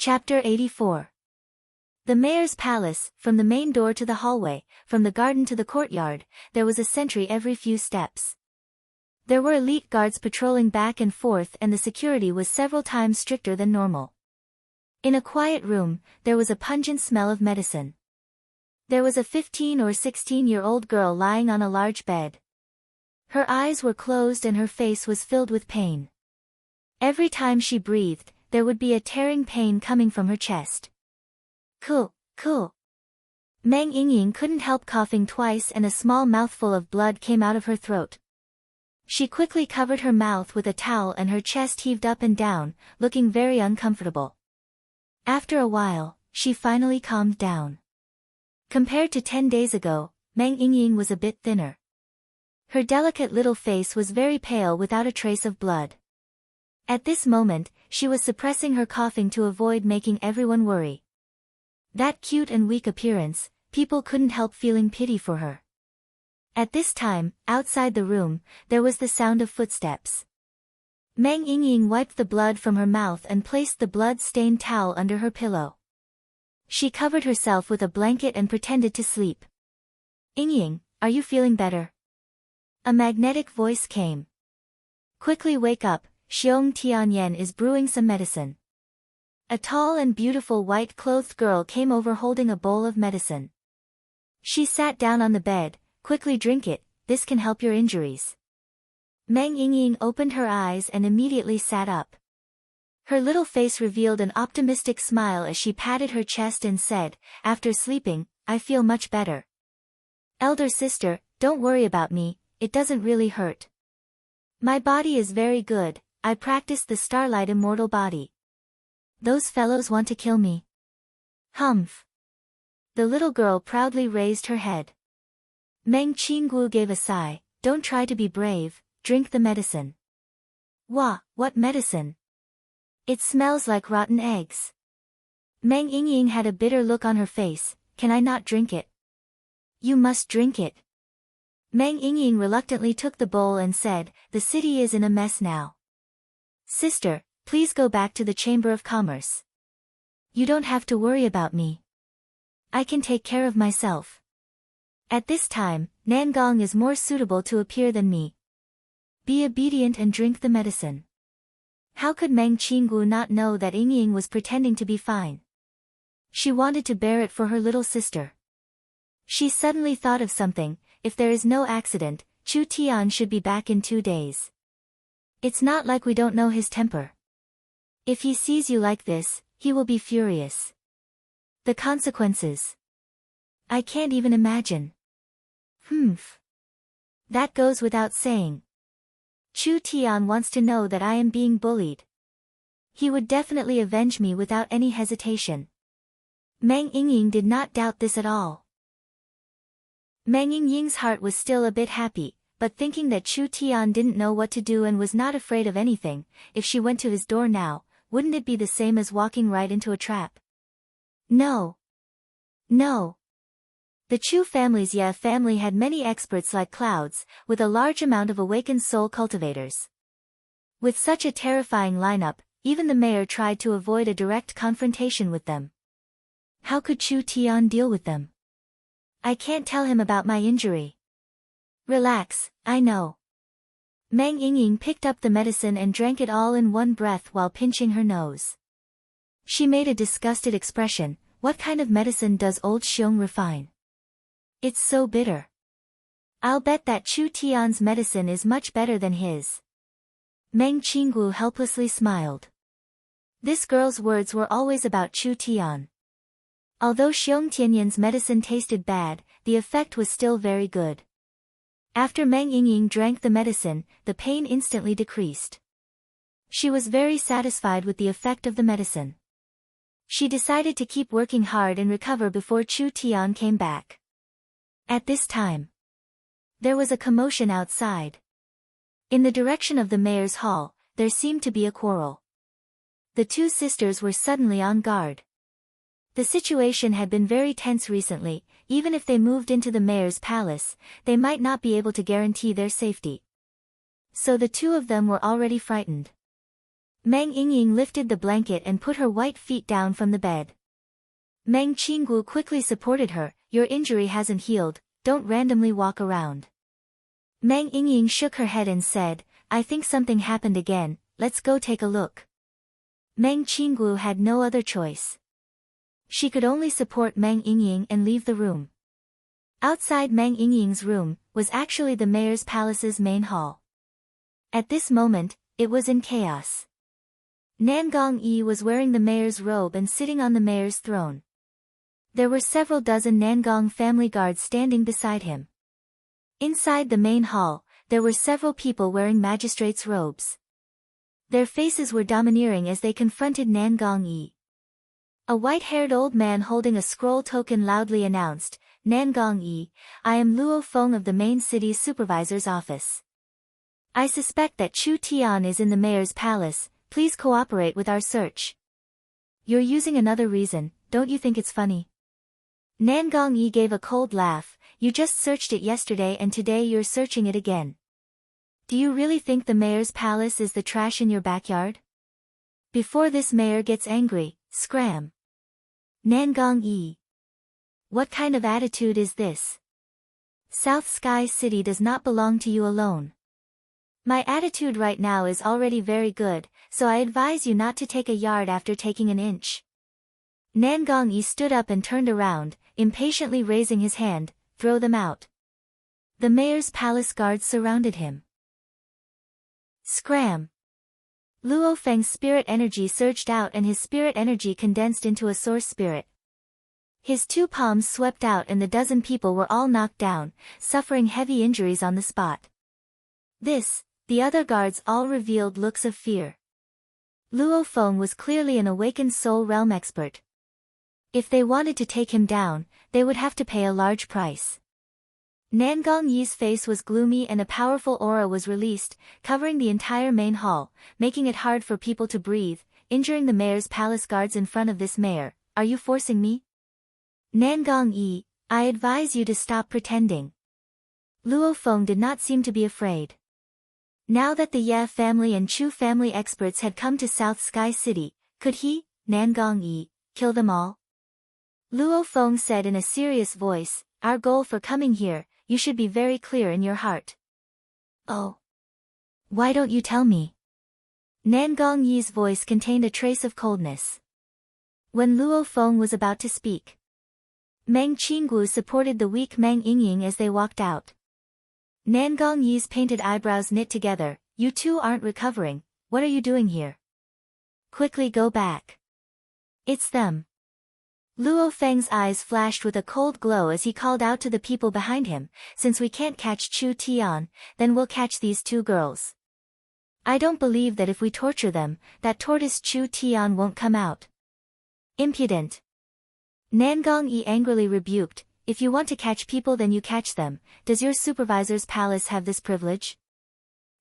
Chapter 84. The mayor's palace, from the main door to the hallway, from the garden to the courtyard, there was a sentry every few steps. There were elite guards patrolling back and forth, and the security was several times stricter than normal. In a quiet room, there was a pungent smell of medicine. There was a 15 or 16-year-old girl lying on a large bed. Her eyes were closed and her face was filled with pain. Every time she breathed, there would be a tearing pain coming from her chest. Cool. Meng Yingying couldn't help coughing twice, and a small mouthful of blood came out of her throat. She quickly covered her mouth with a towel and her chest heaved up and down, looking very uncomfortable. After a while, she finally calmed down. Compared to 10 days ago, Meng Yingying was a bit thinner. Her delicate little face was very pale without a trace of blood. At this moment, she was suppressing her coughing to avoid making everyone worry. That cute and weak appearance, people couldn't help feeling pity for her. At this time, outside the room, there was the sound of footsteps. Meng Yingying wiped the blood from her mouth and placed the blood-stained towel under her pillow. She covered herself with a blanket and pretended to sleep. "Yingying, are you feeling better?" A magnetic voice came. "Quickly wake up, Xiong Tianyan is brewing some medicine." A tall and beautiful white-clothed girl came over holding a bowl of medicine. She sat down on the bed. "Quickly drink it, this can help your injuries." Meng Yingying opened her eyes and immediately sat up. Her little face revealed an optimistic smile as she patted her chest and said, "After sleeping, I feel much better. Elder sister, don't worry about me, it doesn't really hurt. My body is very good, I practiced the Starlight Immortal Body. Those fellows want to kill me." "Humph." The little girl proudly raised her head. Meng Qinggu gave a sigh. "Don't try to be brave, drink the medicine." What medicine? It smells like rotten eggs." Meng Yingying had a bitter look on her face. "Can I not drink it?" "You must drink it." Meng Yingying reluctantly took the bowl and said, "The city is in a mess now. Sister, please go back to the Chamber of Commerce. You don't have to worry about me. I can take care of myself. At this time, Nangong is more suitable to appear than me. Be obedient and drink the medicine." How could Meng Qinggu not know that Yingying was pretending to be fine? She wanted to bear it for her little sister. She suddenly thought of something. If there is no accident, Chu Tian should be back in 2 days. It's not like we don't know his temper. If he sees you like this, he will be furious. The consequences. I can't even imagine. That goes without saying. Chu Tian wants to know that I am being bullied. He would definitely avenge me without any hesitation. Meng Yingying did not doubt this at all. Meng Yingying's heart was still a bit happy, but thinking that Chu Tian didn't know what to do and was not afraid of anything, if she went to his door now, wouldn't it be the same as walking right into a trap? No. The Chu family's family had many experts like clouds, with a large amount of awakened soul cultivators. With such a terrifying lineup, even the mayor tried to avoid a direct confrontation with them. How could Chu Tian deal with them? I can't tell him about my injury. Relax, I know. Meng Yingying picked up the medicine and drank it all in one breath while pinching her nose. She made a disgusted expression. What kind of medicine does old Xiong refine? It's so bitter. I'll bet that Chu Tian's medicine is much better than his. Meng Qinggu helplessly smiled. This girl's words were always about Chu Tian. Although Xiong Tianyan's medicine tasted bad, the effect was still very good. After Meng Yingying drank the medicine, the pain instantly decreased. She was very satisfied with the effect of the medicine. She decided to keep working hard and recover before Chu Tian came back. At this time, there was a commotion outside. In the direction of the mayor's hall, there seemed to be a quarrel. The two sisters were suddenly on guard. The situation had been very tense recently. Even if they moved into the mayor's palace, they might not be able to guarantee their safety. So the two of them were already frightened. Meng Yingying lifted the blanket and put her white feet down from the bed. Meng Qinggu quickly supported her. Your injury hasn't healed, don't randomly walk around. Meng Yingying shook her head and said, I think something happened again, let's go take a look. Meng Qinggu had no other choice. She could only support Meng Yingying and leave the room. Outside Meng Yingying's room was actually the mayor's palace's main hall. At this moment, it was in chaos. Nangong Yi was wearing the mayor's robe and sitting on the mayor's throne. There were several dozen Nangong family guards standing beside him. Inside the main hall, there were several people wearing magistrates' robes. Their faces were domineering as they confronted Nangong Yi. A white-haired old man holding a scroll token loudly announced, Nangong Yi, I am Luo Feng of the main city's supervisor's office. I suspect that Chu Tian is in the mayor's palace, please cooperate with our search. You're using another reason, don't you think it's funny? Nangong Yi gave a cold laugh, you just searched it yesterday and today you're searching it again. Do you really think the mayor's palace is the trash in your backyard? Before this mayor gets angry, scram. Nangong Yi. What kind of attitude is this? South Sky City does not belong to you alone. My attitude right now is already very good, so I advise you not to take a yard after taking an inch. Nangong Yi stood up and turned around, impatiently raising his hand, throw them out. The mayor's palace guards surrounded him. Scram! Luo Feng's spirit energy surged out and his spirit energy condensed into a source spirit. His two palms swept out and the dozen people were all knocked down, suffering heavy injuries on the spot. The other guards all revealed looks of fear. Luo Feng was clearly an awakened soul realm expert. If they wanted to take him down, they would have to pay a large price. Nangong Yi's face was gloomy and a powerful aura was released, covering the entire main hall, making it hard for people to breathe, injuring the mayor's palace guards in front of this mayor. Are you forcing me? Nangong Yi, I advise you to stop pretending. Luo Feng did not seem to be afraid. Now that the Ye family and Chu family experts had come to South Sky City, could he, Nangong Yi, kill them all? Luo Feng said in a serious voice, our goal for coming here, you should be very clear in your heart. Oh. Why don't you tell me? Nangong Yi's voice contained a trace of coldness. When Luo Feng was about to speak, Meng Qinggu supported the weak Meng Yingying as they walked out. Nangong Yi's painted eyebrows knit together, you two aren't recovering, what are you doing here? Quickly go back. It's them. Luo Feng's eyes flashed with a cold glow as he called out to the people behind him, since we can't catch Chu Tian, then we'll catch these two girls. I don't believe that if we torture them, that tortoise Chu Tian won't come out. Impudent. Nangong Yi angrily rebuked, if you want to catch people then you catch them, does your supervisor's palace have this privilege?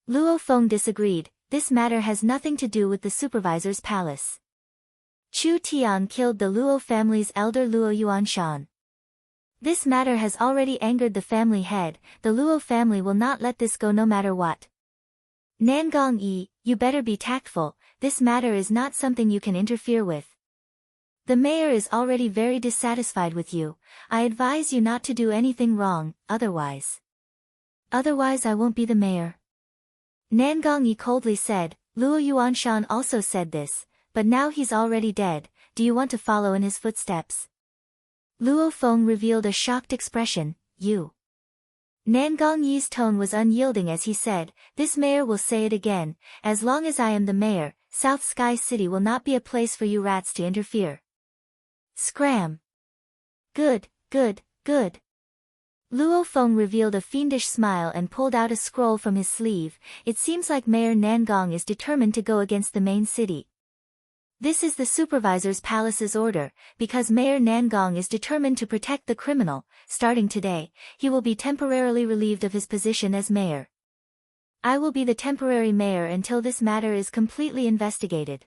Luo Feng disagreed, this matter has nothing to do with the supervisor's palace. Chu Tian killed the Luo family's elder Luo Yuanshan. This matter has already angered the family head, the Luo family will not let this go no matter what. Nangong Yi, you better be tactful, this matter is not something you can interfere with. The mayor is already very dissatisfied with you, I advise you not to do anything wrong, otherwise I won't be the mayor. Nangong Yi coldly said, Luo Yuanshan also said this, but now he's already dead, do you want to follow in his footsteps? Luo Feng revealed a shocked expression, you. Nangong Yi's tone was unyielding as he said, this mayor will say it again, as long as I am the mayor, South Sky City will not be a place for you rats to interfere. Scram. Good. Luo Feng revealed a fiendish smile and pulled out a scroll from his sleeve, it seems like Mayor Nangong is determined to go against the main city. This is the supervisor's palace's order, because Mayor Nangong is determined to protect the criminal, starting today, he will be temporarily relieved of his position as mayor. I will be the temporary mayor until this matter is completely investigated.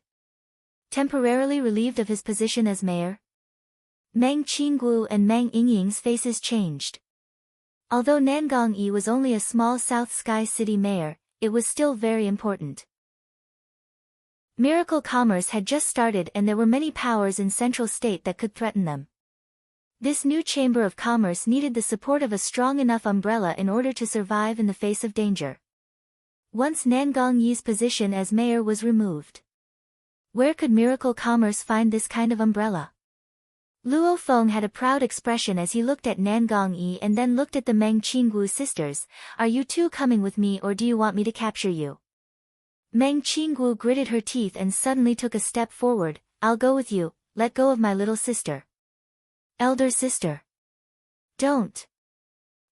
Temporarily relieved of his position as mayor? Meng Qinggu and Meng Yingying's faces changed. Although Nangong Yi was only a small South Sky City mayor, it was still very important. Miracle commerce had just started and there were many powers in Central State that could threaten them. This new chamber of commerce needed the support of a strong enough umbrella in order to survive in the face of danger. Once Nangong Yi's position as mayor was removed, where could Miracle Commerce find this kind of umbrella? Luo Feng had a proud expression as he looked at Nangong Yi and then looked at the Meng Qinggu sisters. Are you two coming with me or do you want me to capture you? Meng Qinggu gritted her teeth and suddenly took a step forward. I'll go with you, let go of my little sister. Elder sister. Don't.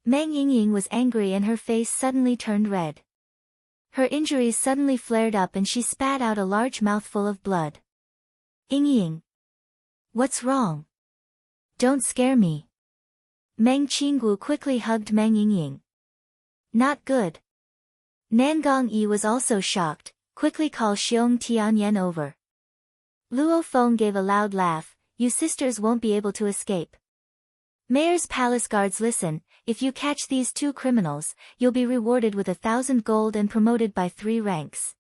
Meng Yingying was angry and her face suddenly turned red. Her injuries suddenly flared up and she spat out a large mouthful of blood. Yingying. What's wrong? Don't scare me. Meng Qinggu quickly hugged Meng Yingying. Not good. Nangong Yi was also shocked. Quickly call Xiong Tianyan over. Luo Feng gave a loud laugh. You sisters won't be able to escape. Mayor's palace guards, listen, if you catch these two criminals, you'll be rewarded with 1,000 gold and promoted by 3 ranks.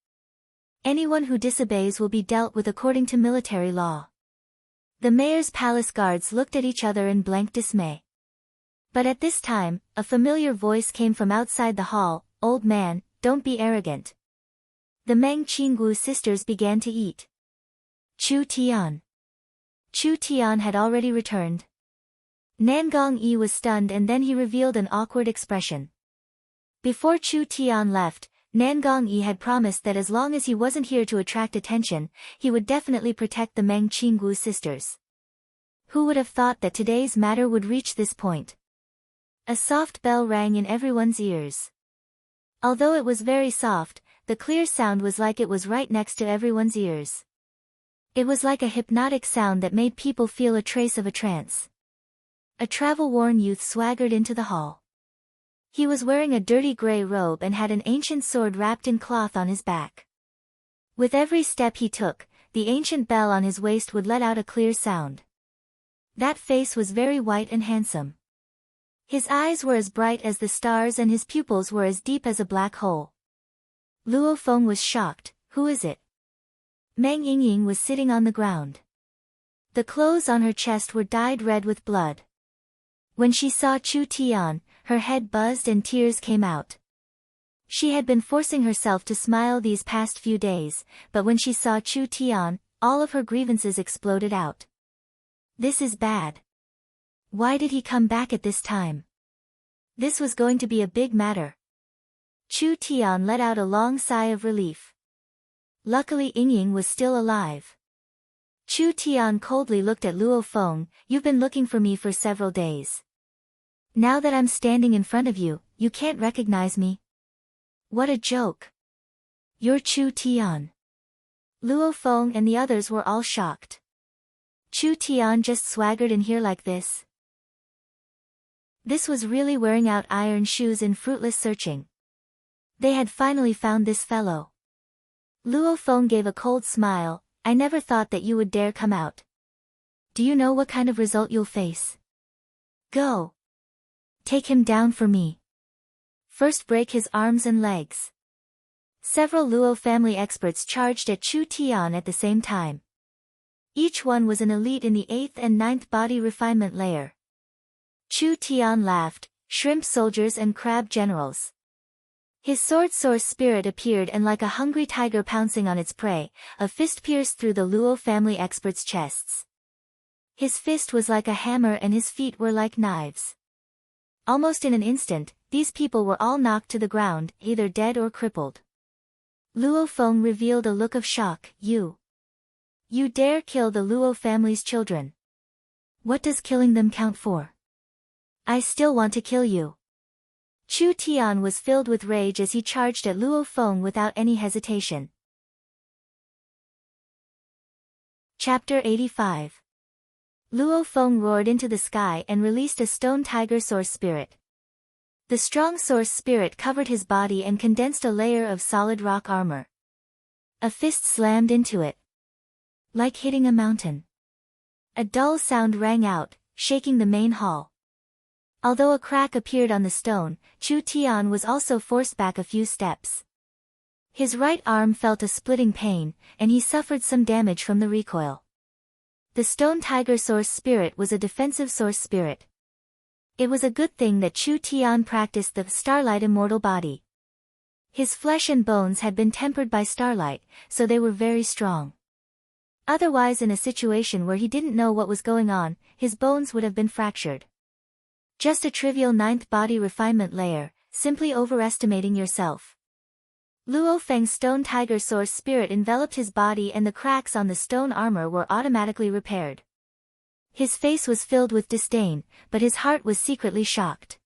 Anyone who disobeys will be dealt with according to military law. The mayor's palace guards looked at each other in blank dismay. But at this time, a familiar voice came from outside the hall. Old man, don't be arrogant. The Meng Qinggu sisters began to eat. Chu Tian. Chu Tian had already returned. Nangong Yi was stunned and then he revealed an awkward expression. Before Chu Tian left, Nangong Yi had promised that as long as he wasn't here to attract attention, he would definitely protect the Meng Qinggu sisters. Who would have thought that today's matter would reach this point? A soft bell rang in everyone's ears. Although it was very soft, the clear sound was like it was right next to everyone's ears. It was like a hypnotic sound that made people feel a trace of a trance. A travel-worn youth swaggered into the hall. He was wearing a dirty gray robe and had an ancient sword wrapped in cloth on his back. With every step he took, the ancient bell on his waist would let out a clear sound. That face was very white and handsome. His eyes were as bright as the stars and his pupils were as deep as a black hole. Luo Feng was shocked. Who is it? Meng Yingying was sitting on the ground. The clothes on her chest were dyed red with blood. When she saw Chu Tian, her head buzzed and tears came out. She had been forcing herself to smile these past few days, but when she saw Chu Tian, all of her grievances exploded out. This is bad. Why did he come back at this time? This was going to be a big matter. Chu Tian let out a long sigh of relief. Luckily Yingying was still alive. Chu Tian coldly looked at Luo Feng. You've been looking for me for several days. Now that I'm standing in front of you, you can't recognize me? What a joke. You're Chu Tian. Luo Feng and the others were all shocked. Chu Tian just swaggered in here like this. This was really wearing out iron shoes in fruitless searching. They had finally found this fellow. Luo Feng gave a cold smile. I never thought that you would dare come out. Do you know what kind of result you'll face? Go. Take him down for me. First break his arms and legs. Several Luo family experts charged at Chu Tian at the same time. Each one was an elite in the 8th and 9th body refinement layer. Chu Tian laughed. Shrimp soldiers and crab generals. His sword source spirit appeared and like a hungry tiger pouncing on its prey, a fist pierced through the Luo family experts' chests. His fist was like a hammer and his feet were like knives. Almost in an instant, these people were all knocked to the ground, either dead or crippled. Luo Feng revealed a look of shock. You dare kill the Luo family's children? What does killing them count for? I still want to kill you. Chu Tian was filled with rage as he charged at Luo Feng without any hesitation. Chapter 85. Luo Feng roared into the sky and released a stone tiger source spirit. The strong source spirit covered his body and condensed a layer of solid rock armor. A fist slammed into it. Like hitting a mountain. A dull sound rang out, shaking the main hall. Although a crack appeared on the stone, Chu Tian was also forced back a few steps. His right arm felt a splitting pain, and he suffered some damage from the recoil. The stone tiger source spirit was a defensive source spirit. It was a good thing that Chu Tian practiced the starlight immortal body. His flesh and bones had been tempered by starlight, so they were very strong. Otherwise, in a situation where he didn't know what was going on, his bones would have been fractured. Just a trivial ninth body refinement layer, simply overestimating yourself. Luo Feng's stone tiger source spirit enveloped his body, and the cracks on the stone armor were automatically repaired. His face was filled with disdain, but his heart was secretly shocked.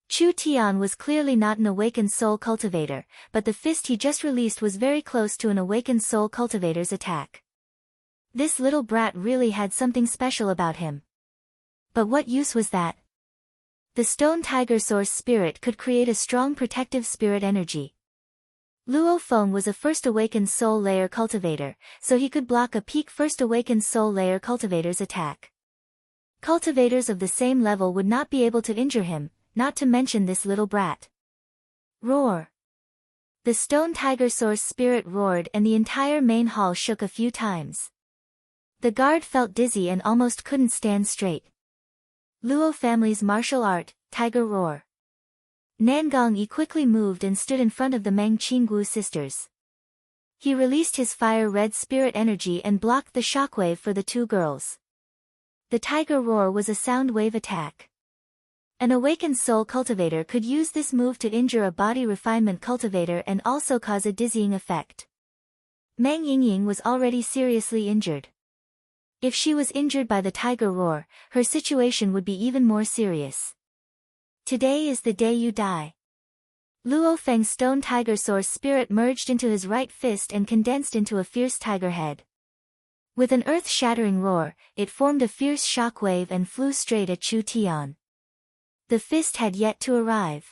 Chu Tian was clearly not an awakened soul cultivator, but the fist he just released was very close to an awakened soul cultivator's attack. This little brat really had something special about him. But what use was that? The stone tiger source spirit could create a strong protective spirit energy. Luo Feng was a first awakened soul layer cultivator, so he could block a peak first awakened soul layer cultivator's attack. Cultivators of the same level would not be able to injure him, not to mention this little brat. Roar! The stone tiger source spirit roared, and the entire main hall shook a few times. The guard felt dizzy and almost couldn't stand straight. Luo family's martial art, Tiger Roar. Nangong Yi quickly moved and stood in front of the Meng Qinggu sisters. He released his fire-red spirit energy and blocked the shockwave for the two girls. The Tiger Roar was a sound wave attack. An awakened soul cultivator could use this move to injure a body refinement cultivator and also cause a dizzying effect. Meng Yingying was already seriously injured. If she was injured by the Tiger Roar, her situation would be even more serious. Today is the day you die. Luo Feng's stone tiger source spirit merged into his right fist and condensed into a fierce tiger head. With an earth-shattering roar, it formed a fierce shock wave and flew straight at Chu Tian. The fist had yet to arrive.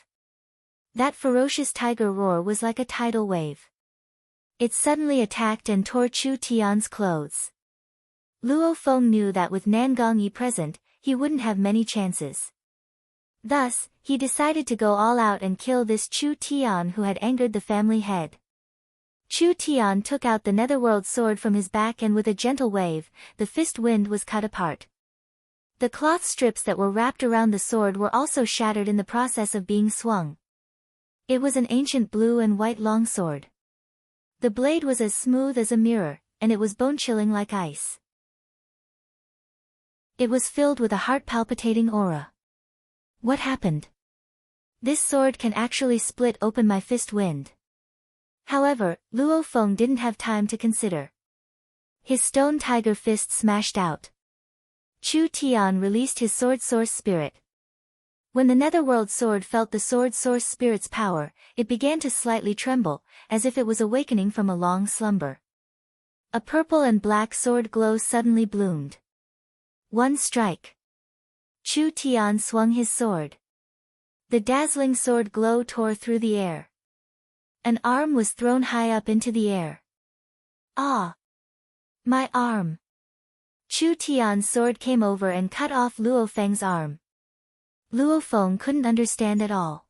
That ferocious tiger roar was like a tidal wave. It suddenly attacked and tore Chu Tian's clothes. Luo Feng knew that with Nangong Yi present, he wouldn't have many chances. Thus, he decided to go all out and kill this Chu Tian who had angered the family head. Chu Tian took out the netherworld sword from his back, and with a gentle wave, the fist wind was cut apart. The cloth strips that were wrapped around the sword were also shattered in the process of being swung. It was an ancient blue and white longsword. The blade was as smooth as a mirror, and it was bone-chilling like ice. It was filled with a heart-palpitating aura. What happened? This sword can actually split open my fist wind. However, Luo Feng didn't have time to consider. His stone tiger fist smashed out. Chu Tian released his sword source spirit. When the netherworld sword felt the sword source spirit's power, it began to slightly tremble, as if it was awakening from a long slumber. A purple and black sword glow suddenly bloomed. One strike. Chu Tian swung his sword. The dazzling sword glow tore through the air. An arm was thrown high up into the air. Ah! My arm! Chu Tian's sword came over and cut off Luo Feng's arm. Luo Feng couldn't understand at all.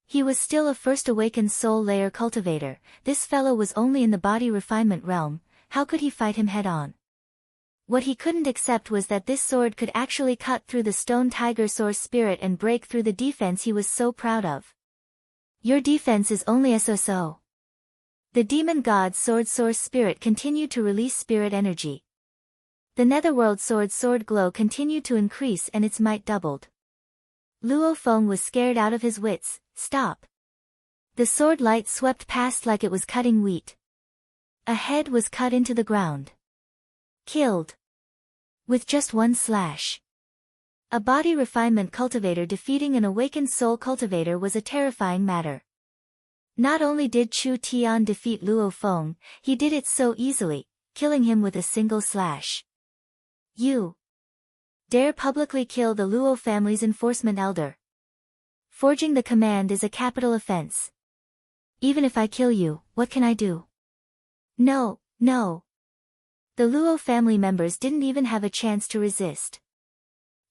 He was still a first awakened soul layer cultivator. This fellow was only in the body refinement realm. How could he fight him head-on? What he couldn't accept was that this sword could actually cut through the stone tiger source spirit and break through the defense he was so proud of. Your defense is only so. The demon god's sword source spirit continued to release spirit energy. The netherworld sword glow continued to increase and its might doubled. Luo Feng was scared out of his wits. Stop! The sword light swept past like it was cutting wheat. A head was cut into the ground. Killed. With just one slash. A body refinement cultivator defeating an awakened soul cultivator was a terrifying matter. Not only did Chu Tian defeat Luo Feng, he did it so easily, killing him with a single slash. You dare publicly kill the Luo family's enforcement elder. Forging the command is a capital offense. Even if I kill you, what can I do? No, no. The Luo family members didn't even have a chance to resist.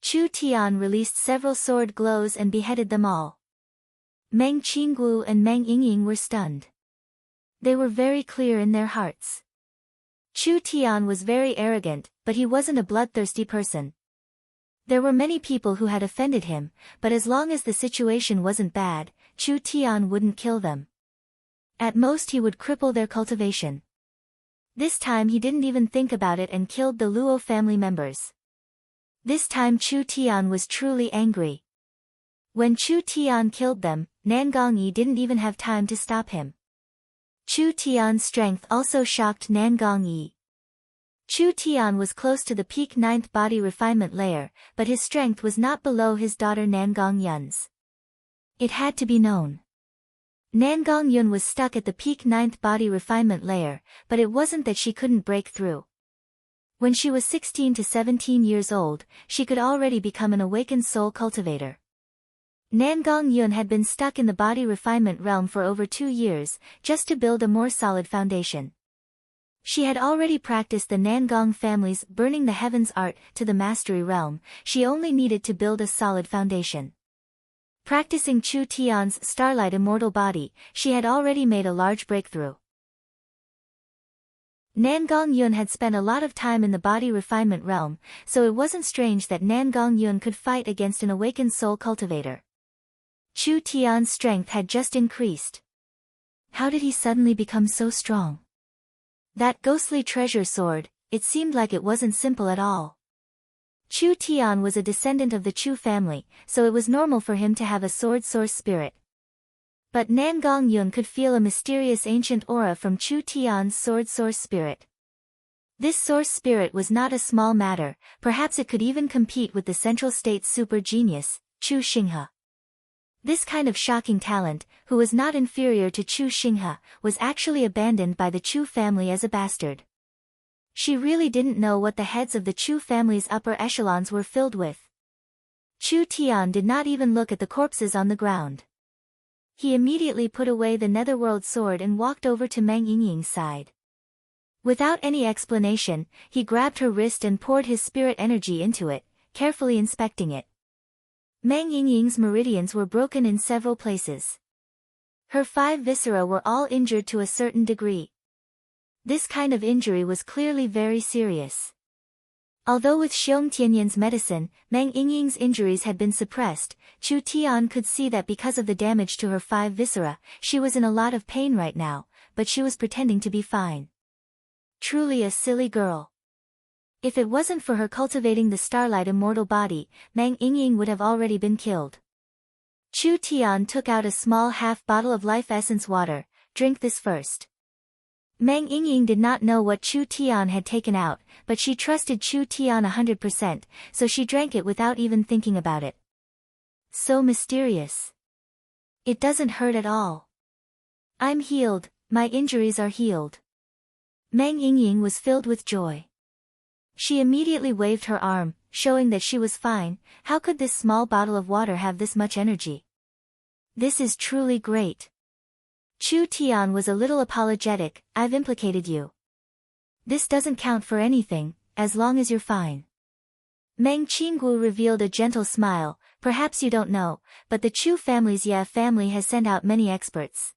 Chu Tian released several sword glows and beheaded them all. Meng Qinggu and Meng Yingying were stunned. They were very clear in their hearts. Chu Tian was very arrogant, but he wasn't a bloodthirsty person. There were many people who had offended him, but as long as the situation wasn't bad, Chu Tian wouldn't kill them. At most he would cripple their cultivation. This time he didn't even think about it and killed the Luo family members. This time Chu Tian was truly angry. When Chu Tian killed them, Nangongyi didn't even have time to stop him. Chu Tian's strength also shocked Nangongyi. Chu Tian was close to the peak 9th body refinement layer, but his strength was not below his daughter Nangongyun's. It had to be known. Nangongyun was stuck at the peak 9th body refinement layer, but it wasn't that she couldn't break through. When she was 16 to 17 years old, she could already become an awakened soul cultivator. Nangongyun had been stuck in the body refinement realm for over 2 years, just to build a more solid foundation. She had already practiced the Nangong family's burning the heavens art to the mastery realm, she only needed to build a solid foundation. Practicing Chu Tian's starlight immortal body, she had already made a large breakthrough. Nangongyun had spent a lot of time in the body refinement realm, so it wasn't strange that Nangongyun could fight against an awakened soul cultivator. Chu Tian's strength had just increased. How did he suddenly become so strong? That ghostly treasure sword, it seemed like it wasn't simple at all. Chu Tian was a descendant of the Chu family, so it was normal for him to have a sword source spirit. But Nangongyun could feel a mysterious ancient aura from Chu Tian's sword source spirit. This source spirit was not a small matter, perhaps it could even compete with the central state's super genius, Chu Xinghe. This kind of shocking talent, who was not inferior to Chu Xinghe, was actually abandoned by the Chu family as a bastard. She really didn't know what the heads of the Chu family's upper echelons were filled with. Chu Tian did not even look at the corpses on the ground. He immediately put away the netherworld sword and walked over to Meng Yingying's side. Without any explanation, he grabbed her wrist and poured his spirit energy into it, carefully inspecting it. Meng Yingying's meridians were broken in several places. Her 5 viscera were all injured to a certain degree. This kind of injury was clearly very serious. Although with Xiong Tianyan's medicine, Meng Yingying's injuries had been suppressed, Chu Tian could see that because of the damage to her 5 viscera, she was in a lot of pain right now, but she was pretending to be fine. Truly a silly girl. If it wasn't for her cultivating the starlight immortal body, Meng Yingying would have already been killed. Chu Tian took out a small half bottle of life essence water. Drink this first. Meng Yingying did not know what Chu Tian had taken out, but she trusted Chu Tian 100%, so she drank it without even thinking about it. So mysterious. It doesn't hurt at all. I'm healed, my injuries are healed. Meng Yingying was filled with joy. She immediately waved her arm, showing that she was fine. How could this small bottle of water have this much energy? This is truly great. Chu Tian was a little apologetic. I've implicated you. This doesn't count for anything, as long as you're fine. Meng Qinggu revealed a gentle smile. Perhaps you don't know, but the Chu family's Ye family has sent out many experts.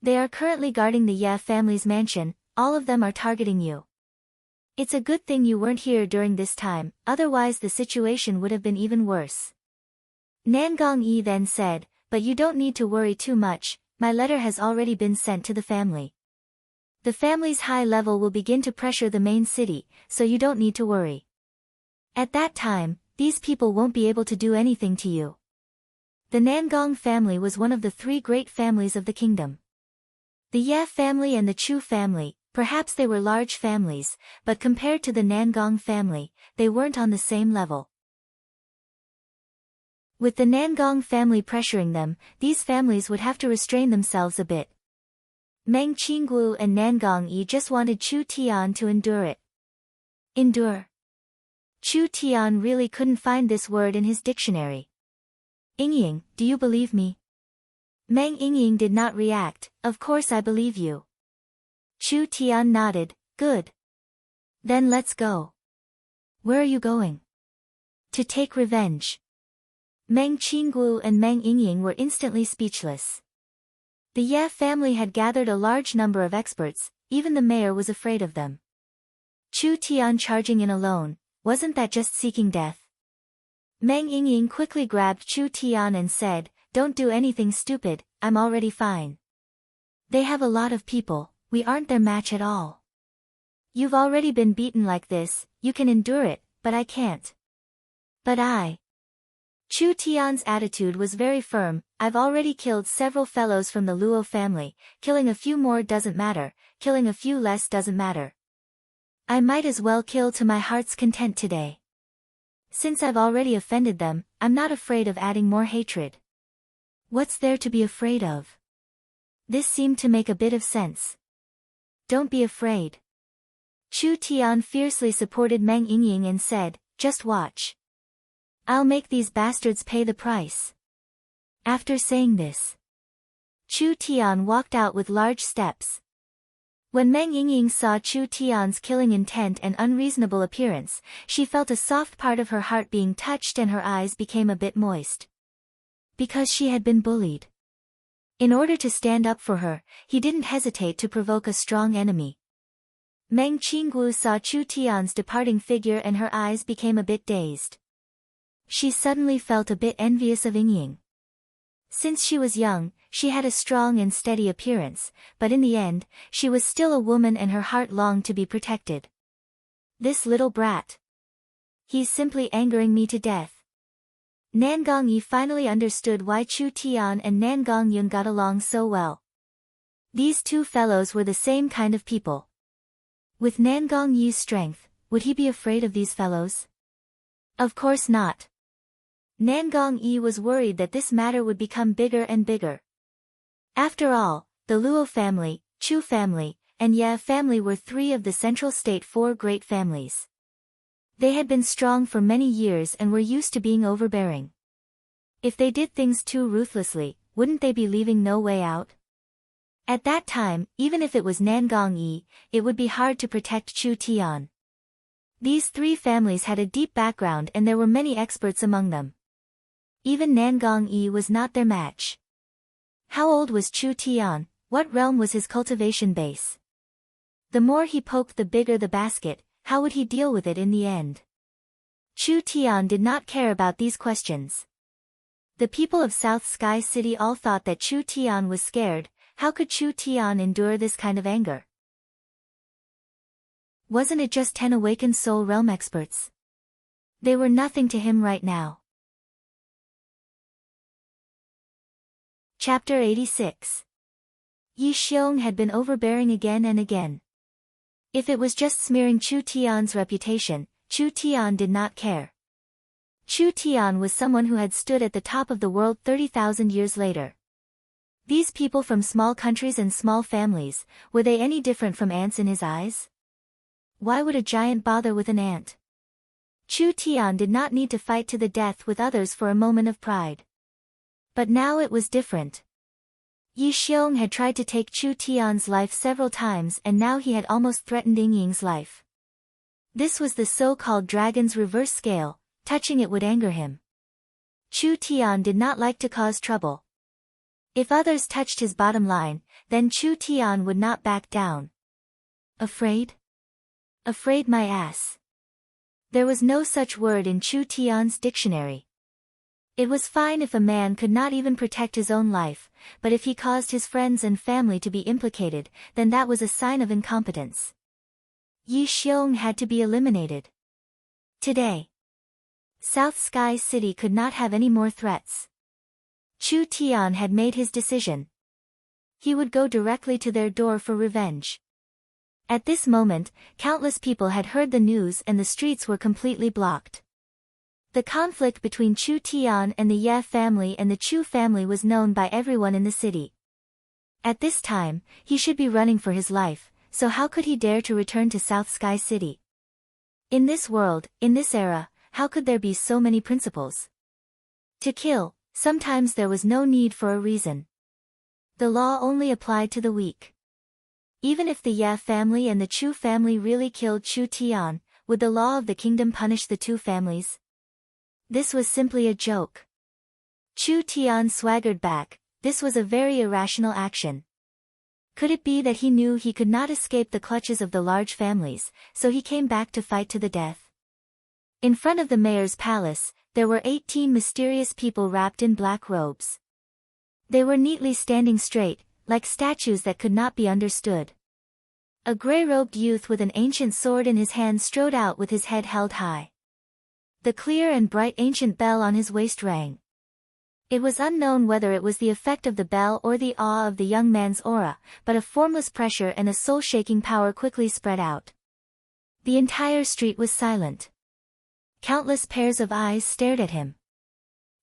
They are currently guarding the Ye family's mansion. All of them are targeting you. It's a good thing you weren't here during this time, otherwise the situation would have been even worse. Nangongyi then said, but you don't need to worry too much, my letter has already been sent to the family. The family's high level will begin to pressure the main city, so you don't need to worry. At that time, these people won't be able to do anything to you. The Nangong family was one of the 3 great families of the kingdom. The Ye family and the Chu family, perhaps they were large families, but compared to the Nangong family, they weren't on the same level. With the Nangong family pressuring them, these families would have to restrain themselves a bit. Meng Qinggu and Nangongyi just wanted Chu Tian to endure it. Endure. Chu Tian really couldn't find this word in his dictionary. Yingying, do you believe me? Meng Yingying did not react. Of course I believe you. Chu Tian nodded. Good. Then let's go. Where are you going? To take revenge. Meng Qinggu and Meng Yingying were instantly speechless. The The Ye family had gathered a large number of experts, even the mayor was afraid of them. Chu Tian charging in alone, wasn't that just seeking death? Meng Yingying quickly grabbed Chu Tian and said, "Don't do anything stupid, I'm already fine. They have a lot of people, we aren't their match at all. You've already been beaten like this, you can endure it, but I can't." "But I..." Chu Tian's attitude was very firm. "I've already killed several fellows from the Luo family, killing a few more doesn't matter, killing a few less doesn't matter. I might as well kill to my heart's content today. Since I've already offended them, I'm not afraid of adding more hatred. What's there to be afraid of?" This seemed to make a bit of sense. "Don't be afraid." Chu Tian fiercely supported Meng Yingying and said, "Just watch. I'll make these bastards pay the price." After saying this, Chu Tian walked out with large steps. When Meng Yingying saw Chu Tian's killing intent and unreasonable appearance, she felt a soft part of her heart being touched and her eyes became a bit moist. Because she had been bullied. In order to stand up for her, he didn't hesitate to provoke a strong enemy. Meng Qinggu saw Chu Tian's departing figure and her eyes became a bit dazed. She suddenly felt a bit envious of Yingying. Since she was young, she had a strong and steady appearance, but in the end, she was still a woman and her heart longed to be protected. This little brat. He's simply angering me to death. Nangong Yi finally understood why Chu Tian and Nangong Yun got along so well. These two fellows were the same kind of people. With Nangong Yi's strength, would he be afraid of these fellows? Of course not. Nangong Yi was worried that this matter would become bigger and bigger. After all, the Luo family, Chu family, and Ye family were three of the Central State four great families. They had been strong for many years and were used to being overbearing. If they did things too ruthlessly, wouldn't they be leaving no way out? At that time, even if it was Nangong Yi, it would be hard to protect Chu Tian. These three families had a deep background and there were many experts among them. Even Nangong Yi was not their match. How old was Chu Tian? What realm was his cultivation base? The more he poked the bigger the basket, how would he deal with it in the end? Chu Tian did not care about these questions. The people of South Sky City all thought that Chu Tian was scared. How could Chu Tian endure this kind of anger? Wasn't it just 10 awakened soul realm experts? They were nothing to him right now. Chapter 86. Yi Xiong had been overbearing again and again. If it was just smearing Chu Tian's reputation, Chu Tian did not care. Chu Tian was someone who had stood at the top of the world 30,000 years later. These people from small countries and small families, were they any different from ants in his eyes? Why would a giant bother with an ant? Chu Tian did not need to fight to the death with others for a moment of pride. But now it was different. Yi Xiong had tried to take Chu Tian's life several times and now he had almost threatened Yingying's life. This was the so-called dragon's reverse scale, touching it would anger him. Chu Tian did not like to cause trouble. If others touched his bottom line, then Chu Tian would not back down. Afraid? Afraid my ass. There was no such word in Chu Tian's dictionary. It was fine if a man could not even protect his own life, but if he caused his friends and family to be implicated, then that was a sign of incompetence. Yi Xiong had to be eliminated. Today. South Sky City could not have any more threats. Chu Tian had made his decision. He would go directly to their door for revenge. At this moment, countless people had heard the news and the streets were completely blocked. The conflict between Chu Tian and the Ye family and the Chu family was known by everyone in the city. At this time, he should be running for his life, so how could he dare to return to South Sky City? In this world, in this era, how could there be so many principles? To kill, sometimes there was no need for a reason. The law only applied to the weak. Even if the Ye family and the Chu family really killed Chu Tian, would the law of the kingdom punish the two families? This was simply a joke. Chu Tian swaggered back, this was a very irrational action. Could it be that he knew he could not escape the clutches of the large families, so he came back to fight to the death? In front of the mayor's palace, there were 18 mysterious people wrapped in black robes. They were neatly standing straight, like statues that could not be understood. A gray-robed youth with an ancient sword in his hand strode out with his head held high. The clear and bright ancient bell on his waist rang. It was unknown whether it was the effect of the bell or the awe of the young man's aura, but a formless pressure and a soul-shaking power quickly spread out. The entire street was silent. Countless pairs of eyes stared at him.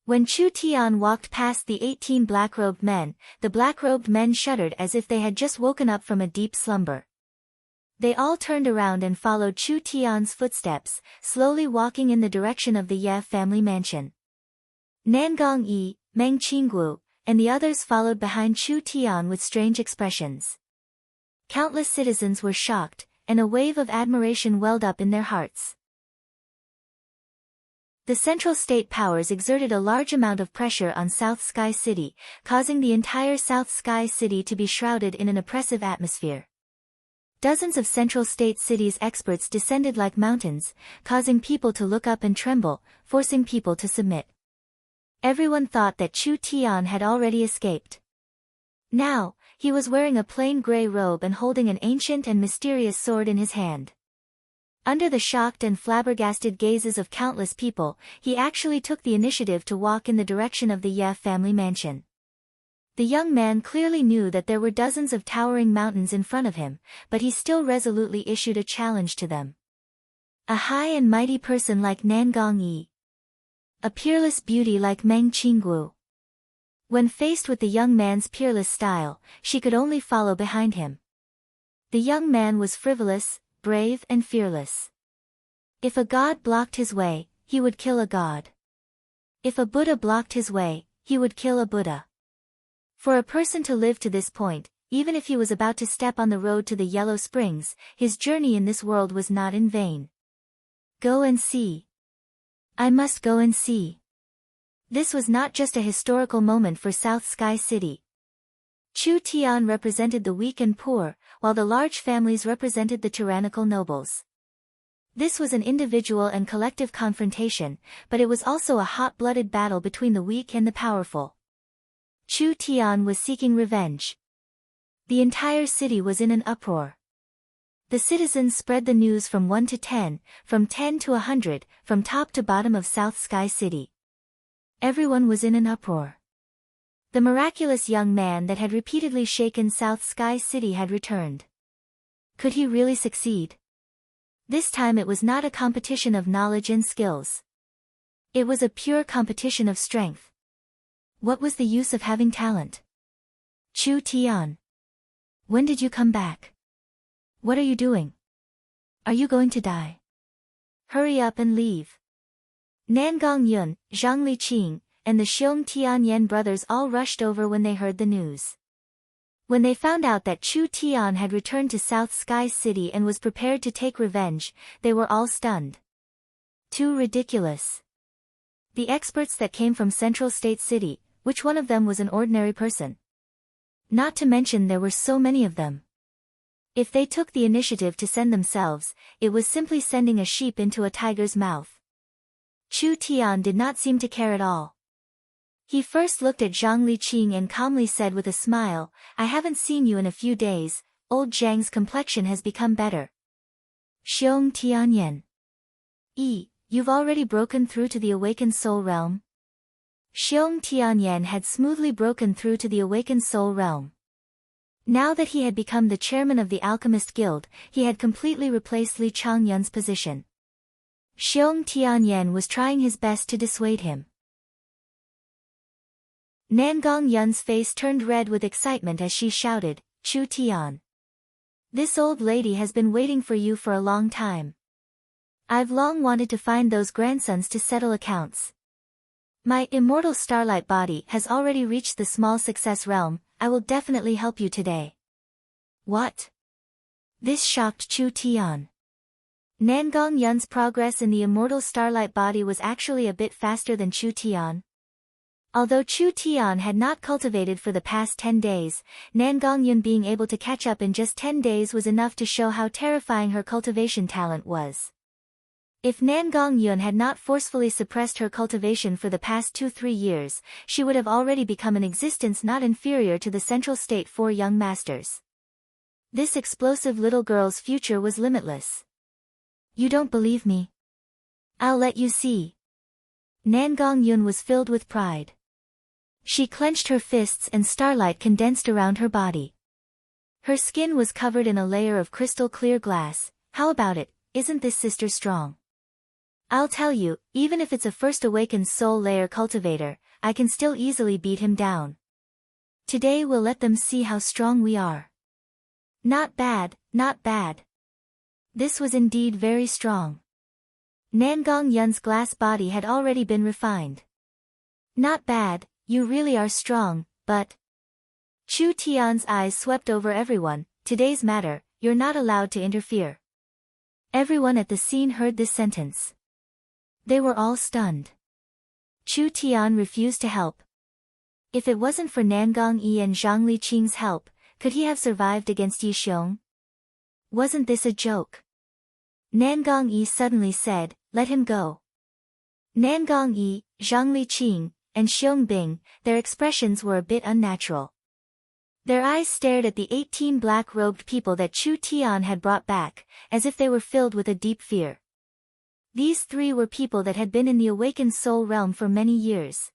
When Chu Tian walked past the 18 black-robed men, the black-robed men shuddered as if they had just woken up from a deep slumber. They all turned around and followed Chu Tian's footsteps, slowly walking in the direction of the Ye family mansion. Nangong Yi, Meng Qinggu, and the others followed behind Chu Tian with strange expressions. Countless citizens were shocked, and a wave of admiration welled up in their hearts. The central state powers exerted a large amount of pressure on South Sky City, causing the entire South Sky City to be shrouded in an oppressive atmosphere. Dozens of central state cities' experts descended like mountains, causing people to look up and tremble, forcing people to submit. Everyone thought that Chu Tian had already escaped. Now, he was wearing a plain gray robe and holding an ancient and mysterious sword in his hand. Under the shocked and flabbergasted gazes of countless people, he actually took the initiative to walk in the direction of the Ye family mansion. The young man clearly knew that there were dozens of towering mountains in front of him, but he still resolutely issued a challenge to them. A high and mighty person like Nangong Yi. A peerless beauty like Meng Qinggu. When faced with the young man's peerless style, she could only follow behind him. The young man was frivolous, brave and fearless. If a god blocked his way, he would kill a god. If a Buddha blocked his way, he would kill a Buddha. For a person to live to this point, even if he was about to step on the road to the Yellow Springs, his journey in this world was not in vain. Go and see. I must go and see. This was not just a historical moment for South Sky City. Chu Tian represented the weak and poor, while the large families represented the tyrannical nobles. This was an individual and collective confrontation, but it was also a hot-blooded battle between the weak and the powerful. Chu Tian was seeking revenge. The entire city was in an uproar. The citizens spread the news from 1 to 10, from 10 to 100, from top to bottom of South Sky City. Everyone was in an uproar. The miraculous young man that had repeatedly shaken South Sky City had returned. Could he really succeed? This time it was not a competition of knowledge and skills. It was a pure competition of strength. What was the use of having talent? Chu Tian. When did you come back? What are you doing? Are you going to die? Hurry up and leave. Nangong Yun, Zhang Liqing, and the Xiong Tianyan brothers all rushed over when they heard the news. When they found out that Chu Tian had returned to South Sky City and was prepared to take revenge, they were all stunned. Too ridiculous. The experts that came from Central State City, which one of them was an ordinary person? Not to mention there were so many of them. If they took the initiative to send themselves, it was simply sending a sheep into a tiger's mouth. Chu Tian did not seem to care at all. He first looked at Zhang Liqing and calmly said with a smile, I haven't seen you in a few days, old Zhang's complexion has become better. Xiong Tianyan. You've already broken through to the awakened soul realm? Xiong Tianyan had smoothly broken through to the awakened soul realm. Now that he had become the chairman of the Alchemist Guild, he had completely replaced Li Changyun's position. Xiong Tianyan was trying his best to dissuade him. Nangong Yun's face turned red with excitement as she shouted, Chu Tian. This old lady has been waiting for you for a long time. I've long wanted to find those grandsons to settle accounts. My immortal starlight body has already reached the small success realm, I will definitely help you today. What? This shocked Chu Tian. Nangong Yun's progress in the immortal starlight body was actually a bit faster than Chu Tian. Although Chu Tian had not cultivated for the past 10 days, Nan Gongyun being able to catch up in just 10 days was enough to show how terrifying her cultivation talent was. If Nan Gongyun had not forcefully suppressed her cultivation for the past 2-3 years, she would have already become an existence not inferior to the Central State 4 young masters. This explosive little girl's future was limitless. You don't believe me? I'll let you see. Nan Gongyun was filled with pride. She clenched her fists and starlight condensed around her body. Her skin was covered in a layer of crystal clear glass. How about it, isn't this sister strong? I'll tell you, even if it's a first awakened soul layer cultivator, I can still easily beat him down. Today we'll let them see how strong we are. Not bad, not bad. This was indeed very strong. Nan Gongyun's glass body had already been refined. Not bad, you really are strong, but... Chu Tian's eyes swept over everyone. Today's matter, you're not allowed to interfere. Everyone at the scene heard this sentence. They were all stunned. Chu Tian refused to help. If it wasn't for Nan Gongyi and Zhang Liqing's help, could he have survived against Yi Xiong? Wasn't this a joke? Nan Gongyi suddenly said, let him go. Nan Gongyi, Zhang Liqing, and Xiong Bing, their expressions were a bit unnatural. Their eyes stared at the 18 black-robed people that Chu Tian had brought back, as if they were filled with a deep fear. These three were people that had been in the awakened soul realm for many years.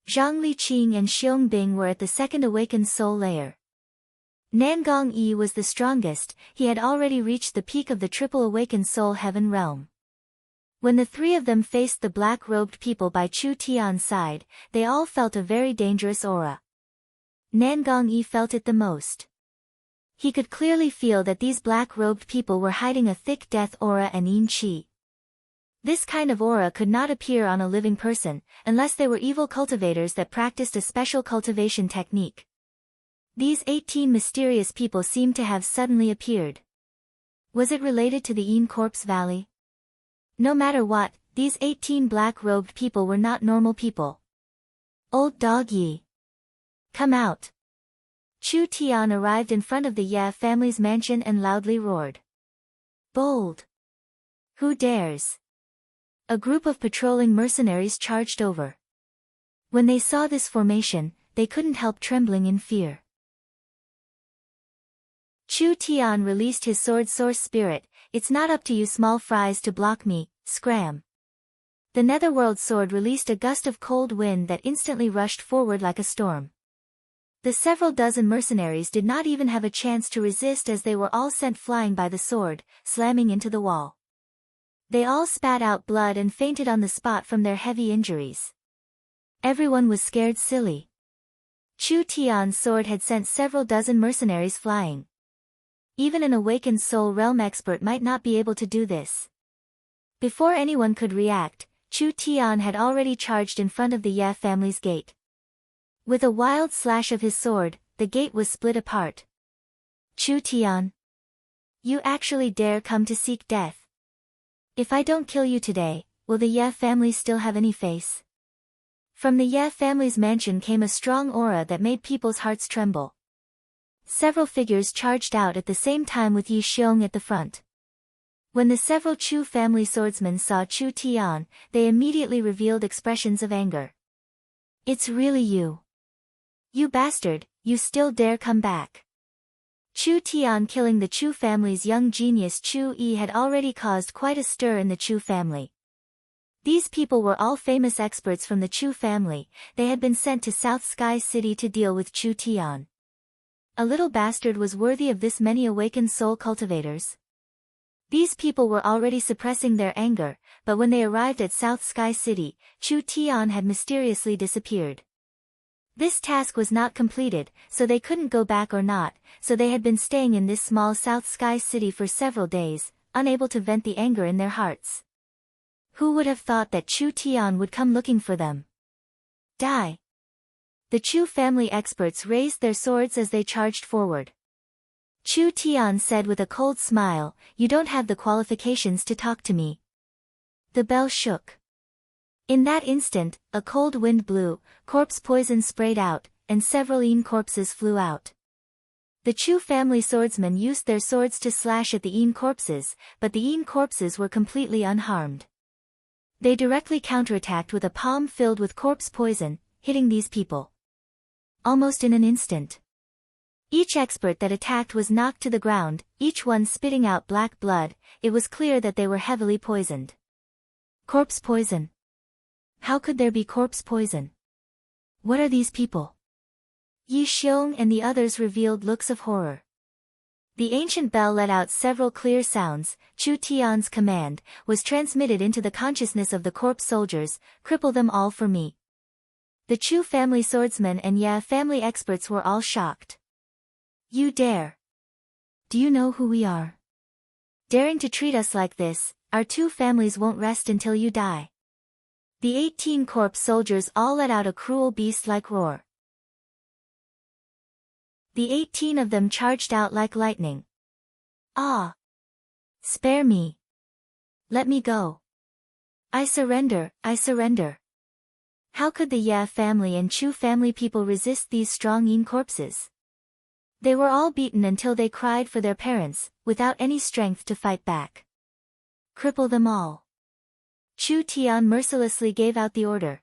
Zhang Liqing and Xiong Bing were at the second awakened soul layer. Nan Gongyi was the strongest. He had already reached the peak of the triple awakened soul heaven realm. When the three of them faced the black-robed people by Chu Tian's side, they all felt a very dangerous aura. Nan Gongyi felt it the most. He could clearly feel that these black-robed people were hiding a thick death aura and yin qi. This kind of aura could not appear on a living person, unless they were evil cultivators that practiced a special cultivation technique. These 18 mysterious people seemed to have suddenly appeared. Was it related to the Yin Corpse Valley? No matter what, these 18 black-robed people were not normal people. Old dog Yi. Come out. Chu Tian arrived in front of the Ye family's mansion and loudly roared. Bold. Who dares? A group of patrolling mercenaries charged over. When they saw this formation, they couldn't help trembling in fear. Chu Tian released his sword source spirit. It's not up to you small fries to block me, scram. The netherworld sword released a gust of cold wind that instantly rushed forward like a storm. The several dozen mercenaries did not even have a chance to resist as they were all sent flying by the sword, slamming into the wall. They all spat out blood and fainted on the spot from their heavy injuries. Everyone was scared silly. Chu Tian's sword had sent several dozen mercenaries flying. Even an awakened soul realm expert might not be able to do this. Before anyone could react, Chu Tian had already charged in front of the Ye family's gate. With a wild slash of his sword, the gate was split apart. Chu Tian. You actually dare come to seek death? If I don't kill you today, will the Ye family still have any face? From the Ye family's mansion came a strong aura that made people's hearts tremble. Several figures charged out at the same time with Yi Xiong at the front. When the several Chu family swordsmen saw Chu Tian, they immediately revealed expressions of anger. It's really you. You bastard, you still dare come back. Chu Tian killing the Chu family's young genius Chu Yi had already caused quite a stir in the Chu family. These people were all famous experts from the Chu family. They had been sent to South Sky City to deal with Chu Tian. A little bastard was worthy of this many awakened soul cultivators. These people were already suppressing their anger, but when they arrived at South Sky City, Chu Tian had mysteriously disappeared. This task was not completed, so they couldn't go back or not, so they had been staying in this small South Sky City for several days, unable to vent the anger in their hearts. Who would have thought that Chu Tian would come looking for them? Die! The Chu family experts raised their swords as they charged forward. Chu Tian said with a cold smile, you don't have the qualifications to talk to me. The bell shook. In that instant, a cold wind blew, corpse poison sprayed out, and several Een corpses flew out. The Chu family swordsmen used their swords to slash at the Een corpses, but the Een corpses were completely unharmed. They directly counterattacked with a palm filled with corpse poison, hitting these people almost in an instant. Each expert that attacked was knocked to the ground, each one spitting out black blood. It was clear that they were heavily poisoned. Corpse poison. How could there be corpse poison? What are these people? Yi Xiong and the others revealed looks of horror. The ancient bell let out several clear sounds. Chu Tian's command was transmitted into the consciousness of the corpse soldiers, cripple them all for me. The Chu family swordsmen and Ye family experts were all shocked. You dare? Do you know who we are? Daring to treat us like this, our two families won't rest until you die. The 18 corpse soldiers all let out a cruel beast-like roar. The 18 of them charged out like lightning. Ah! Spare me! Let me go! I surrender, I surrender! How could the Ye family and Chu family people resist these strong Een corpses? They were all beaten until they cried for their parents, without any strength to fight back. Cripple them all. Chu Tian mercilessly gave out the order.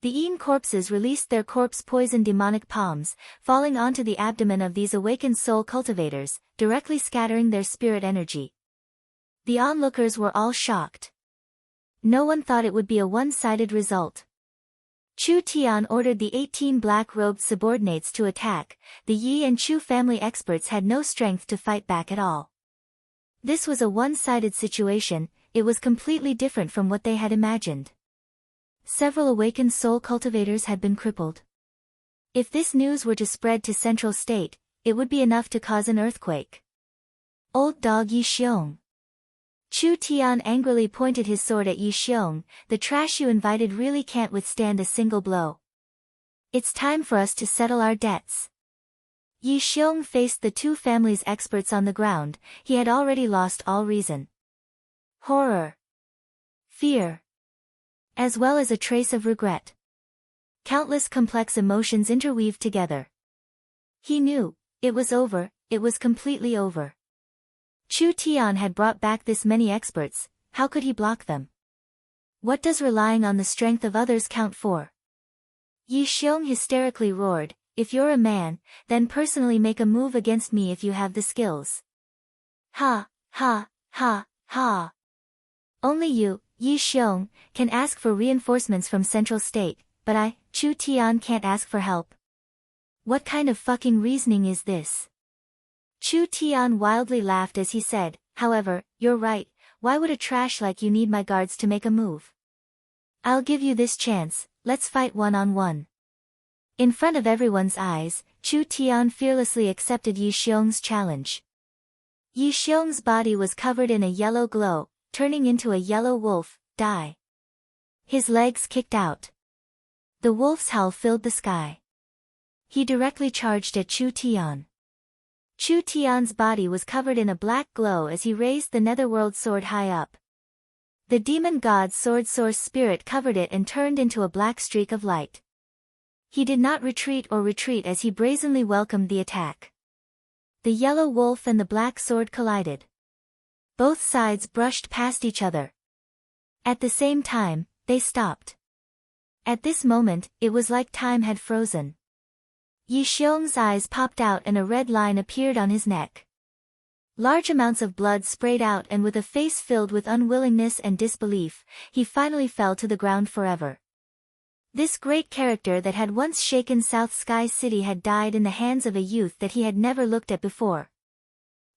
The Een corpses released their corpse-poison demonic palms, falling onto the abdomen of these awakened soul cultivators, directly scattering their spirit energy. The onlookers were all shocked. No one thought it would be a one-sided result. Chu Tian ordered the 18 black-robed subordinates to attack. The Yi and Chu family experts had no strength to fight back at all. This was a one-sided situation. It was completely different from what they had imagined. Several awakened soul cultivators had been crippled. If this news were to spread to Central State, it would be enough to cause an earthquake. Old dog Yi Xiong. Chu Tian angrily pointed his sword at Yi Xiong. The trash you invited really can't withstand a single blow. It's time for us to settle our debts. Yi Xiong faced the two families' experts on the ground. He had already lost all reason. Horror. Fear. As well as a trace of regret. Countless complex emotions interweaved together. He knew, it was over, it was completely over. Chu Tian had brought back this many experts, how could he block them? What does relying on the strength of others count for? Yi Xiong hysterically roared, if you're a man, then personally make a move against me if you have the skills. Ha, ha, ha, ha. Only you, Yi Xiong, can ask for reinforcements from Central State, but I, Chu Tian, can't ask for help. What kind of fucking reasoning is this? Chu Tian wildly laughed as he said, however, you're right, why would a trash like you need my guards to make a move? I'll give you this chance, let's fight one-on-one. In front of everyone's eyes, Chu Tian fearlessly accepted Yi Xiong's challenge. Yi Xiong's body was covered in a yellow glow, turning into a yellow wolf, die. His legs kicked out. The wolf's howl filled the sky. He directly charged at Chu Tian. Chu Tian's body was covered in a black glow as he raised the netherworld sword high up. The demon god's sword source spirit covered it and turned into a black streak of light. He did not retreat as he brazenly welcomed the attack. The yellow wolf and the black sword collided. Both sides brushed past each other. At the same time, they stopped. At this moment, it was like time had frozen. Yi Xiong's eyes popped out and a red line appeared on his neck. Large amounts of blood sprayed out, and with a face filled with unwillingness and disbelief, he finally fell to the ground forever. This great character that had once shaken South Sky City had died in the hands of a youth that he had never looked at before.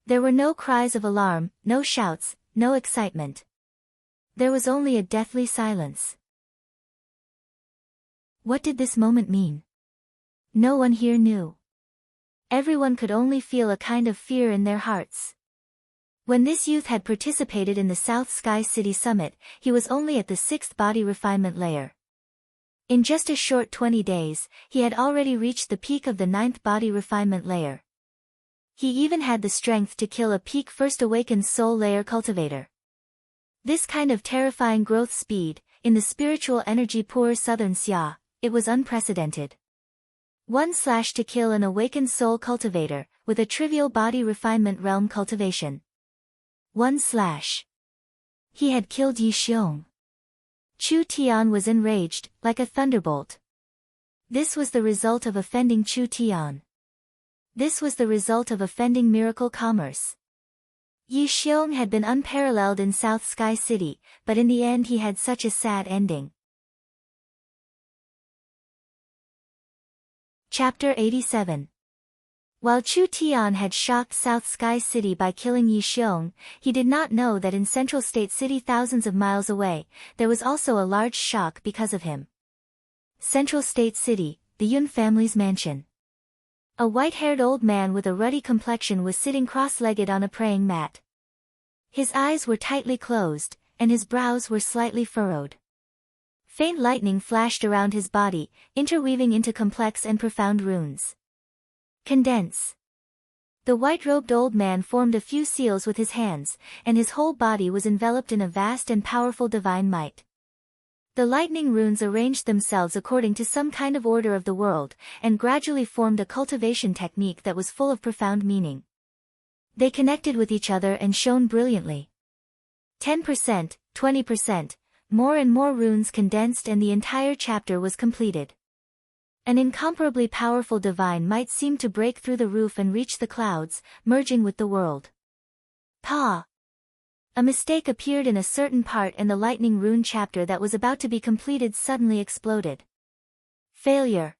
There were no cries of alarm, no shouts, no excitement. There was only a deathly silence. What did this moment mean? No one here knew. Everyone could only feel a kind of fear in their hearts. When this youth had participated in the South Sky City Summit, he was only at the 6th body refinement layer. In just a short 20 days, he had already reached the peak of the 9th body refinement layer. He even had the strength to kill a peak first awakened soul layer cultivator. This kind of terrifying growth speed, in the spiritual energy poor southern Xia, it was unprecedented. 1/ to kill an awakened soul cultivator, with a trivial body refinement realm cultivation. 1/. He had killed Yi Xiong. Chu Tian was enraged, like a thunderbolt. This was the result of offending Chu Tian. This was the result of offending miracle commerce. Yi Xiong had been unparalleled in South Sky City, but in the end he had such a sad ending. Chapter 87. While Chu Tian had shocked South Sky City by killing Yi Xiong, he did not know that in Central State City thousands of miles away, there was also a large shock because of him. Central State City, the Yun family's mansion. A white-haired old man with a ruddy complexion was sitting cross-legged on a praying mat. His eyes were tightly closed, and his brows were slightly furrowed. Faint lightning flashed around his body, interweaving into complex and profound runes. Condense. The white-robed old man formed a few seals with his hands, and his whole body was enveloped in a vast and powerful divine might. The lightning runes arranged themselves according to some kind of order of the world, and gradually formed a cultivation technique that was full of profound meaning. They connected with each other and shone brilliantly. 10%, 20%, more and more runes condensed and the entire chapter was completed. An incomparably powerful divine might seemed to break through the roof and reach the clouds, merging with the world. Pa! A mistake appeared in a certain part and the lightning rune chapter that was about to be completed suddenly exploded. Failure.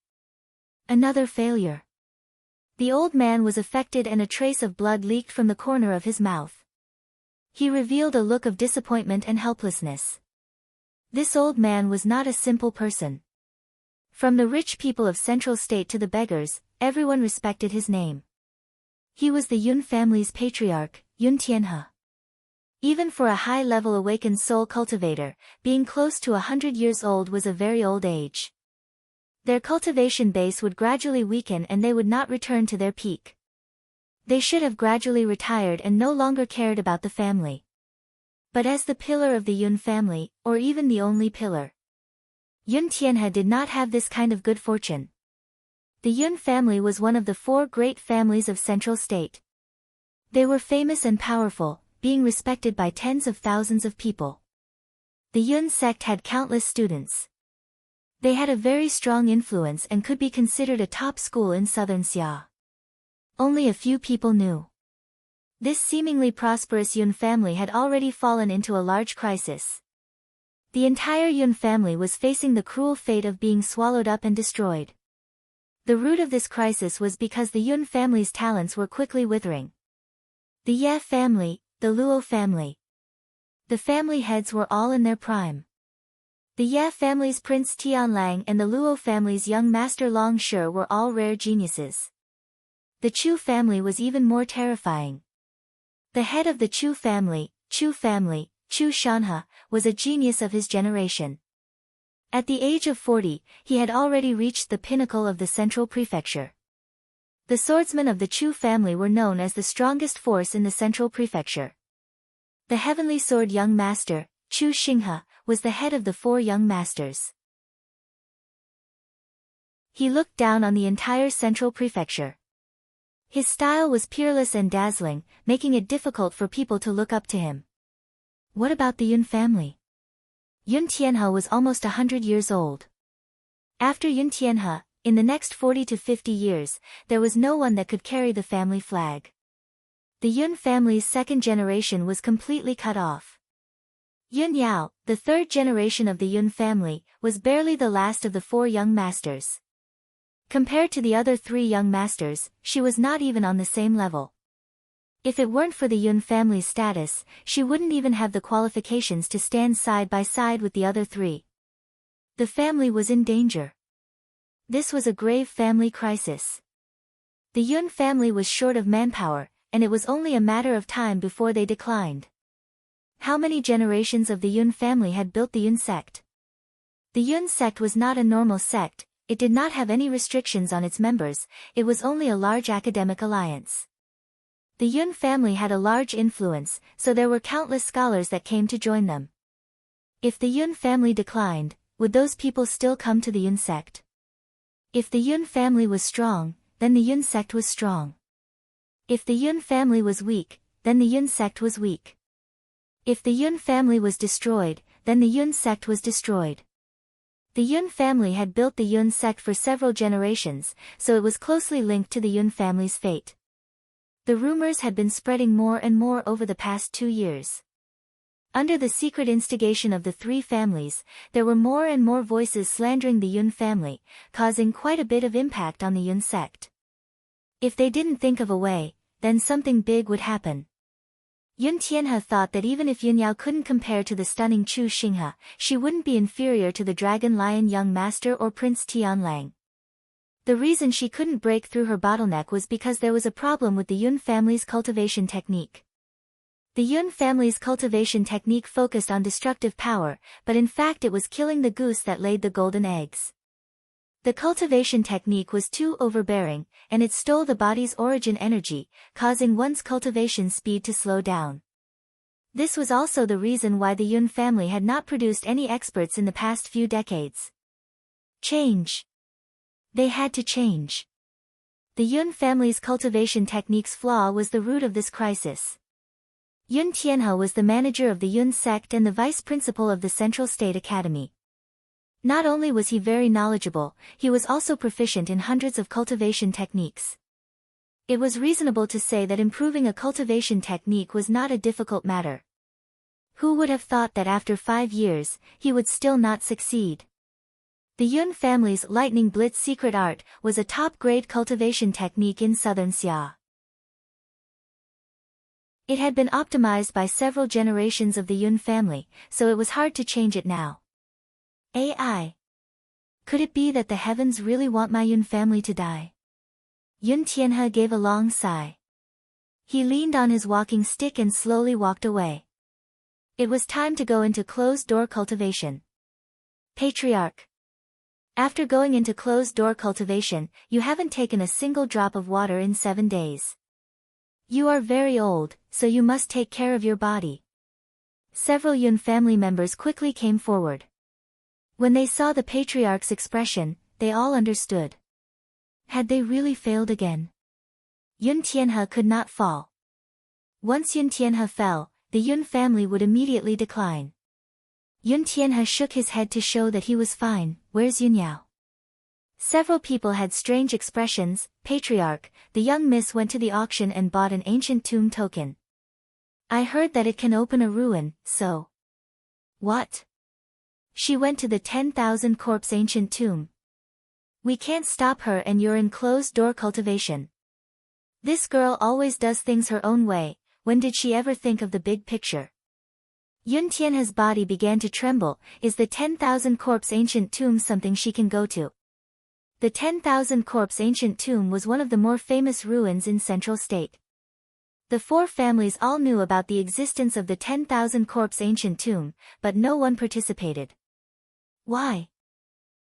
Another failure. The old man was affected and a trace of blood leaked from the corner of his mouth. He revealed a look of disappointment and helplessness. This old man was not a simple person. From the rich people of Central State to the beggars, everyone respected his name. He was the Yun family's patriarch, Yun Tianhe. Even for a high-level awakened soul cultivator, being close to 100 years old was a very old age. Their cultivation base would gradually weaken and they would not return to their peak. They should have gradually retired and no longer cared about the family. But as the pillar of the Yun family, or even the only pillar, Yun Tianhe did not have this kind of good fortune. The Yun family was one of the 4 great families of Central State. They were famous and powerful, being respected by tens of thousands of people. The Yun sect had countless students. They had a very strong influence and could be considered a top school in southern Xia. Only a few people knew. This seemingly prosperous Yun family had already fallen into a large crisis. The entire Yun family was facing the cruel fate of being swallowed up and destroyed. The root of this crisis was because the Yun family's talents were quickly withering. The Ye family, the Luo family. The family heads were all in their prime. The Ye family's Prince Tianlang and the Luo family's young Master Long Shi were all rare geniuses. The Chu family was even more terrifying. The head of the Chu family, Chu Shanhe, was a genius of his generation. At the age of 40, he had already reached the pinnacle of the central prefecture. The swordsmen of the Chu family were known as the strongest force in the central prefecture. The heavenly sword young master, Chu Xinghe, was the head of the 4 young masters. He looked down on the entire central prefecture. His style was peerless and dazzling, making it difficult for people to look up to him. What about the Yun family? Yun Tianhe was almost 100 years old. After Yun Tianhe, in the next 40 to 50 years, there was no one that could carry the family flag. The Yun family's second generation was completely cut off. Yun Yao, the 3rd generation of the Yun family, was barely the last of the 4 young masters. Compared to the other 3 young masters, she was not even on the same level. If it weren't for the Yun family's status, she wouldn't even have the qualifications to stand side by side with the other 3. The family was in danger. This was a grave family crisis. The Yun family was short of manpower, and it was only a matter of time before they declined. How many generations of the Yun family had built the Yun sect? The Yun sect was not a normal sect, it did not have any restrictions on its members, it was only a large academic alliance. The Yun family had a large influence, so there were countless scholars that came to join them. If the Yun family declined, would those people still come to the Yun sect? If the Yun family was strong, then the Yun sect was strong. If the Yun family was weak, then the Yun sect was weak. If the Yun family was destroyed, then the Yun sect was destroyed. The Yun family had built the Yun sect for several generations, so it was closely linked to the Yun family's fate. The rumors had been spreading more and more over the past 2 years. Under the secret instigation of the three families, there were more and more voices slandering the Yun family, causing quite a bit of impact on the Yun sect. If they didn't think of a way, then something big would happen. Yun Tianhe thought that even if Yun Yao couldn't compare to the stunning Chu Xinghe, she wouldn't be inferior to the Dragon Lion Young Master or Prince Tianlang. The reason she couldn't break through her bottleneck was because there was a problem with the Yun family's cultivation technique. The Yun family's cultivation technique focused on destructive power, but in fact it was killing the goose that laid the golden eggs. The cultivation technique was too overbearing, and it stole the body's origin energy, causing one's cultivation speed to slow down. This was also the reason why the Yun family had not produced any experts in the past few decades. Change. They had to change. The Yun family's cultivation technique's flaw was the root of this crisis. Yun Tianhe was the manager of the Yun sect and the vice principal of the Central State Academy. Not only was he very knowledgeable, he was also proficient in hundreds of cultivation techniques. It was reasonable to say that improving a cultivation technique was not a difficult matter. Who would have thought that after 5 years, he would still not succeed? The Yun family's lightning blitz secret art was a top-grade cultivation technique in southern Xia. It had been optimized by several generations of the Yun family, so it was hard to change it now. AI. Could it be that the heavens really want my Yun family to die? Yun Tianhe gave a long sigh. He leaned on his walking stick and slowly walked away. It was time to go into closed-door cultivation. Patriarch. After going into closed-door cultivation, you haven't taken a single drop of water in 7 days. You are very old, so you must take care of your body. Several Yun family members quickly came forward. When they saw the patriarch's expression, they all understood. Had they really failed again? Yun Tianhe could not fall. Once Yun Tianhe fell, the Yun family would immediately decline. Yun Tianhe shook his head to show that he was fine. Where's Yun Yao? Several people had strange expressions. Patriarch, the young miss went to the auction and bought an ancient tomb token. I heard that it can open a ruin, so... What? She went to the 10,000 corpse ancient tomb. We can't stop her and you're in closed-door cultivation. This girl always does things her own way. When did she ever think of the big picture? Yun Tianhe's body began to tremble. Is the 10,000 corpse ancient tomb something she can go to? The 10,000 corpse ancient tomb was one of the more famous ruins in Central State. The 4 families all knew about the existence of the 10,000 corpse ancient tomb, but no one participated. Why?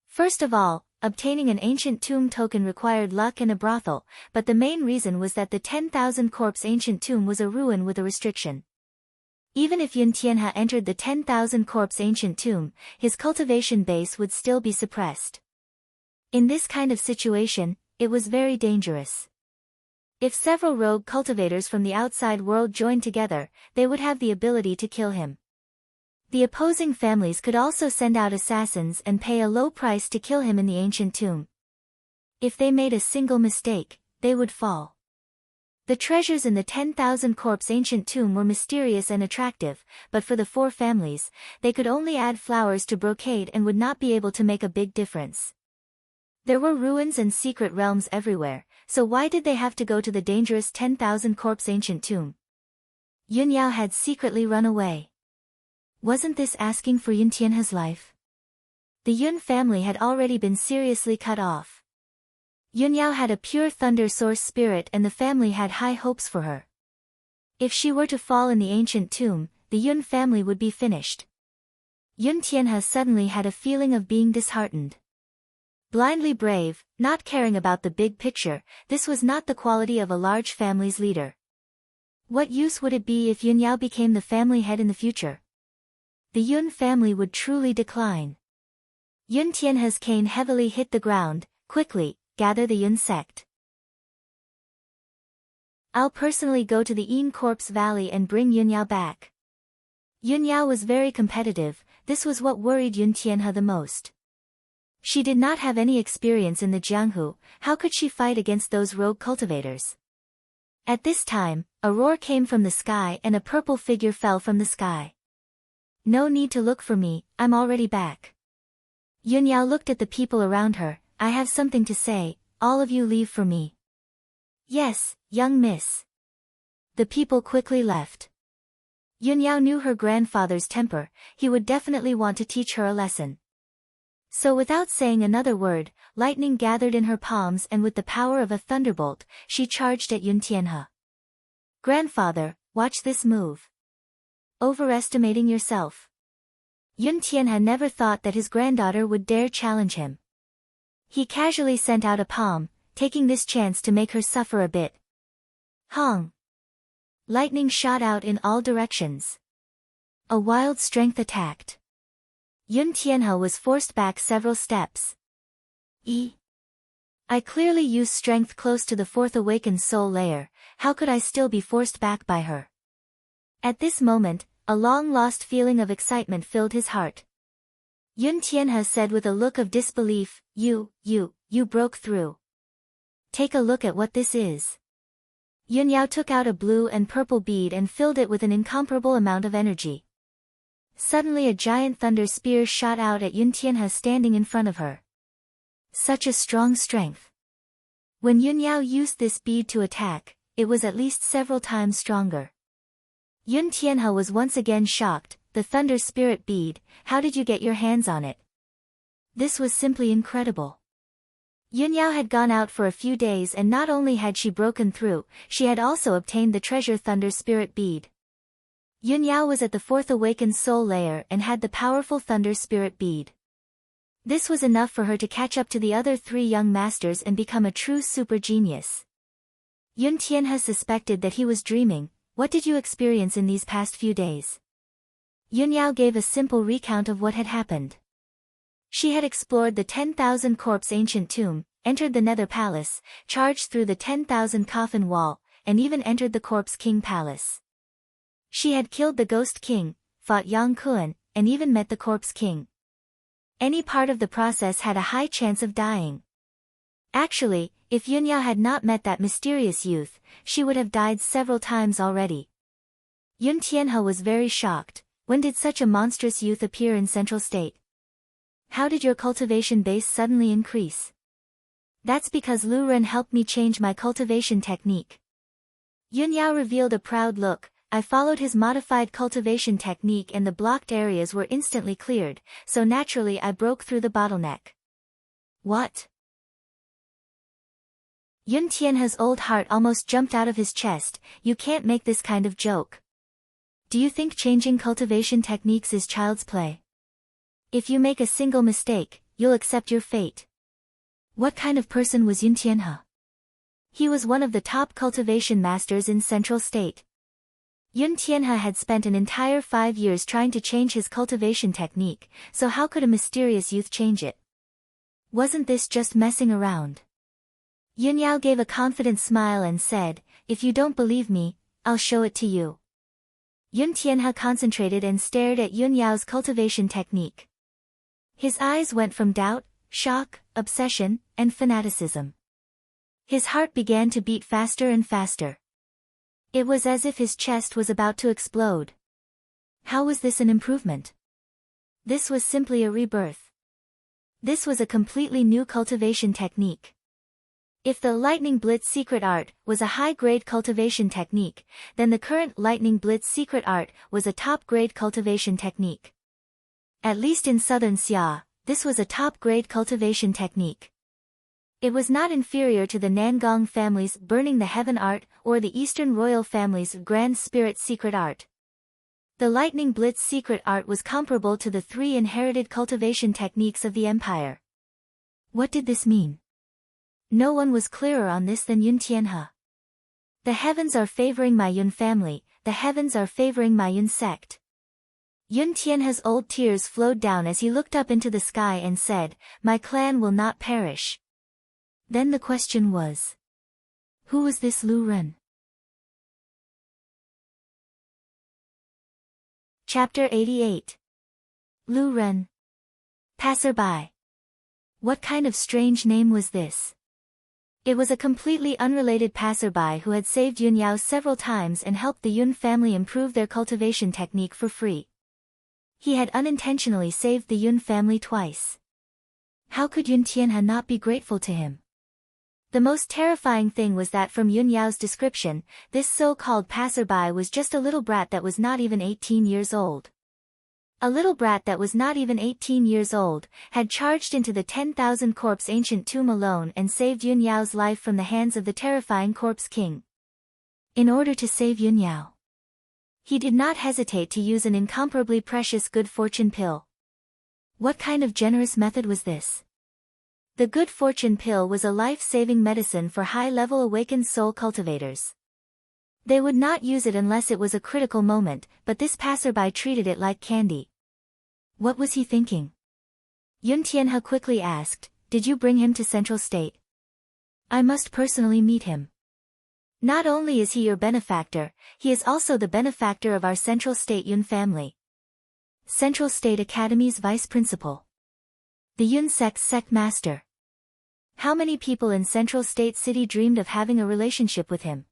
First of all, obtaining an ancient tomb token required luck and a brothel, but the main reason was that the 10,000 corpse ancient tomb was a ruin with a restriction. Even if Yun Tianhe entered the 10,000 corpse ancient tomb, his cultivation base would still be suppressed. In this kind of situation, it was very dangerous. If several rogue cultivators from the outside world joined together, they would have the ability to kill him. The opposing families could also send out assassins and pay a low price to kill him in the ancient tomb. If they made a single mistake, they would fall. The treasures in the 10,000 corpse ancient tomb were mysterious and attractive, but for the 4 families, they could only add flowers to brocade and would not be able to make a big difference. There were ruins and secret realms everywhere, so why did they have to go to the dangerous 10,000 corpse ancient tomb? Yun Yao had secretly run away. Wasn't this asking for Yun Tianhe's life? The Yun family had already been seriously cut off. Yun Yao had a pure thunder source spirit and the family had high hopes for her. If she were to fall in the ancient tomb, the Yun family would be finished. Yun Tianhe suddenly had a feeling of being disheartened. Blindly brave, not caring about the big picture, this was not the quality of a large family's leader. What use would it be if Yunyao became the family head in the future? The Yun family would truly decline. Yun Tianhe's cane heavily hit the ground. Quickly, gather the Yun sect. I'll personally go to the Yin Corpse Valley and bring Yunyao back. Yunyao was very competitive. This was what worried Yun Tianhe the most. She did not have any experience in the Jianghu. How could she fight against those rogue cultivators? At this time, a roar came from the sky and a purple figure fell from the sky. No need to look for me, I'm already back. Yunyao looked at the people around her. I have something to say, all of you leave for me. Yes, young miss. The people quickly left. Yunyao knew her grandfather's temper. He would definitely want to teach her a lesson. So without saying another word, lightning gathered in her palms and with the power of a thunderbolt, she charged at Yun Tianhe. Grandfather, watch this move. Overestimating yourself. Yun Tianhe never thought that his granddaughter would dare challenge him. He casually sent out a palm, taking this chance to make her suffer a bit. Hong! Lightning shot out in all directions. A wild strength attacked. Yun Tianhe was forced back several steps. I clearly used strength close to the fourth awakened soul layer. How could I still be forced back by her? At this moment, a long-lost feeling of excitement filled his heart. Yun Tianhe said with a look of disbelief, You broke through. Take a look at what this is. Yunyao took out a blue and purple bead and filled it with an incomparable amount of energy. Suddenly a giant thunder spear shot out at Yun Tianhe standing in front of her. Such a strong strength. When Yunyao used this bead to attack, it was at least several times stronger. Yun Tianhe was once again shocked. The thunder spirit bead, how did you get your hands on it? This was simply incredible. Yunyao had gone out for a few days and not only had she broken through, she had also obtained the treasure thunder spirit bead. Yunyao was at the fourth awakened soul layer and had the powerful thunder spirit bead. This was enough for her to catch up to the other three young masters and become a true super genius. Yun Tianhe suspected that he was dreaming. What did you experience in these past few days? Yunyao gave a simple recount of what had happened. She had explored the 10,000 corpse ancient tomb, entered the Nether Palace, charged through the 10,000 coffin wall, and even entered the Corpse King Palace. She had killed the Ghost King, fought Yang Kuan, and even met the Corpse King. Any part of the process had a high chance of dying. Actually, if Yunyao had not met that mysterious youth, she would have died several times already. Yun Tianhe was very shocked. When did such a monstrous youth appear in Central State? How did your cultivation base suddenly increase? That's because Lu Ren helped me change my cultivation technique. Yunyao revealed a proud look. I followed his modified cultivation technique and the blocked areas were instantly cleared, so naturally I broke through the bottleneck. What? Yun Tianhe's old heart almost jumped out of his chest. You can't make this kind of joke. Do you think changing cultivation techniques is child's play? If you make a single mistake, you'll accept your fate. What kind of person was Yun Tianhe? He was one of the top cultivation masters in Central State. Yun Tianhe had spent an entire 5 years trying to change his cultivation technique, so how could a mysterious youth change it? Wasn't this just messing around? Yunyao gave a confident smile and said, If you don't believe me, I'll show it to you. Yun Tianhe concentrated and stared at Yunyao's cultivation technique. His eyes went from doubt, shock, obsession, and fanaticism. His heart began to beat faster and faster. It was as if his chest was about to explode. How was this an improvement? This was simply a rebirth. This was a completely new cultivation technique. If the Lightning Blitz secret art was a high-grade cultivation technique, then the current Lightning Blitz secret art was a top-grade cultivation technique. At least in southern Xia, this was a top-grade cultivation technique. It was not inferior to the Nangong family's Burning the Heaven art or the Eastern Royal family's Grand Spirit secret art. The Lightning Blitz secret art was comparable to the 3 inherited cultivation techniques of the empire. What did this mean? No one was clearer on this than Yun Tianhe. The heavens are favoring my Yun family, the heavens are favoring my Yun sect. Yun Tianhe's old tears flowed down as he looked up into the sky and said, my clan will not perish. Then the question was, who was this Lu Ren? Chapter 88. Lu Ren. Passerby. What kind of strange name was this? It was a completely unrelated passerby who had saved Yun Yao several times and helped the Yun family improve their cultivation technique for free. He had unintentionally saved the Yun family twice. How could Yun Tianhe not be grateful to him? The most terrifying thing was that from Yun Yao's description, this so-called passerby was just a little brat that was not even 18 years old. A little brat that was not even 18 years old, had charged into the 10,000 corpse ancient tomb alone and saved Yun Yao's life from the hands of the terrifying corpse king. In order to save Yun Yao, he did not hesitate to use an incomparably precious good fortune pill. What kind of generous method was this? The good fortune pill was a life-saving medicine for high-level awakened soul cultivators. They would not use it unless it was a critical moment, but this passerby treated it like candy. What was he thinking? Yun Tianhe quickly asked, did you bring him to Central State? I must personally meet him. Not only is he your benefactor, he is also the benefactor of our Central State Yun family. Central State Academy's vice principal. The Yun sect's sect master. How many people in Central State City dreamed of having a relationship with him?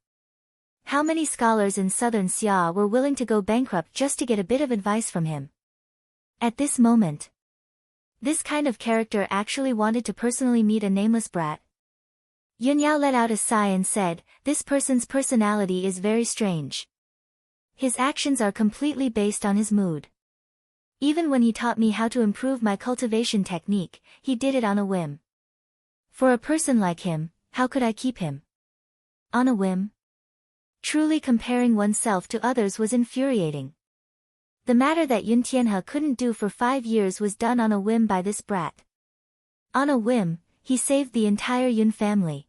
How many scholars in southern Xia were willing to go bankrupt just to get a bit of advice from him? At this moment, this kind of character actually wanted to personally meet a nameless brat. Yun Yao let out a sigh and said, this person's personality is very strange. His actions are completely based on his mood. Even when he taught me how to improve my cultivation technique, he did it on a whim. For a person like him, how could I keep him? On a whim? Truly comparing oneself to others was infuriating. The matter that Yun Tianhe couldn't do for 5 years was done on a whim by this brat. On a whim, he saved the entire Yun family.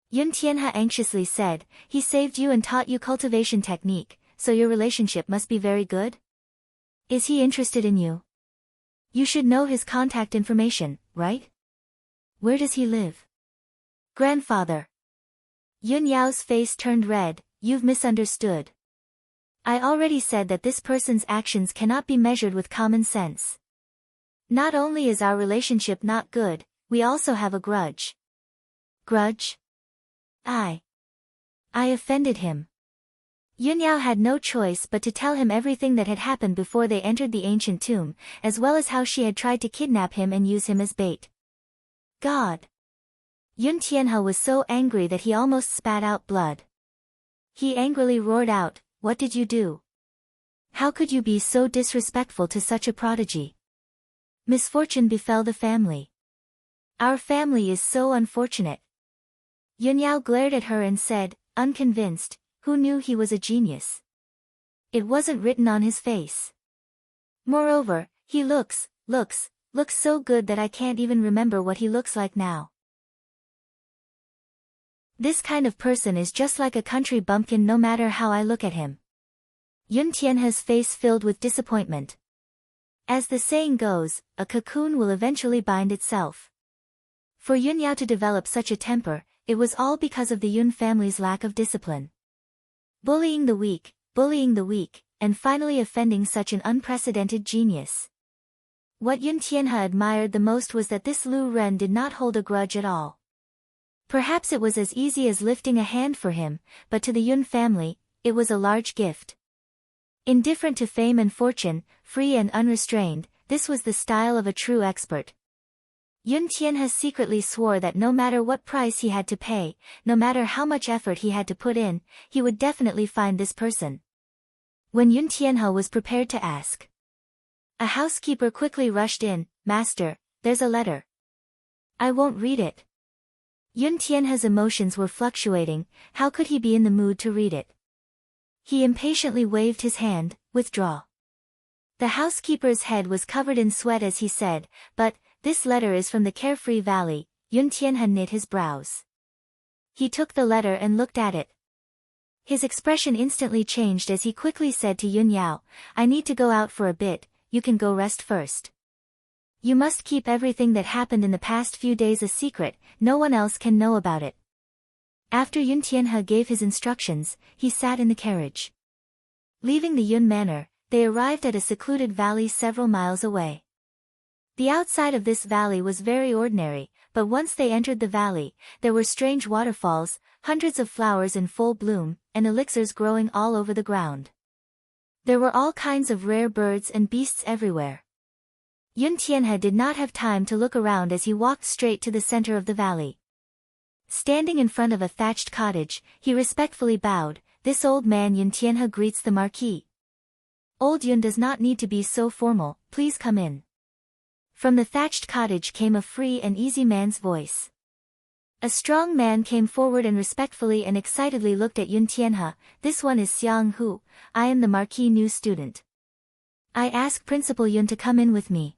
Yun Tianhe anxiously said, he saved you and taught you cultivation technique, so your relationship must be very good? Is he interested in you? You should know his contact information, right? Where does he live? Grandfather. Yun Yao's face turned red, you've misunderstood. I already said that this person's actions cannot be measured with common sense. Not only is our relationship not good, we also have a grudge. Grudge? I offended him. Yun Yao had no choice but to tell him everything that had happened before they entered the ancient tomb, as well as how she had tried to kidnap him and use him as bait. God! Yun Tianhe was so angry that he almost spat out blood. He angrily roared out, what did you do? How could you be so disrespectful to such a prodigy? Misfortune befell the family. Our family is so unfortunate. Yun Yao glared at her and said, unconvinced, who knew he was a genius? It wasn't written on his face. Moreover, he looks so good that I can't even remember what he looks like now. This kind of person is just like a country bumpkin no matter how I look at him. Yun Tianhe's face filled with disappointment. As the saying goes, a cocoon will eventually bind itself. For Yun Yao to develop such a temper, it was all because of the Yun family's lack of discipline. Bullying the weak, and finally offending such an unprecedented genius. What Yun Tianhe admired the most was that this Lu Ren did not hold a grudge at all. Perhaps it was as easy as lifting a hand for him, but to the Yun family, it was a large gift. Indifferent to fame and fortune, free and unrestrained, this was the style of a true expert. Yun Tianhe secretly swore that no matter what price he had to pay, no matter how much effort he had to put in, he would definitely find this person. When Yun Tianhe was prepared to ask, a housekeeper quickly rushed in, Master, there's a letter. I won't read it. Yun Tianhe's emotions were fluctuating, how could he be in the mood to read it? He impatiently waved his hand, withdraw. The housekeeper's head was covered in sweat as he said, but, this letter is from the Carefree Valley. Yun Tianhe knit his brows. He took the letter and looked at it. His expression instantly changed as he quickly said to Yun Yao, I need to go out for a bit, you can go rest first. You must keep everything that happened in the past few days a secret, no one else can know about it. After Yun Tianhe gave his instructions, he sat in the carriage. Leaving the Yun Manor, they arrived at a secluded valley several miles away. The outside of this valley was very ordinary, but once they entered the valley, there were strange waterfalls, hundreds of flowers in full bloom, and elixirs growing all over the ground. There were all kinds of rare birds and beasts everywhere. Yun Tianhe did not have time to look around as he walked straight to the center of the valley. Standing in front of a thatched cottage, he respectfully bowed. This old man Yun Tianhe greets the marquis. Old Yun does not need to be so formal, please come in. From the thatched cottage came a free and easy man's voice. A strong man came forward and respectfully and excitedly looked at Yun Tianhe. This one is Xiang Hu, I am the marquis' new student. I ask Principal Yun to come in with me.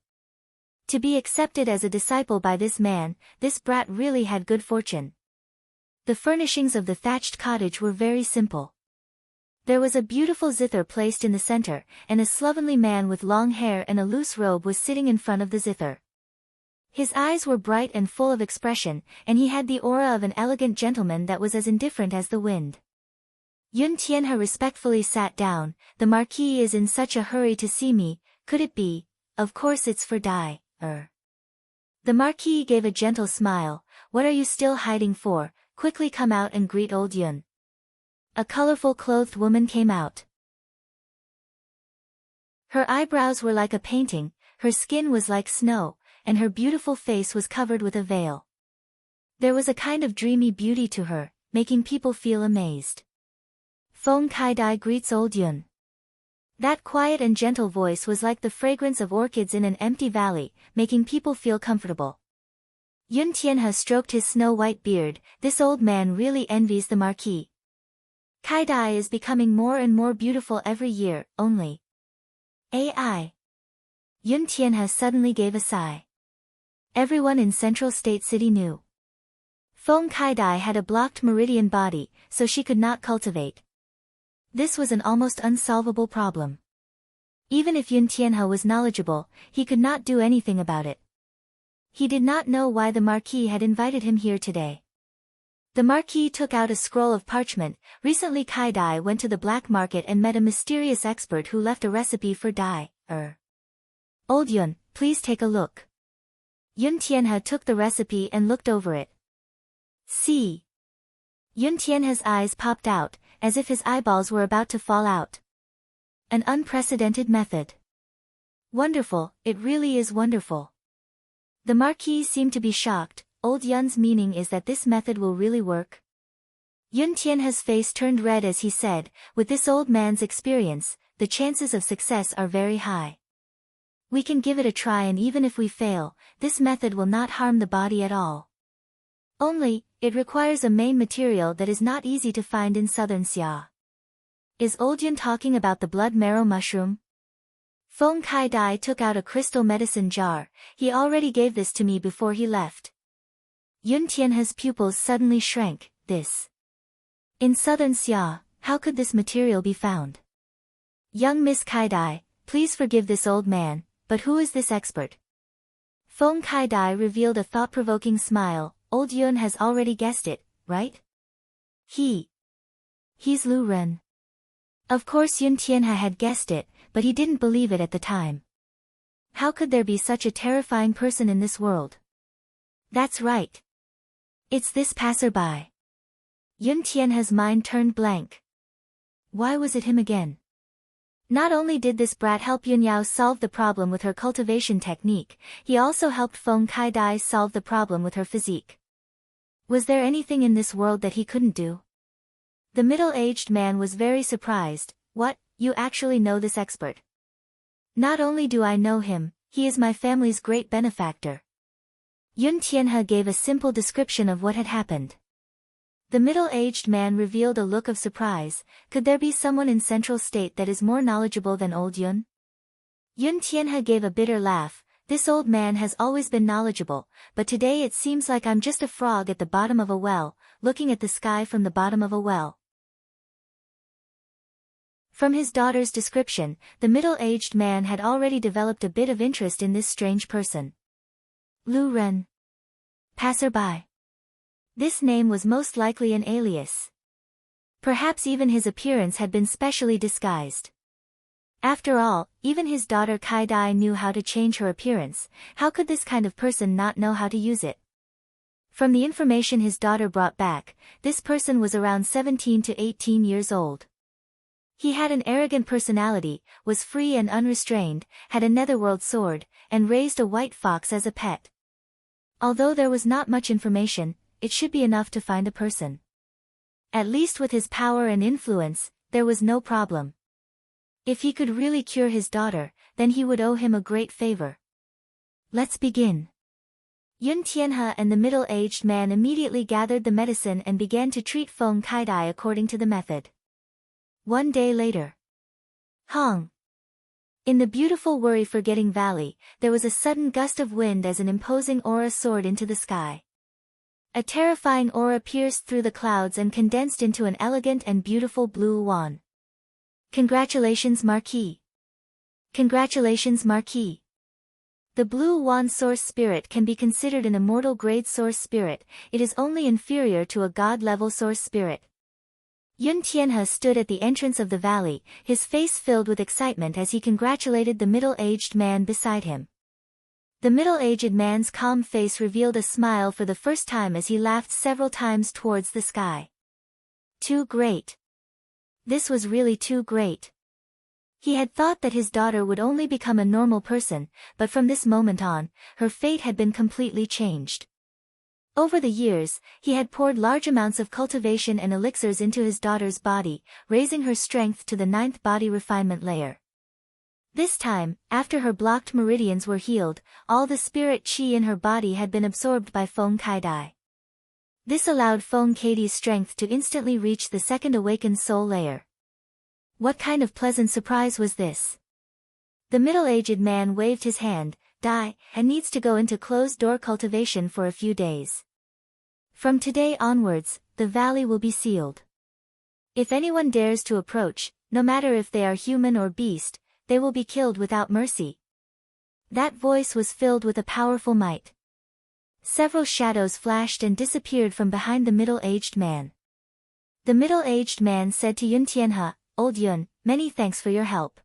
To be accepted as a disciple by this man, this brat really had good fortune. The furnishings of the thatched cottage were very simple. There was a beautiful zither placed in the center, and a slovenly man with long hair and a loose robe was sitting in front of the zither. His eyes were bright and full of expression, and he had the aura of an elegant gentleman that was as indifferent as the wind. Yun Tianhe respectfully sat down. The marquis is in such a hurry to see me, could it be? Of course it's for Dai. The marquis gave a gentle smile. What are you still hiding for? Quickly come out and greet old Yun. A colorful clothed woman came out. Her eyebrows were like a painting, her skin was like snow, and her beautiful face was covered with a veil. There was a kind of dreamy beauty to her, making people feel amazed. Feng Kai-dai greets old Yun. That quiet and gentle voice was like the fragrance of orchids in an empty valley, making people feel comfortable. Yun Tianhe stroked his snow-white beard. This old man really envies the marquis. Kai-dai is becoming more and more beautiful every year, only. AI. Yun Tianhe suddenly gave a sigh. Everyone in Central State City knew. Feng Kai-dai had a blocked meridian body, so she could not cultivate. This was an almost unsolvable problem. Even if Yun Tianhe was knowledgeable, he could not do anything about it. He did not know why the marquis had invited him here today. The marquis took out a scroll of parchment. Recently Kai-dai went to the black market and met a mysterious expert who left a recipe for Dai. Old Yun, please take a look. Yun Tianhe took the recipe and looked over it. See. Yun Tianhe's eyes popped out, as if his eyeballs were about to fall out. An unprecedented method. Wonderful, it really is wonderful. The marquis seemed to be shocked. Old Yun's meaning is that this method will really work? Yun Tianhe's face turned red as he said, with this old man's experience, the chances of success are very high. We can give it a try, and even if we fail, this method will not harm the body at all. Only, it requires a main material that is not easy to find in southern Xia. Is old Yun talking about the blood marrow mushroom? Feng Kai-dai took out a crystal medicine jar. He already gave this to me before he left. Yun Tianhe's pupils suddenly shrank. This. In southern Xia, how could this material be found? Young Miss Kai-dai, please forgive this old man, but who is this expert? Feng Kai-dai revealed a thought-provoking smile. Old Yun has already guessed it, right? He's Lu Ren. Of course Yun Tianhe had guessed it, but he didn't believe it at the time. How could there be such a terrifying person in this world? That's right. It's this passerby. Yun Tianhe's mind turned blank. Why was it him again? Not only did this brat help Yun Yao solve the problem with her cultivation technique, he also helped Feng Kai-dai solve the problem with her physique. Was there anything in this world that he couldn't do? The middle-aged man was very surprised. What, you actually know this expert? Not only do I know him, he is my family's great benefactor. Yun Tianhe gave a simple description of what had happened. The middle-aged man revealed a look of surprise. Could there be someone in Central State that is more knowledgeable than old Yun? Yun Tianhe gave a bitter laugh. This old man has always been knowledgeable, but today it seems like I'm just a frog at the bottom of a well, looking at the sky from the bottom of a well. From his daughter's description, the middle-aged man had already developed a bit of interest in this strange person. Lu Ren. Passerby. This name was most likely an alias. Perhaps even his appearance had been specially disguised. After all, even his daughter Kai Dai knew how to change her appearance. How could this kind of person not know how to use it? From the information his daughter brought back, this person was around 17 to 18 years old. He had an arrogant personality, was free and unrestrained, had a netherworld sword, and raised a white fox as a pet. Although there was not much information, it should be enough to find a person. At least with his power and influence, there was no problem. If he could really cure his daughter, then he would owe him a great favor. Let's begin. Yun Tianhe and the middle-aged man immediately gathered the medicine and began to treat Feng Kaidai according to the method. One day later. Hong. In the beautiful worry-forgetting valley, there was a sudden gust of wind as an imposing aura soared into the sky. A terrifying aura pierced through the clouds and condensed into an elegant and beautiful blue wand. Congratulations, Marquis. Congratulations, Marquis. The blue wand source spirit can be considered an immortal grade source spirit. It is only inferior to a god-level source spirit. Yun Tianhe stood at the entrance of the valley, his face filled with excitement as he congratulated the middle-aged man beside him. The middle-aged man's calm face revealed a smile for the first time as he laughed several times towards the sky. Too great. This was really too great. He had thought that his daughter would only become a normal person, but from this moment on, her fate had been completely changed. Over the years, he had poured large amounts of cultivation and elixirs into his daughter's body, raising her strength to the 9th body refinement layer. This time, after her blocked meridians were healed, all the spirit qi in her body had been absorbed by Feng Kaidai. This allowed Feng Kaidai's strength to instantly reach the 2nd awakened soul layer. What kind of pleasant surprise was this? The middle-aged man waved his hand. Dai, and needs to go into closed-door cultivation for a few days. From today onwards, the valley will be sealed. If anyone dares to approach, no matter if they are human or beast, they will be killed without mercy. That voice was filled with a powerful might. Several shadows flashed and disappeared from behind the middle-aged man. The middle-aged man said to Yun Tianhe, "Old Yun, many thanks for your help.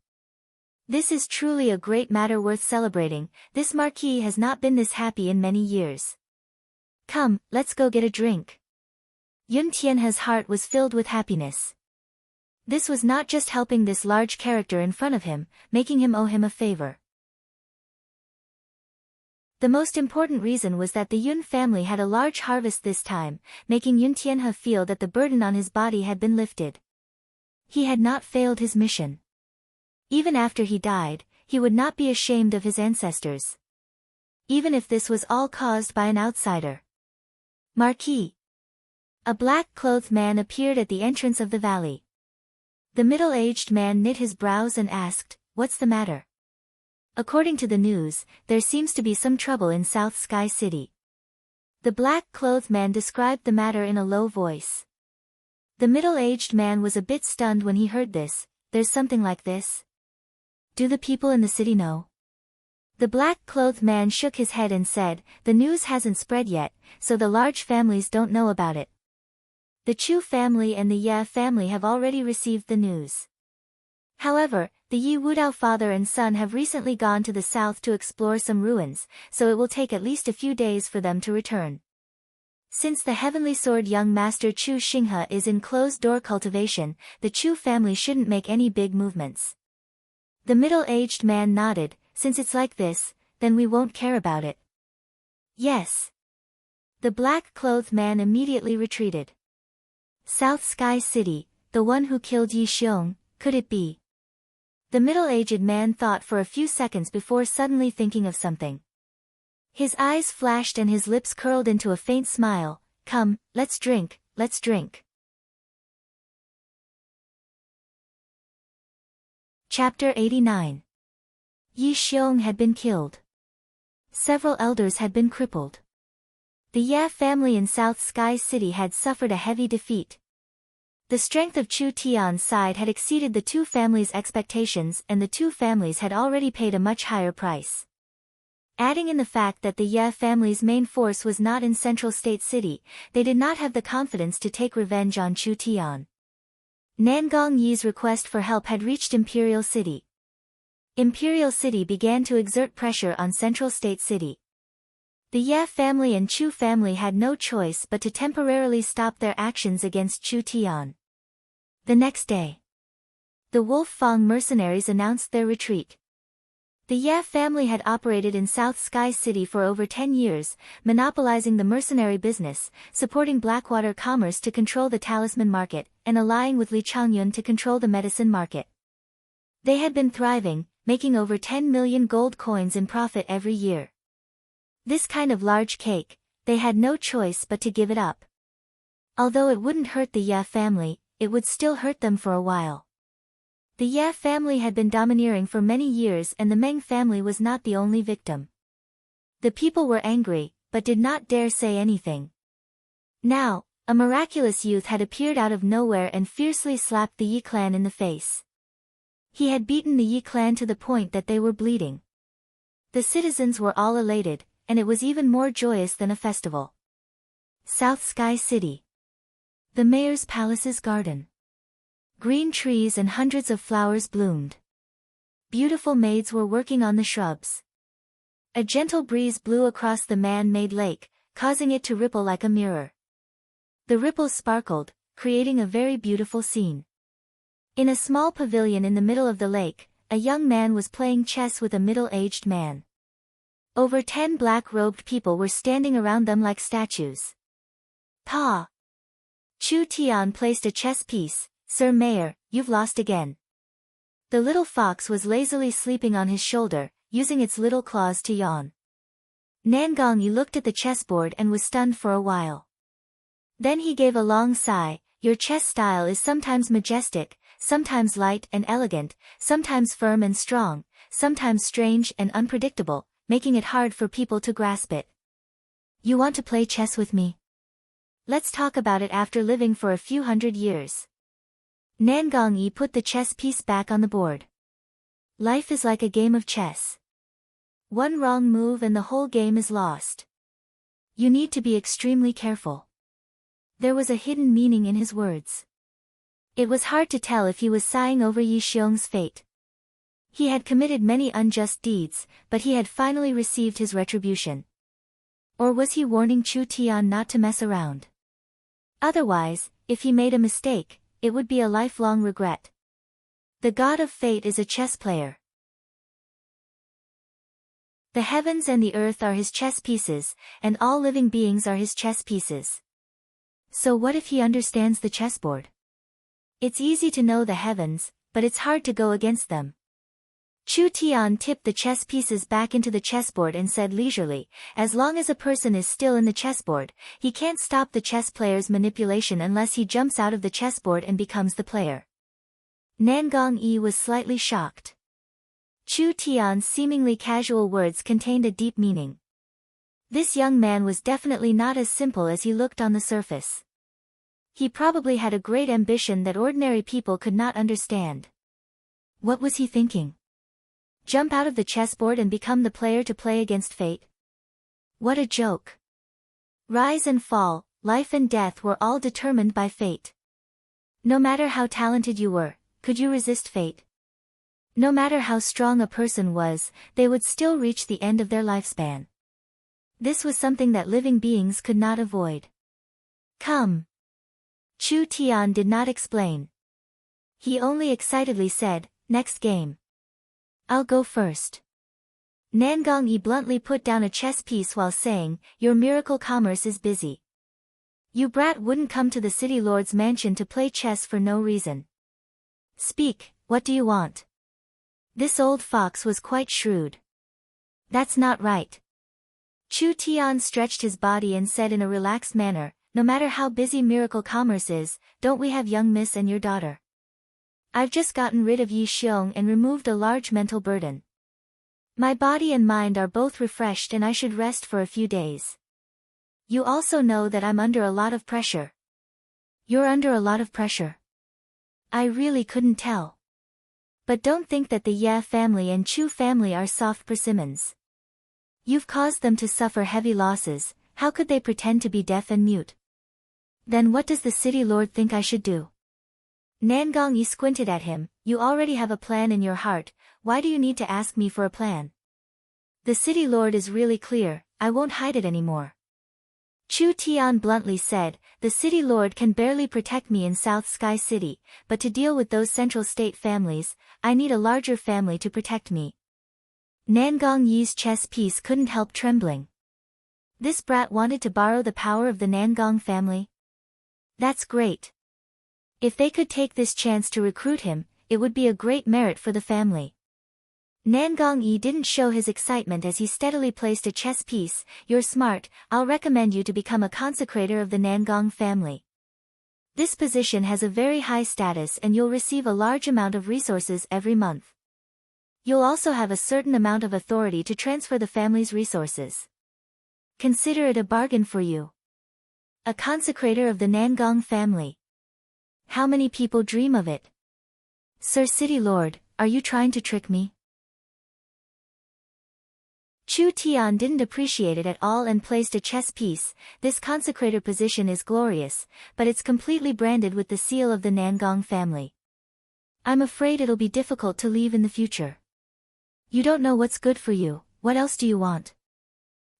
This is truly a great matter worth celebrating. This marquis has not been this happy in many years. Come, let's go get a drink." Yun Tianhe's heart was filled with happiness. This was not just helping this large character in front of him, making him owe him a favor. The most important reason was that the Yun family had a large harvest this time, making Yun Tianhe feel that the burden on his body had been lifted. He had not failed his mission. Even after he died, he would not be ashamed of his ancestors. Even if this was all caused by an outsider. Marquis. A black-clothed man appeared at the entrance of the valley. The middle-aged man knit his brows and asked, "What's the matter?" According to the news, there seems to be some trouble in South Sky City. The black-clothed man described the matter in a low voice. The middle-aged man was a bit stunned when he heard this. There's something like this? Do the people in the city know? The black-clothed man shook his head and said, "The news hasn't spread yet, so the large families don't know about it. The Chu family and the Ye family have already received the news. However, the Yi Wudao father and son have recently gone to the south to explore some ruins, so it will take at least a few days for them to return. Since the Heavenly Sword young master Chu Xinghe is in closed-door cultivation, the Chu family shouldn't make any big movements." The middle-aged man nodded. "Since it's like this, then we won't care about it." "Yes." The black-clothed man immediately retreated. South Sky City, the one who killed Yi Xiong, could it be? The middle-aged man thought for a few seconds before suddenly thinking of something. His eyes flashed and his lips curled into a faint smile. "Come, let's drink, let's drink." Chapter 89. Yi Xiong had been killed. Several elders had been crippled. The Ye family in South Sky City had suffered a heavy defeat. The strength of Chu Tian's side had exceeded the two families' expectations, and the two families had already paid a much higher price. Adding in the fact that the Ye family's main force was not in Central State City, they did not have the confidence to take revenge on Chu Tian. Nangong Yi's request for help had reached Imperial City. Imperial City began to exert pressure on Central State City. The Ye family and Chu family had no choice but to temporarily stop their actions against Chu Tian. The next day, the Wolf Fang mercenaries announced their retreat. The Ye family had operated in South Sky City for over 10 years, monopolizing the mercenary business, supporting Blackwater commerce to control the talisman market, and allying with Li Changyun to control the medicine market. They had been thriving, making over 10 million gold coins in profit every year. This kind of large cake, they had no choice but to give it up. Although it wouldn't hurt the Ye family, it would still hurt them for a while. The Ye family had been domineering for many years, and the Meng family was not the only victim. The people were angry, but did not dare say anything. Now, a miraculous youth had appeared out of nowhere and fiercely slapped the Yi clan in the face. He had beaten the Yi clan to the point that they were bleeding. The citizens were all elated, and it was even more joyous than a festival. South Sky City. The mayor's palace's garden. Green trees and hundreds of flowers bloomed. Beautiful maids were working on the shrubs. A gentle breeze blew across the man-made lake, causing it to ripple like a mirror. The ripples sparkled, creating a very beautiful scene. In a small pavilion in the middle of the lake, a young man was playing chess with a middle-aged man. Over 10 black-robed people were standing around them like statues. Pa! Chu Tian placed a chess piece. Sir Mayor, you've lost again. The little fox was lazily sleeping on his shoulder, using its little claws to yawn. Nangong Yi looked at the chessboard and was stunned for a while. Then he gave a long sigh. Your chess style is sometimes majestic, sometimes light and elegant, sometimes firm and strong, sometimes strange and unpredictable, making it hard for people to grasp it. You want to play chess with me? Let's talk about it after living for a few hundred years. Nangong Yi put the chess piece back on the board. Life is like a game of chess. One wrong move and the whole game is lost. You need to be extremely careful. There was a hidden meaning in his words. It was hard to tell if he was sighing over Yi Xiong's fate. He had committed many unjust deeds, but he had finally received his retribution. Or was he warning Chu Tian not to mess around? Otherwise, if he made a mistake, it would be a lifelong regret. The god of fate is a chess player. The heavens and the earth are his chess pieces, and all living beings are his chess pieces. So what if he understands the chessboard? It's easy to know the heavens, but it's hard to go against them. Chu Tian tipped the chess pieces back into the chessboard and said leisurely, as long as a person is still in the chessboard, he can't stop the chess player's manipulation unless he jumps out of the chessboard and becomes the player. Nangong Yi was slightly shocked. Chu Tian's seemingly casual words contained a deep meaning. This young man was definitely not as simple as he looked on the surface. He probably had a great ambition that ordinary people could not understand. What was he thinking? Jump out of the chessboard and become the player to play against fate? What a joke. Rise and fall, life and death were all determined by fate. No matter how talented you were, could you resist fate? No matter how strong a person was, they would still reach the end of their lifespan. This was something that living beings could not avoid. Come. Chu Tian did not explain. He only excitedly said, next game. I'll go first. Nangong Yi bluntly put down a chess piece while saying, your miracle commerce is busy. You brat wouldn't come to the city lord's mansion to play chess for no reason. Speak, what do you want? This old fox was quite shrewd. That's not right. Chu Tian stretched his body and said in a relaxed manner, no matter how busy miracle commerce is, don't we have young miss and your daughter? I've just gotten rid of Yi Xiong and removed a large mental burden. My body and mind are both refreshed and I should rest for a few days. You also know that I'm under a lot of pressure. You're under a lot of pressure. I really couldn't tell. But don't think that the Ye family and Chu family are soft persimmons. You've caused them to suffer heavy losses. How could they pretend to be deaf and mute? Then what does the city lord think I should do? Nangong Yi squinted at him. You already have a plan in your heart, why do you need to ask me for a plan? The city lord is really clear, I won't hide it anymore. Chu Tian bluntly said, the city lord can barely protect me in South Sky City, but to deal with those central state families, I need a larger family to protect me. Nangong Yi's chess piece couldn't help trembling. This brat wanted to borrow the power of the Nangong family? That's great. If they could take this chance to recruit him, it would be a great merit for the family. Nangong Yi didn't show his excitement as he steadily placed a chess piece. You're smart, I'll recommend you to become a consecrator of the Nangong family. This position has a very high status and you'll receive a large amount of resources every month. You'll also have a certain amount of authority to transfer the family's resources. Consider it a bargain for you. A consecrator of the Nangong family. How many people dream of it? Sir City Lord, are you trying to trick me? Chu Tian didn't appreciate it at all and placed a chess piece. This consecrator position is glorious, but it's completely branded with the seal of the Nangong family. I'm afraid it'll be difficult to leave in the future. You don't know what's good for you, what else do you want?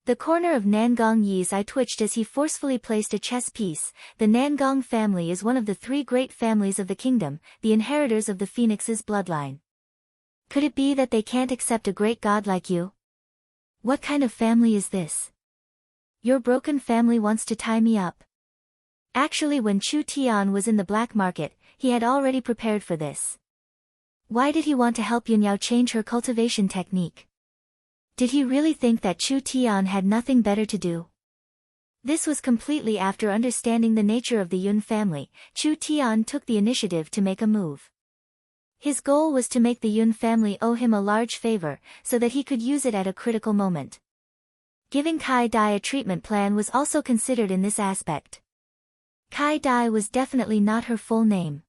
The corner of Nangong Yi's eye twitched as he forcefully placed a chess piece. The Nangong family is one of the 3 great families of the kingdom, the inheritors of the Phoenix's bloodline. Could it be that they can't accept a great god like you? What kind of family is this? Your broken family wants to tie me up. Actually, when Chu Tian was in the black market, he had already prepared for this. Why did he want to help Yunyao change her cultivation technique? Did he really think that Chu Tian had nothing better to do? This was completely after understanding the nature of the Yun family. Chu Tian took the initiative to make a move. His goal was to make the Yun family owe him a large favor, so that he could use it at a critical moment. Giving Kai Dai a treatment plan was also considered in this aspect. Kai Dai was definitely not her full name.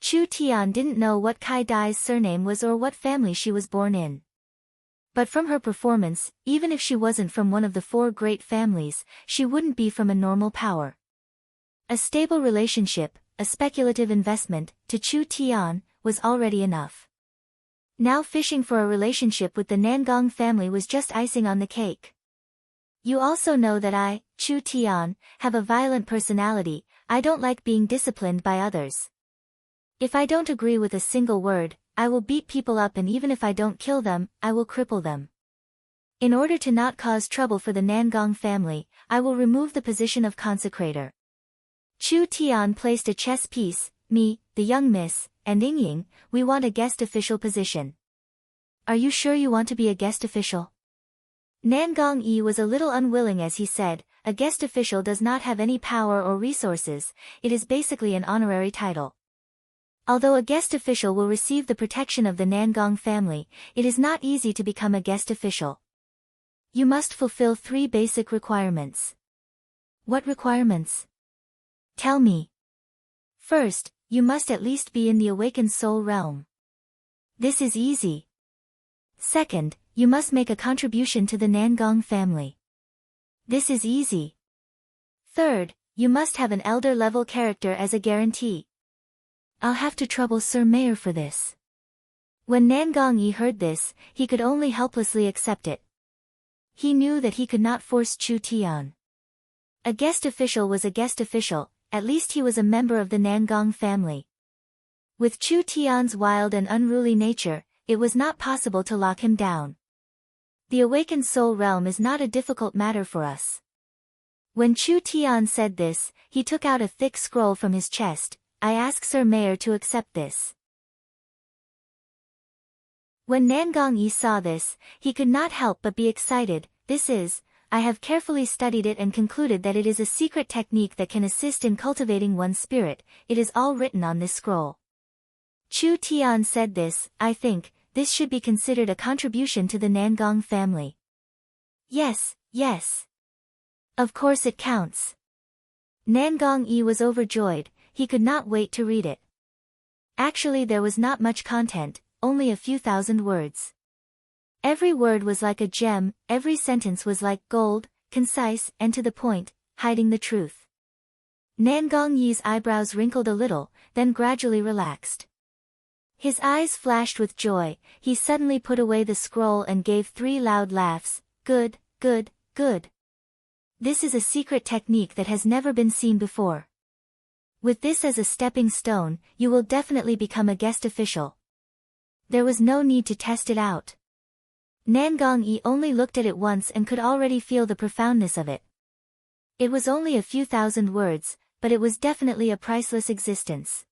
Chu Tian didn't know what Kai Dai's surname was or what family she was born in. But from her performance, even if she wasn't from one of the 4 great families, she wouldn't be from a normal power. A stable relationship, a speculative investment, to Chu Tian, was already enough. Now fishing for a relationship with the Nangong family was just icing on the cake. You also know that I, Chu Tian, have a violent personality. I don't like being disciplined by others. If I don't agree with a single word, I will beat people up, and even if I don't kill them, I will cripple them. In order to not cause trouble for the Nangong family, I will remove the position of consecrator. Chu Tian placed a chess piece. Me, the young miss, and Yingying, we want a guest official position. Are you sure you want to be a guest official? Nangong Yi was a little unwilling as he said, a guest official does not have any power or resources, it is basically an honorary title. Although a guest official will receive the protection of the Nangong family, it is not easy to become a guest official. You must fulfill 3 basic requirements. What requirements? Tell me. First, you must at least be in the awakened soul realm. This is easy. Second, you must make a contribution to the Nangong family. This is easy. Third, you must have an elder-level character as a guarantee. I'll have to trouble Sir Mayor for this. When Nangong Yi heard this, he could only helplessly accept it. He knew that he could not force Chu Tian. A guest official was a guest official, at least he was a member of the Nangong family. With Chu Tian's wild and unruly nature, it was not possible to lock him down. The awakened soul realm is not a difficult matter for us. When Chu Tian said this, he took out a thick scroll from his chest. I ask Sir Mayor to accept this. When Nangong Yi saw this, he could not help but be excited. I have carefully studied it and concluded that it is a secret technique that can assist in cultivating one's spirit. It is all written on this scroll. Chu Tian said this, I think, this should be considered a contribution to the Nangong family. Yes. Of course it counts. Nangong Yi was overjoyed, he could not wait to read it. Actually there was not much content, only a few thousand words. Every word was like a gem, every sentence was like gold, concise and to the point, hiding the truth. Nan Gongyi's eyebrows wrinkled a little, then gradually relaxed. His eyes flashed with joy, he suddenly put away the scroll and gave 3 loud laughs. Good, good, good. This is a secret technique that has never been seen before. With this as a stepping stone, you will definitely become a guest official. There was no need to test it out. Nan Gongyi only looked at it once and could already feel the profoundness of it. It was only a few thousand words, but it was definitely a priceless existence.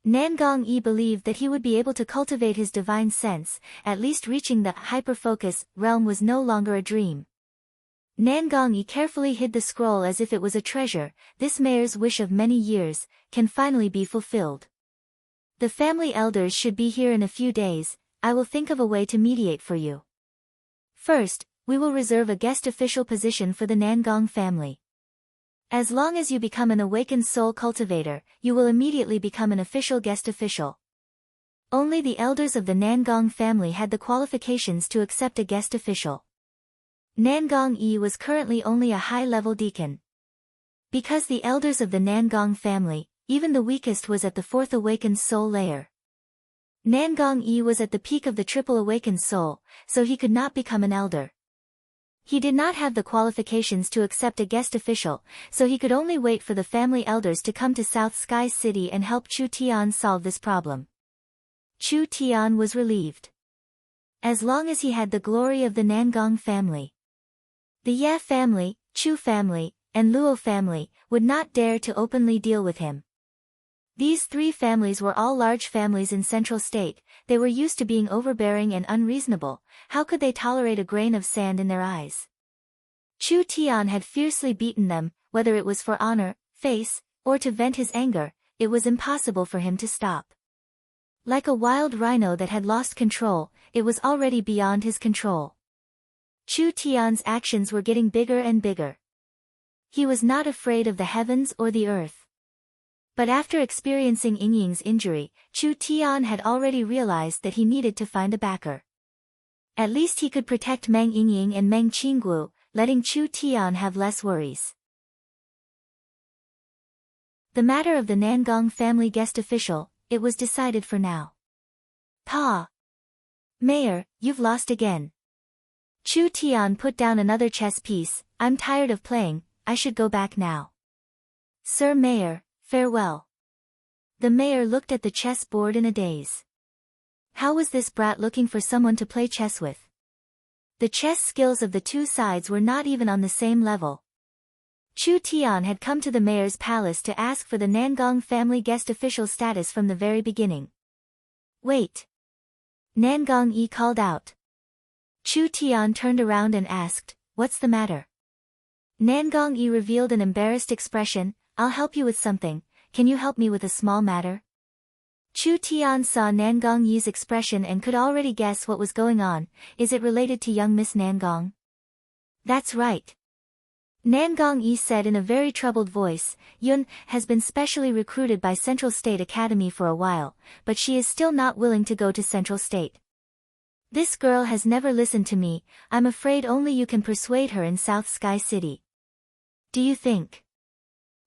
Nan Gongyi believed that he would be able to cultivate his divine sense, at least reaching the hyperfocus realm was no longer a dream. Nan Gongyi carefully hid the scroll as if it was a treasure. This mayor's wish of many years can finally be fulfilled. The family elders should be here in a few days. I will think of a way to mediate for you. First, we will reserve a guest official position for the Nangong family. As long as you become an awakened soul cultivator, you will immediately become an official guest official. Only the elders of the Nangong family had the qualifications to accept a guest official. Nangong Yi was currently only a high-level deacon. Because the elders of the Nangong family, even the weakest was at the 4th awakened soul layer. Nangong Yi was at the peak of the triple awakened soul, so he could not become an elder. He did not have the qualifications to accept a guest official, so he could only wait for the family elders to come to South Sky City and help Chu Tian solve this problem. Chu Tian was relieved. As long as he had the glory of the Nangong family. The Ye family, Chu family, and Luo family would not dare to openly deal with him. These 3 families were all large families in Central State. They were used to being overbearing and unreasonable. How could they tolerate a grain of sand in their eyes? Chu Tian had fiercely beaten them, whether it was for honor, face, or to vent his anger, it was impossible for him to stop. Like a wild rhino that had lost control, it was already beyond his control. Chu Tian's actions were getting bigger and bigger. He was not afraid of the heavens or the earth. But after experiencing Yingying's injury, Chu Tian had already realized that he needed to find a backer. At least he could protect Meng Yingying and Meng Qingguo, letting Chu Tian have less worries. The matter of the Nangong family guest official, it was decided for now. Pa! Mayor, you've lost again. Chu Tian put down another chess piece. I'm tired of playing, I should go back now. Sir Mayor, farewell. The mayor looked at the chess board in a daze. How was this brat looking for someone to play chess with? The chess skills of the 2 sides were not even on the same level. Chu Tian had come to the mayor's palace to ask for the Nangong family guest official status from the very beginning. Wait. Nangong Yi called out. Chu Tian turned around and asked, what's the matter? Nangong Yi revealed an embarrassed expression. I'll help you with something, can you help me with a small matter? Chu Tian saw Nangong Yi's expression and could already guess what was going on. Is it related to young Miss Nangong? That's right. Nangong Yi said in a very troubled voice. Yun has been specially recruited by Central State Academy for a while, but she is still not willing to go to Central State. This girl has never listened to me, I'm afraid only you can persuade her in South Sky City. Do you think?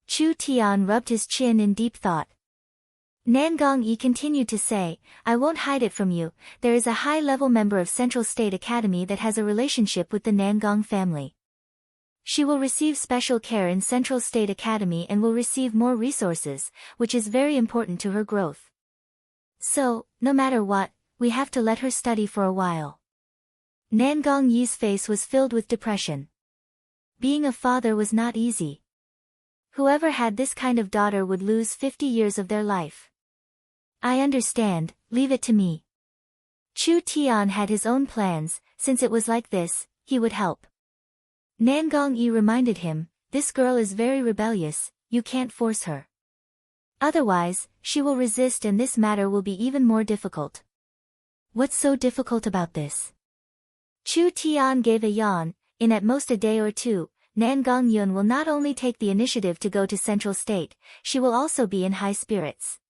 Chu Tian rubbed his chin in deep thought. Nangong Yi continued to say, I won't hide it from you, there is a high-level member of Central State Academy that has a relationship with the Nangong family. She will receive special care in Central State Academy and will receive more resources, which is very important to her growth. So, no matter what, we have to let her study for a while. Nangong Yi's face was filled with depression. Being a father was not easy. Whoever had this kind of daughter would lose 50 years of their life. I understand, leave it to me. Chu Tian had his own plans, since it was like this, he would help. Nangong Yi reminded him, this girl is very rebellious, you can't force her. Otherwise, she will resist and this matter will be even more difficult. What's so difficult about this? Chu Tian gave a yawn. In at most a day or 2, Nangong Yun will not only take the initiative to go to Central State, she will also be in high spirits.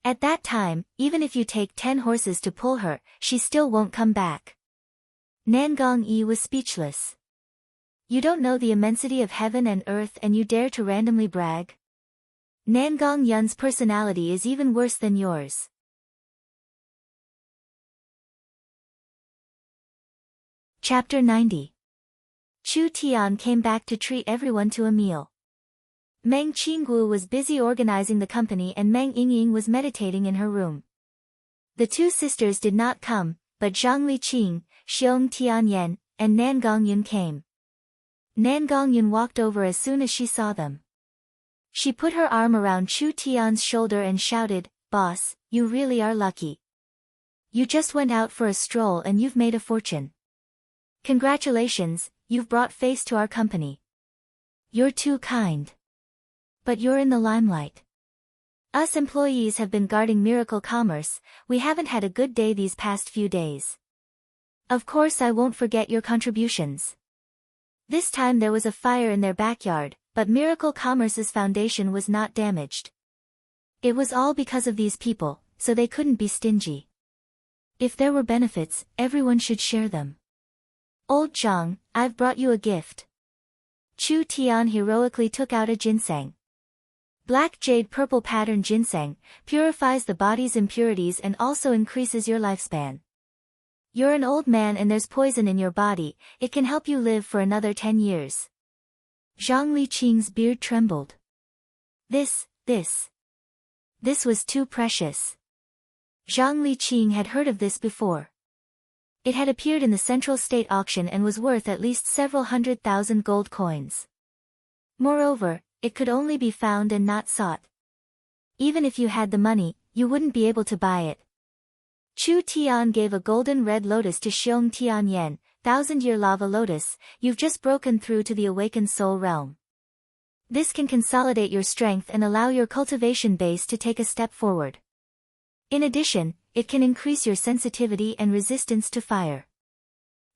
At that time, even if you take 10 horses to pull her, she still won't come back. Nan Gong-yi was speechless. You don't know the immensity of heaven and earth and you dare to randomly brag? Nan Gong-yun's personality is even worse than yours. Chapter 90. Chu Tian came back to treat everyone to a meal. Meng Qinggu was busy organizing the company and Meng Yingying was meditating in her room. The two sisters did not come, but Zhang Liqing, Xiong Tianyan, and Nan Gongyun came. Nan Gongyun walked over as soon as she saw them. She put her arm around Chu Tian's shoulder and shouted, "Boss, you really are lucky. You just went out for a stroll and you've made a fortune. Congratulations, you've brought face to our company. You're too kind. But you're in the limelight. Us employees have been guarding Miracle Commerce, we haven't had a good day these past few days. Of course I won't forget your contributions." This time there was a fire in their backyard, but Miracle Commerce's foundation was not damaged. It was all because of these people, so they couldn't be stingy. If there were benefits, everyone should share them. "Old Zhang, I've brought you a gift." Chu Tian heroically took out a ginseng. Black jade purple pattern ginseng, purifies the body's impurities and also increases your lifespan. You're an old man and there's poison in your body, it can help you live for another 10 years. Zhang Liqing's beard trembled. This was too precious. Zhang Liqing had heard of this before. It had appeared in the Central State auction and was worth at least several 100,000 gold coins. Moreover, it could only be found and not sought. Even if you had the money, you wouldn't be able to buy it. Chu Tian gave a golden red lotus to Xiong Tianyan, 1,000-year lava lotus, you've just broken through to the awakened soul realm. This can consolidate your strength and allow your cultivation base to take a step forward. In addition, it can increase your sensitivity and resistance to fire.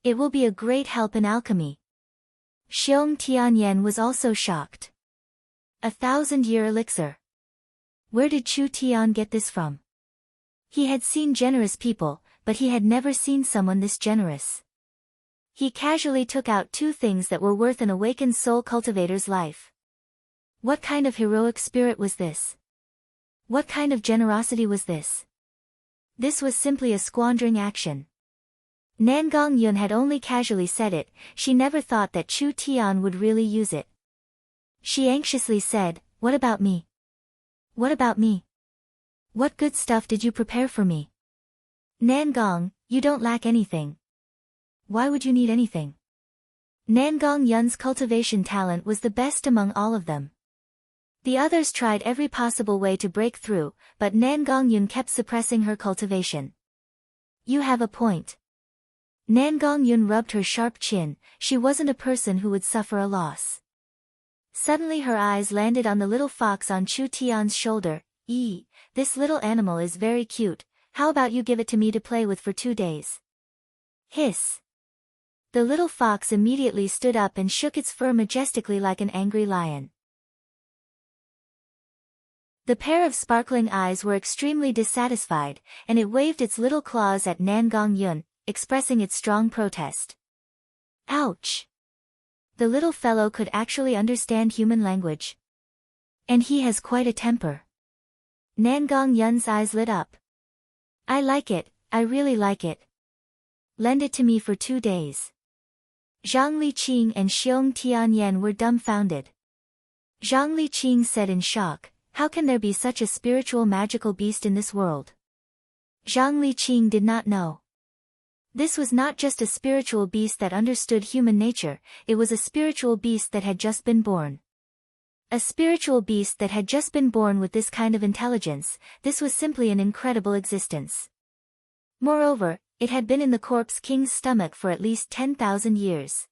It will be a great help in alchemy. Xiong Tianyan was also shocked. 1,000-year elixir. Where did Chu Tian get this from? He had seen generous people, but he had never seen someone this generous. He casually took out 2 things that were worth an awakened soul cultivator's life. What kind of heroic spirit was this? What kind of generosity was this? This was simply a squandering action. Nan Gongyun had only casually said it, she never thought that Chu Tian would really use it. She anxiously said, "What about me? What about me? What good stuff did you prepare for me?" "Nan Gong, you don't lack anything. Why would you need anything?" Nan Gongyun's cultivation talent was the best among all of them. The others tried every possible way to break through, but Nan Gongyun kept suppressing her cultivation. "You have a point." Nan Gongyun rubbed her sharp chin, she wasn't a person who would suffer a loss. Suddenly her eyes landed on the little fox on Chu Tian's shoulder. This little animal is very cute, how about you give it to me to play with for 2 days?" Hiss. The little fox immediately stood up and shook its fur majestically like an angry lion. The pair of sparkling eyes were extremely dissatisfied, and it waved its little claws at Nan Gongyun, expressing its strong protest. Ouch! The little fellow could actually understand human language. And he has quite a temper. Nan Gongyun's eyes lit up. "I like it, I really like it. Lend it to me for 2 days." Zhang Liqing and Xiong Tianyan were dumbfounded. Zhang Liqing said in shock, "How can there be such a spiritual magical beast in this world?" Zhang Liqing did not know. This was not just a spiritual beast that understood human nature, it was a spiritual beast that had just been born. A spiritual beast that had just been born with this kind of intelligence, this was simply an incredible existence. Moreover, it had been in the corpse king's stomach for at least 10,000 years.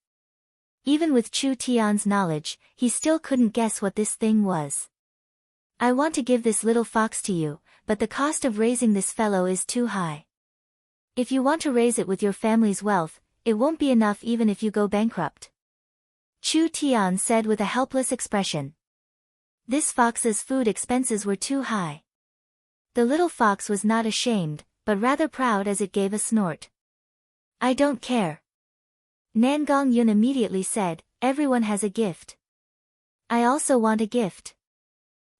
Even with Chu Tian's knowledge, he still couldn't guess what this thing was. "I want to give this little fox to you, but the cost of raising this fellow is too high. If you want to raise it with your family's wealth, it won't be enough even if you go bankrupt." Chu Tian said with a helpless expression. This fox's food expenses were too high. The little fox was not ashamed, but rather proud as it gave a snort. I don't care. Nan Gongyun immediately said, everyone has a gift. I also want a gift.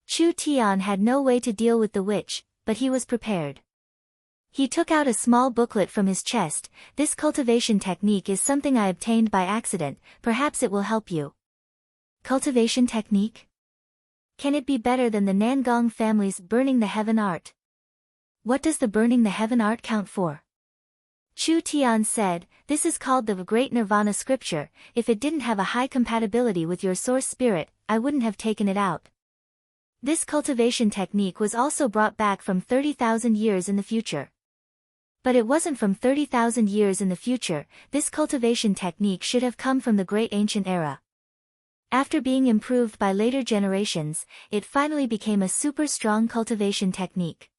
Chu Tian had no way to deal with the witch, but he was prepared. He took out a small booklet from his chest. This cultivation technique is something I obtained by accident, perhaps it will help you. Cultivation technique? Can it be better than the Nangong family's burning the heaven art? What does the burning the heaven art count for? Chu Tian said, this is called the Great Nirvana scripture. If it didn't have a high compatibility with your source spirit, I wouldn't have taken it out. This cultivation technique was also brought back from 30,000 years in the future. But it wasn't from 30,000 years in the future. This cultivation technique should have come from the great ancient era. After being improved by later generations, it finally became a super strong cultivation technique.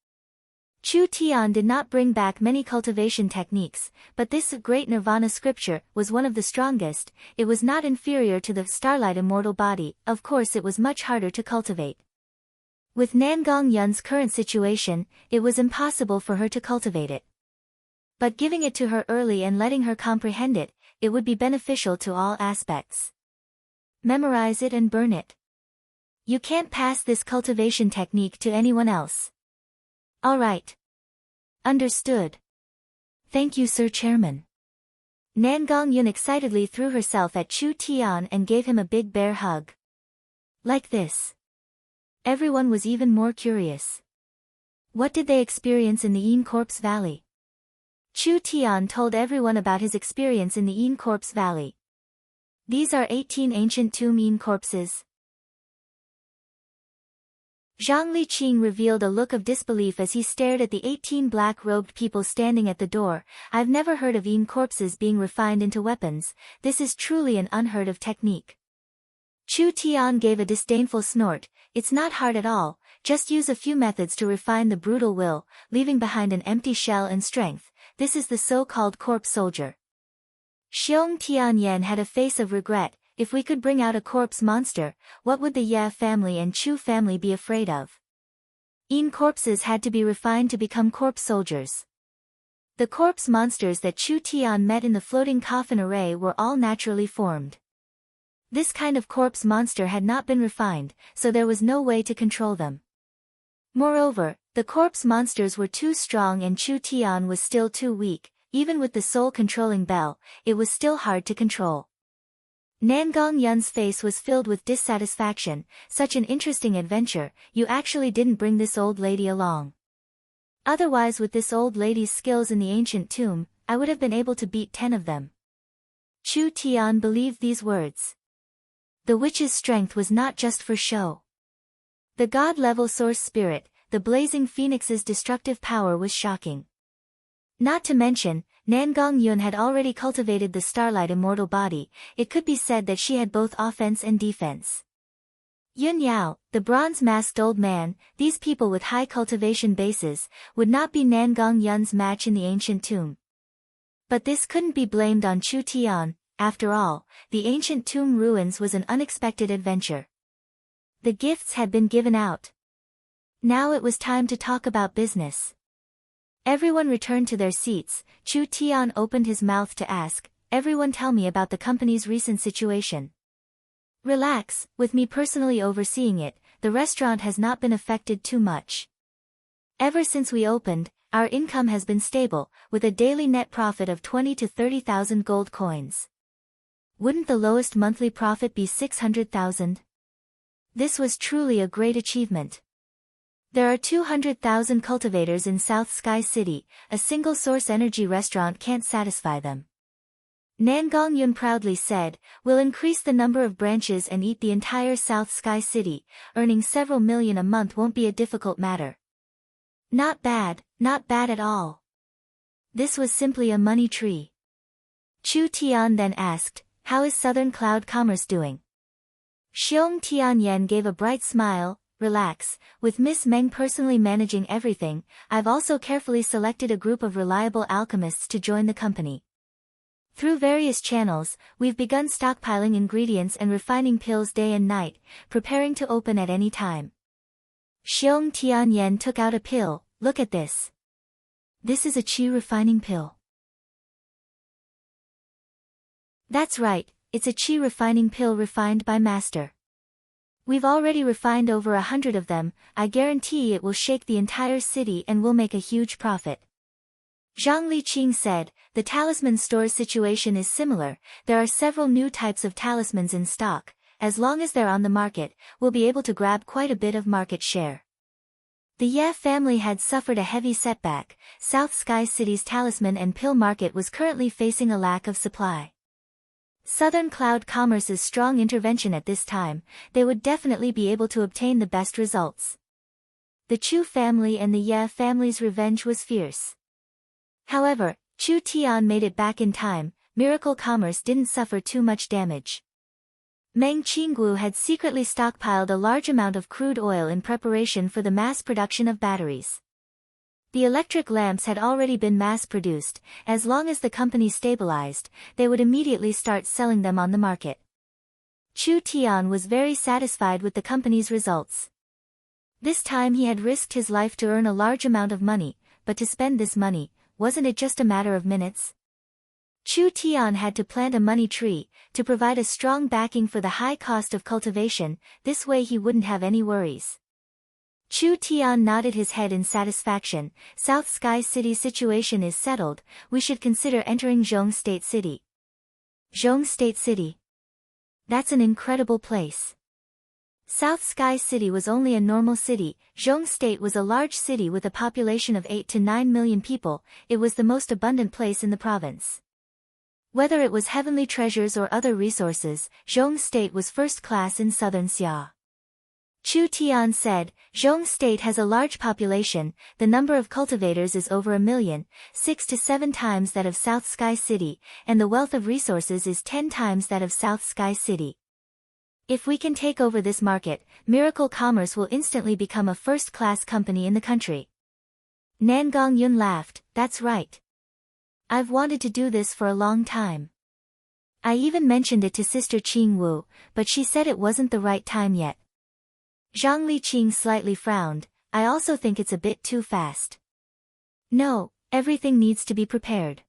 Chu Tian did not bring back many cultivation techniques, but this great nirvana scripture was one of the strongest. It was not inferior to the starlight immortal body, of course it was much harder to cultivate. With Nan Gongyun's current situation, it was impossible for her to cultivate it. But giving it to her early and letting her comprehend it, it would be beneficial to all aspects. Memorize it and burn it. You can't pass this cultivation technique to anyone else. All right. Understood. Thank you, Sir Chairman. Nan Gongyun excitedly threw herself at Chu Tian and gave him a big bear hug. Like this. Everyone was even more curious. What did they experience in the Yin Corpse Valley? Chu Tian told everyone about his experience in the Yin Corpse Valley. These are 18 ancient tomb Yin corpses. Zhang Liqing revealed a look of disbelief as he stared at the 18 black-robed people standing at the door. I've never heard of Yin corpses being refined into weapons. This is truly an unheard of technique. Chu Tian gave a disdainful snort. It's not hard at all, just use a few methods to refine the brutal will, leaving behind an empty shell and strength. This is the so-called corpse soldier. Xiong Tianyan had a face of regret. If we could bring out a corpse monster, what would the Ye family and Chu family be afraid of? Yin corpses had to be refined to become corpse soldiers. The corpse monsters that Chu Tian met in the floating coffin array were all naturally formed. This kind of corpse monster had not been refined, so there was no way to control them. Moreover, the corpse monsters were too strong and Chu Tian was still too weak. Even with the soul-controlling bell, it was still hard to control. Nan Gongyun's face was filled with dissatisfaction. Such an interesting adventure, you actually didn't bring this old lady along. Otherwise, with this old lady's skills in the ancient tomb, I would have been able to beat 10 of them. Chu Tian believed these words. The witch's strength was not just for show. The god-level source spirit, the blazing phoenix's destructive power was shocking. Not to mention, Nan Gongyun had already cultivated the starlight immortal body. It could be said that she had both offense and defense. Yun Yao, the bronze-masked old man, these people with high cultivation bases, would not be Nan Gongyun's match in the ancient tomb. But this couldn't be blamed on Chu Tian. After all, the ancient tomb ruins was an unexpected adventure. The gifts had been given out. Now it was time to talk about business. Everyone returned to their seats. Chu Tian opened his mouth to ask, everyone tell me about the company's recent situation. Relax, with me personally overseeing it, the restaurant has not been affected too much. Ever since we opened, our income has been stable, with a daily net profit of 20 to 30,000 gold coins. Wouldn't the lowest monthly profit be 600,000? This was truly a great achievement. There are 200,000 cultivators in South Sky City, a single source energy restaurant can't satisfy them. Nan Gongyun proudly said, we'll increase the number of branches and eat the entire South Sky City, earning several million a month won't be a difficult matter. Not bad at all. This was simply a money tree. Chu Tian then asked, how is Southern Cloud Commerce doing? Xiong Tianyan gave a bright smile. Relax, with Miss Meng personally managing everything, I've also carefully selected a group of reliable alchemists to join the company. Through various channels, we've begun stockpiling ingredients and refining pills day and night, preparing to open at any time. Xiong Tianyan took out a pill, look at this. This is a qi refining pill. That's right, it's a qi refining pill refined by Master. We've already refined over 100 of them, I guarantee it will shake the entire city and we'll make a huge profit. Zhang Liqing said, the talisman store's situation is similar, there are several new types of talismans in stock, as long as they're on the market, we'll be able to grab quite a bit of market share. The Ye family had suffered a heavy setback, South Sky City's talisman and pill market was currently facing a lack of supply. Southern Cloud Commerce's strong intervention at this time, they would definitely be able to obtain the best results. The Chu family and the Ye family's revenge was fierce. However, Chu Tian made it back in time, Miracle Commerce didn't suffer too much damage. Meng Qingguo had secretly stockpiled a large amount of crude oil in preparation for the mass production of batteries. The electric lamps had already been mass-produced, as long as the company stabilized, they would immediately start selling them on the market. Chu Tian was very satisfied with the company's results. This time he had risked his life to earn a large amount of money, but to spend this money, wasn't it just a matter of minutes? Chu Tian had to plant a money tree, to provide a strong backing for the high cost of cultivation, this way he wouldn't have any worries. Chu Tian nodded his head in satisfaction, South Sky City's situation is settled, we should consider entering Zhong State City. Zhong State City. That's an incredible place. South Sky City was only a normal city, Zhong State was a large city with a population of 8 to 9 million people, it was the most abundant place in the province. Whether it was heavenly treasures or other resources, Zhong State was first class in southern Xia. Chu Tian said, Zhong State has a large population, the number of cultivators is over 1 million, 6 to 7 times that of South Sky City, and the wealth of resources is 10 times that of South Sky City. If we can take over this market, Miracle Commerce will instantly become a first-class company in the country. Nangong Yun laughed, that's right. I've wanted to do this for a long time. I even mentioned it to Sister Qing Wu, but she said it wasn't the right time yet. Zhang Liqing slightly frowned, I also think it's a bit too fast. No, everything needs to be prepared.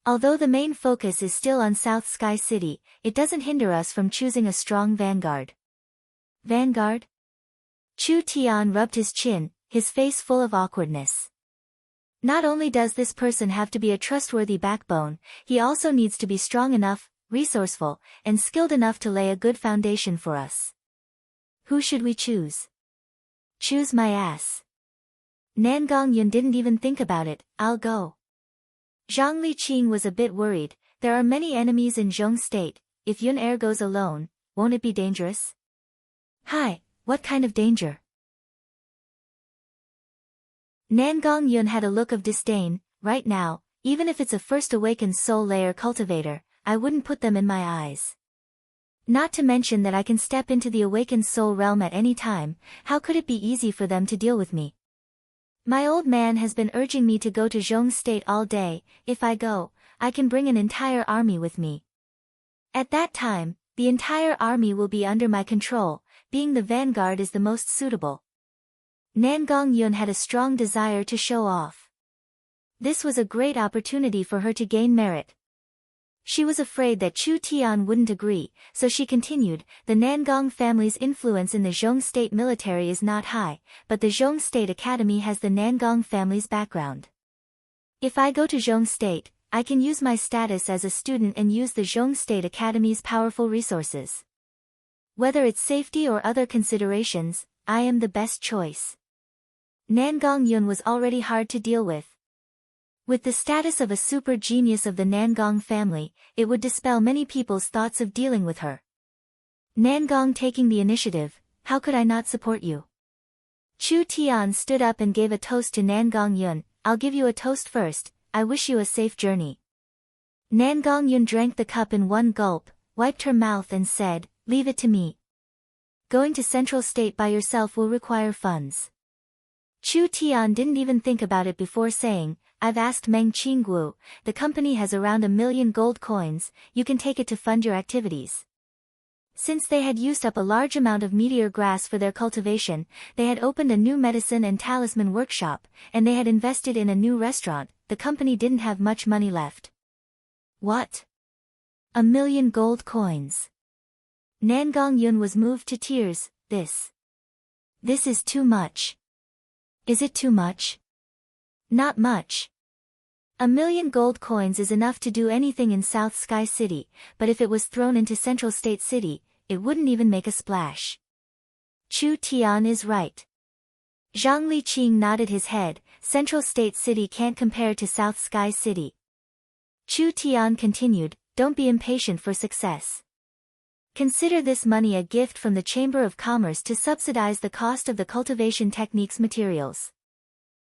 Although the main focus is still on South Sky City, it doesn't hinder us from choosing a strong vanguard. Vanguard? Chu Tian rubbed his chin, his face full of awkwardness. Not only does this person have to be a trustworthy backbone, he also needs to be strong enough, resourceful, and skilled enough to lay a good foundation for us. Who should we choose? Choose my ass. Nangong Yun didn't even think about it, I'll go. Zhang Liqing was a bit worried, there are many enemies in Zhong State, if Yun Er goes alone, won't it be dangerous? Hi, what kind of danger? Nangong Yun had a look of disdain, right now, even if it's a first awakened soul layer cultivator, I wouldn't put them in my eyes. Not to mention that I can step into the awakened soul realm at any time, how could it be easy for them to deal with me? My old man has been urging me to go to Zhong State all day, if I go, I can bring an entire army with me. At that time, the entire army will be under my control, being the vanguard is the most suitable. Nangong Yun had a strong desire to show off. This was a great opportunity for her to gain merit. She was afraid that Chu Tian wouldn't agree, so she continued, the Nangong family's influence in the Zhong State military is not high, but the Zhong State Academy has the Nangong family's background. If I go to Zhong State, I can use my status as a student and use the Zhong State Academy's powerful resources. Whether it's safety or other considerations, I am the best choice. Nangong Yun was already hard to deal with. With the status of a super genius of the Nangong family, it would dispel many people's thoughts of dealing with her. Nangong taking the initiative, how could I not support you? Chu Tian stood up and gave a toast to Nangong Yun, I'll give you a toast first, I wish you a safe journey. Nangong Yun drank the cup in one gulp, wiped her mouth and said, leave it to me. Going to Central State by yourself will require funds. Chu Tian didn't even think about it before saying, I've asked Meng Qingguo, the company has around 1 million gold coins, you can take it to fund your activities. Since they had used up a large amount of meteor grass for their cultivation, they had opened a new medicine and talisman workshop, and they had invested in a new restaurant. The company didn't have much money left. What? 1,000,000 gold coins. Nangong Yun was moved to tears. This is too much. Is it too much? Not much. 1,000,000 gold coins is enough to do anything in South Sky City, but if it was thrown into Central State City, it wouldn't even make a splash. Chu Tian is right. Zhang Liqing nodded his head. Central State City can't compare to South Sky City. Chu Tian continued, don't be impatient for success. Consider this money a gift from the Chamber of Commerce to subsidize the cost of the cultivation techniques materials.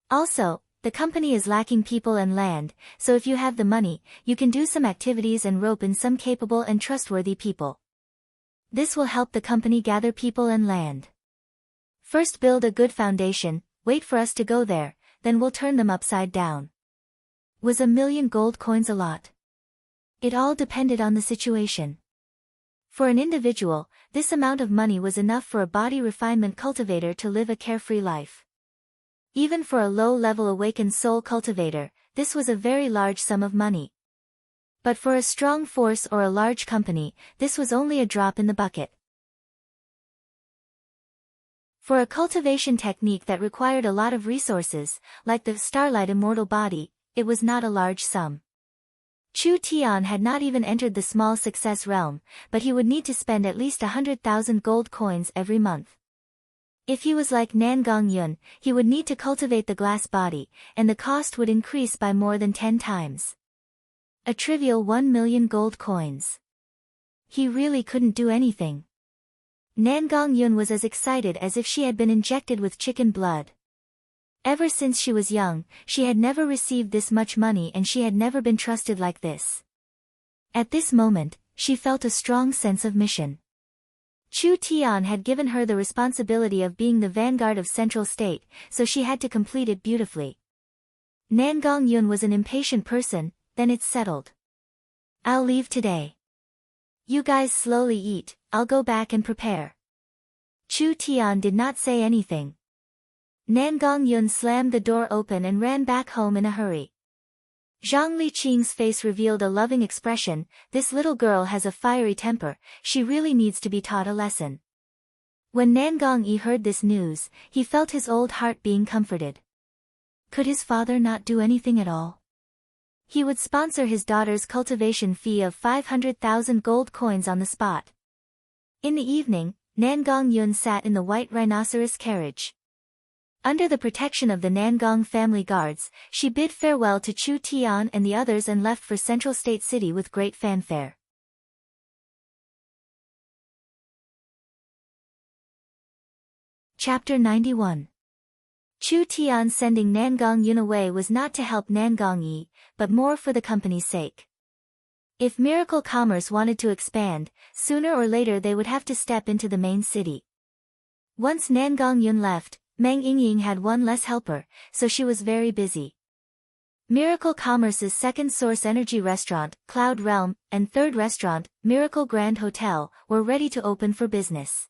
Also, the company is lacking people and land, so if you have the money, you can do some activities and rope in some capable and trustworthy people. This will help the company gather people and land. First build a good foundation, wait for us to go there, then we'll turn them upside down. Was 1,000,000 gold coins a lot? It all depended on the situation. For an individual, this amount of money was enough for a body refinement cultivator to live a carefree life. Even for a low-level awakened soul cultivator, this was a very large sum of money. But for a strong force or a large company, this was only a drop in the bucket. For a cultivation technique that required a lot of resources, like the Starlight Immortal Body, it was not a large sum. Chu Tian had not even entered the small success realm, but he would need to spend at least 100,000 gold coins every month. If he was like Nangong Yun, he would need to cultivate the glass body, and the cost would increase by more than 10 times. A trivial 1,000,000 gold coins. He really couldn't do anything. Nangong Yun was as excited as if she had been injected with chicken blood. Ever since she was young, she had never received this much money and she had never been trusted like this. At this moment, she felt a strong sense of mission. Chu Tian had given her the responsibility of being the vanguard of Central State, so she had to complete it beautifully. Nangong Yun was an impatient person. Then it's settled. I'll leave today. You guys slowly eat, I'll go back and prepare. Chu Tian did not say anything. Nangong Yun slammed the door open and ran back home in a hurry. Zhang Liqing's face revealed a loving expression. This little girl has a fiery temper, she really needs to be taught a lesson. When Nangong Yi heard this news, he felt his old heart being comforted. Could his father not do anything at all? He would sponsor his daughter's cultivation fee of 500,000 gold coins on the spot. In the evening, Nangong Yun sat in the white rhinoceros carriage. Under the protection of the Nangong family guards, she bid farewell to Chu Tian and the others and left for Central State City with great fanfare. Chapter 91. Chu Tian sending Nangong Yun away was not to help Nangong Yi, but more for the company's sake. If Miracle Commerce wanted to expand, sooner or later they would have to step into the main city. Once Nangong Yun left, Meng Yingying had one less helper, so she was very busy. Miracle Commerce's second Source Energy restaurant, Cloud Realm, and third restaurant, Miracle Grand Hotel, were ready to open for business.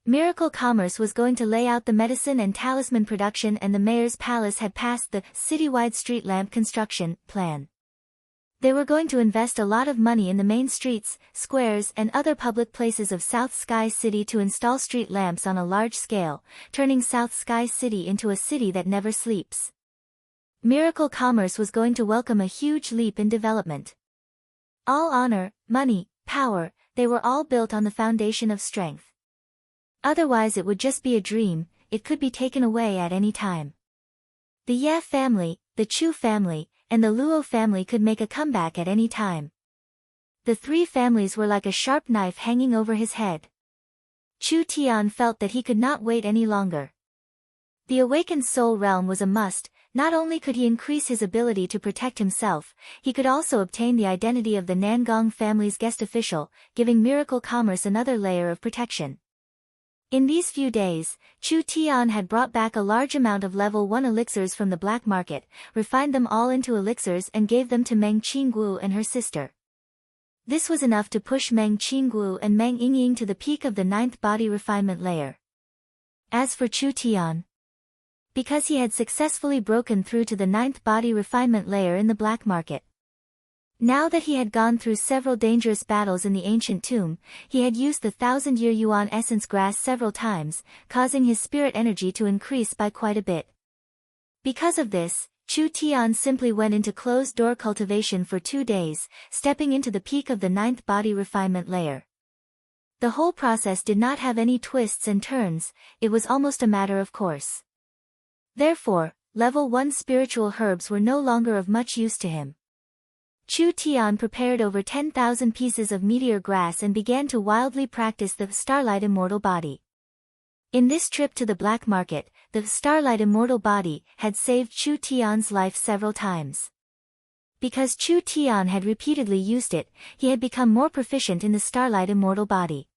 Miracle Commerce was going to lay out the medicine and talisman production, and the mayor's palace had passed the citywide street lamp construction plan. They were going to invest a lot of money in the main streets, squares and other public places of South Sky City to install street lamps on a large scale, turning South Sky City into a city that never sleeps. Miracle Commerce was going to welcome a huge leap in development. All honor, money, power, they were all built on the foundation of strength. Otherwise it would just be a dream, it could be taken away at any time. The Ye family, the Chu family, and the Luo family could make a comeback at any time. The three families were like a sharp knife hanging over his head. Chu Tian felt that he could not wait any longer. The awakened soul realm was a must. Not only could he increase his ability to protect himself, he could also obtain the identity of the Nangong family's guest official, giving Miracle Commerce another layer of protection. In these few days, Chu Tian had brought back a large amount of level 1 elixirs from the black market, refined them all into elixirs and gave them to Meng Qingguo and her sister. This was enough to push Meng Qingguo and Meng Yingying to the peak of the 9th body refinement layer. As for Chu Tian, because he had successfully broken through to the 9th body refinement layer in the black market. Now that he had gone through several dangerous battles in the ancient tomb, he had used the 1000-year yuan essence grass several times, causing his spirit energy to increase by quite a bit. Because of this, Chu Tian simply went into closed-door cultivation for 2 days, stepping into the peak of the 9th body refinement layer. The whole process did not have any twists and turns, it was almost a matter of course. Therefore, level 1 spiritual herbs were no longer of much use to him. Chu Tian prepared over 10,000 pieces of meteor grass and began to wildly practice the Starlight Immortal Body. In this trip to the black market, the Starlight Immortal Body had saved Chu Tian's life several times. Because Chu Tian had repeatedly used it, he had become more proficient in the Starlight Immortal Body.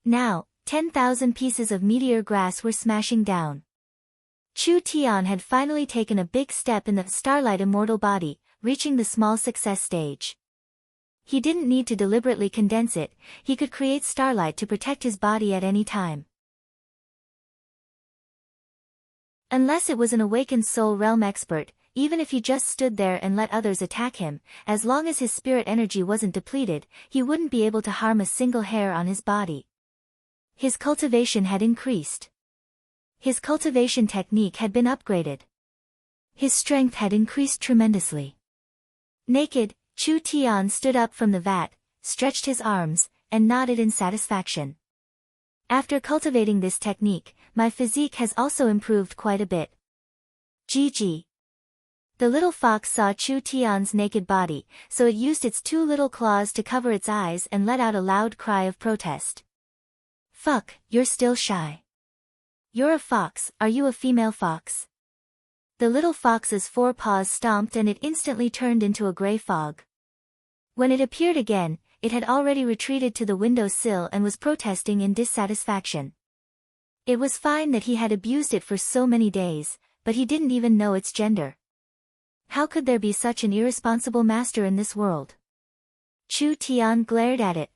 Now, 10,000 pieces of meteor grass were smashing down. Chu Tian had finally taken a big step in the Starlight Immortal Body, reaching the small success stage. He didn't need to deliberately condense it, he could create starlight to protect his body at any time. Unless it was an awakened soul realm expert, even if he just stood there and let others attack him, as long as his spirit energy wasn't depleted, he wouldn't be able to harm a single hair on his body. His cultivation had increased. His cultivation technique had been upgraded. His strength had increased tremendously. Naked, Chu Tian stood up from the vat, stretched his arms, and nodded in satisfaction. After cultivating this technique, my physique has also improved quite a bit. GG. The little fox saw Chu Tian's naked body, so it used its 2 little claws to cover its eyes and let out a loud cry of protest. Fuck, you're still shy. You're a fox, are you a female fox? The little fox's 4 paws stomped and it instantly turned into a gray fog. When it appeared again, it had already retreated to the window sill and was protesting in dissatisfaction. It was fine that he had abused it for so many days, but he didn't even know its gender. How could there be such an irresponsible master in this world? Chu Tian glared at it.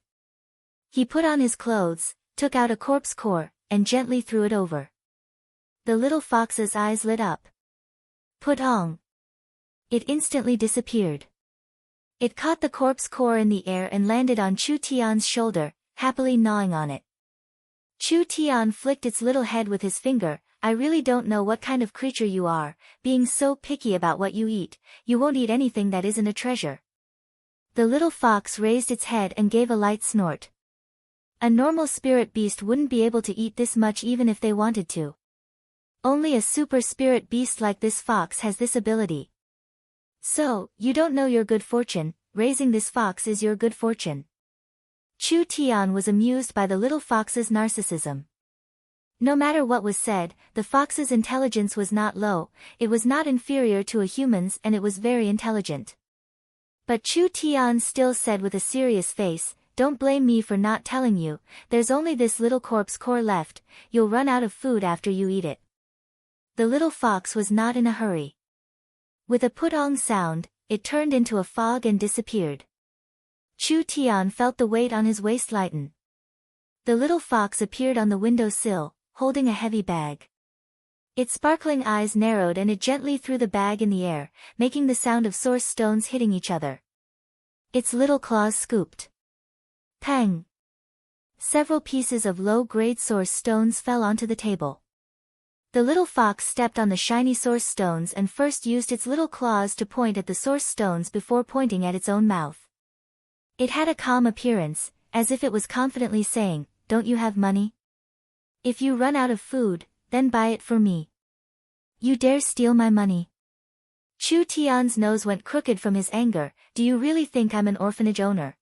He put on his clothes, took out a corpse core, and gently threw it over. The little fox's eyes lit up. Putong. It instantly disappeared. It caught the corpse core in the air and landed on Chu Tian's shoulder, happily gnawing on it. Chu Tian flicked its little head with his finger. I really don't know what kind of creature you are, being so picky about what you eat, you won't eat anything that isn't a treasure. The little fox raised its head and gave a light snort. A normal spirit beast wouldn't be able to eat this much even if they wanted to. Only a super spirit beast like this fox has this ability. So, you don't know your good fortune, raising this fox is your good fortune. Chu Tian was amused by the little fox's narcissism. No matter what was said, the fox's intelligence was not low, it was not inferior to a human's and it was very intelligent. But Chu Tian still said with a serious face, don't blame me for not telling you, there's only this little corpse core left, you'll run out of food after you eat it. The little fox was not in a hurry. With a putong sound, it turned into a fog and disappeared. Chu Tian felt the weight on his waist lighten. The little fox appeared on the window sill, holding a heavy bag. Its sparkling eyes narrowed and it gently threw the bag in the air, making the sound of source stones hitting each other. Its little claws scooped. Pang! Several pieces of low-grade source stones fell onto the table. The little fox stepped on the shiny source stones and first used its little claws to point at the source stones before pointing at its own mouth. It had a calm appearance, as if it was confidently saying, "Don't you have money? If you run out of food, then buy it for me. You dare steal my money?" Chu Tian's nose went crooked from his anger. Do you really think I'm an orphanage owner?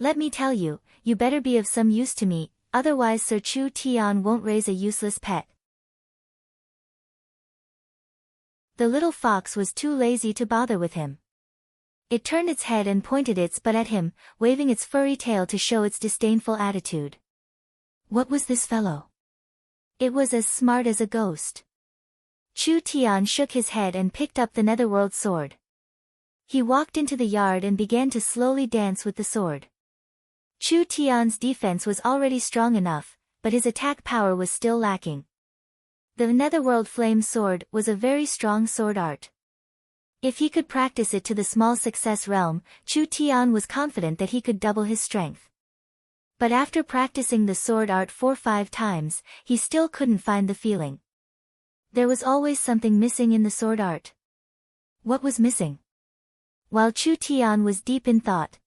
Let me tell you, you better be of some use to me, otherwise Sir Chu Tian won't raise a useless pet. The little fox was too lazy to bother with him. It turned its head and pointed its butt at him, waving its furry tail to show its disdainful attitude. What was this fellow? It was as smart as a ghost. Chu Tian shook his head and picked up the netherworld sword. He walked into the yard and began to slowly dance with the sword. Chu Tian's defense was already strong enough, but his attack power was still lacking. The Netherworld Flame Sword was a very strong sword art. If he could practice it to the small success realm, Chu Tian was confident that he could double his strength. But after practicing the sword art 4-5 times, he still couldn't find the feeling. There was always something missing in the sword art. What was missing? While Chu Tian was deep in thought,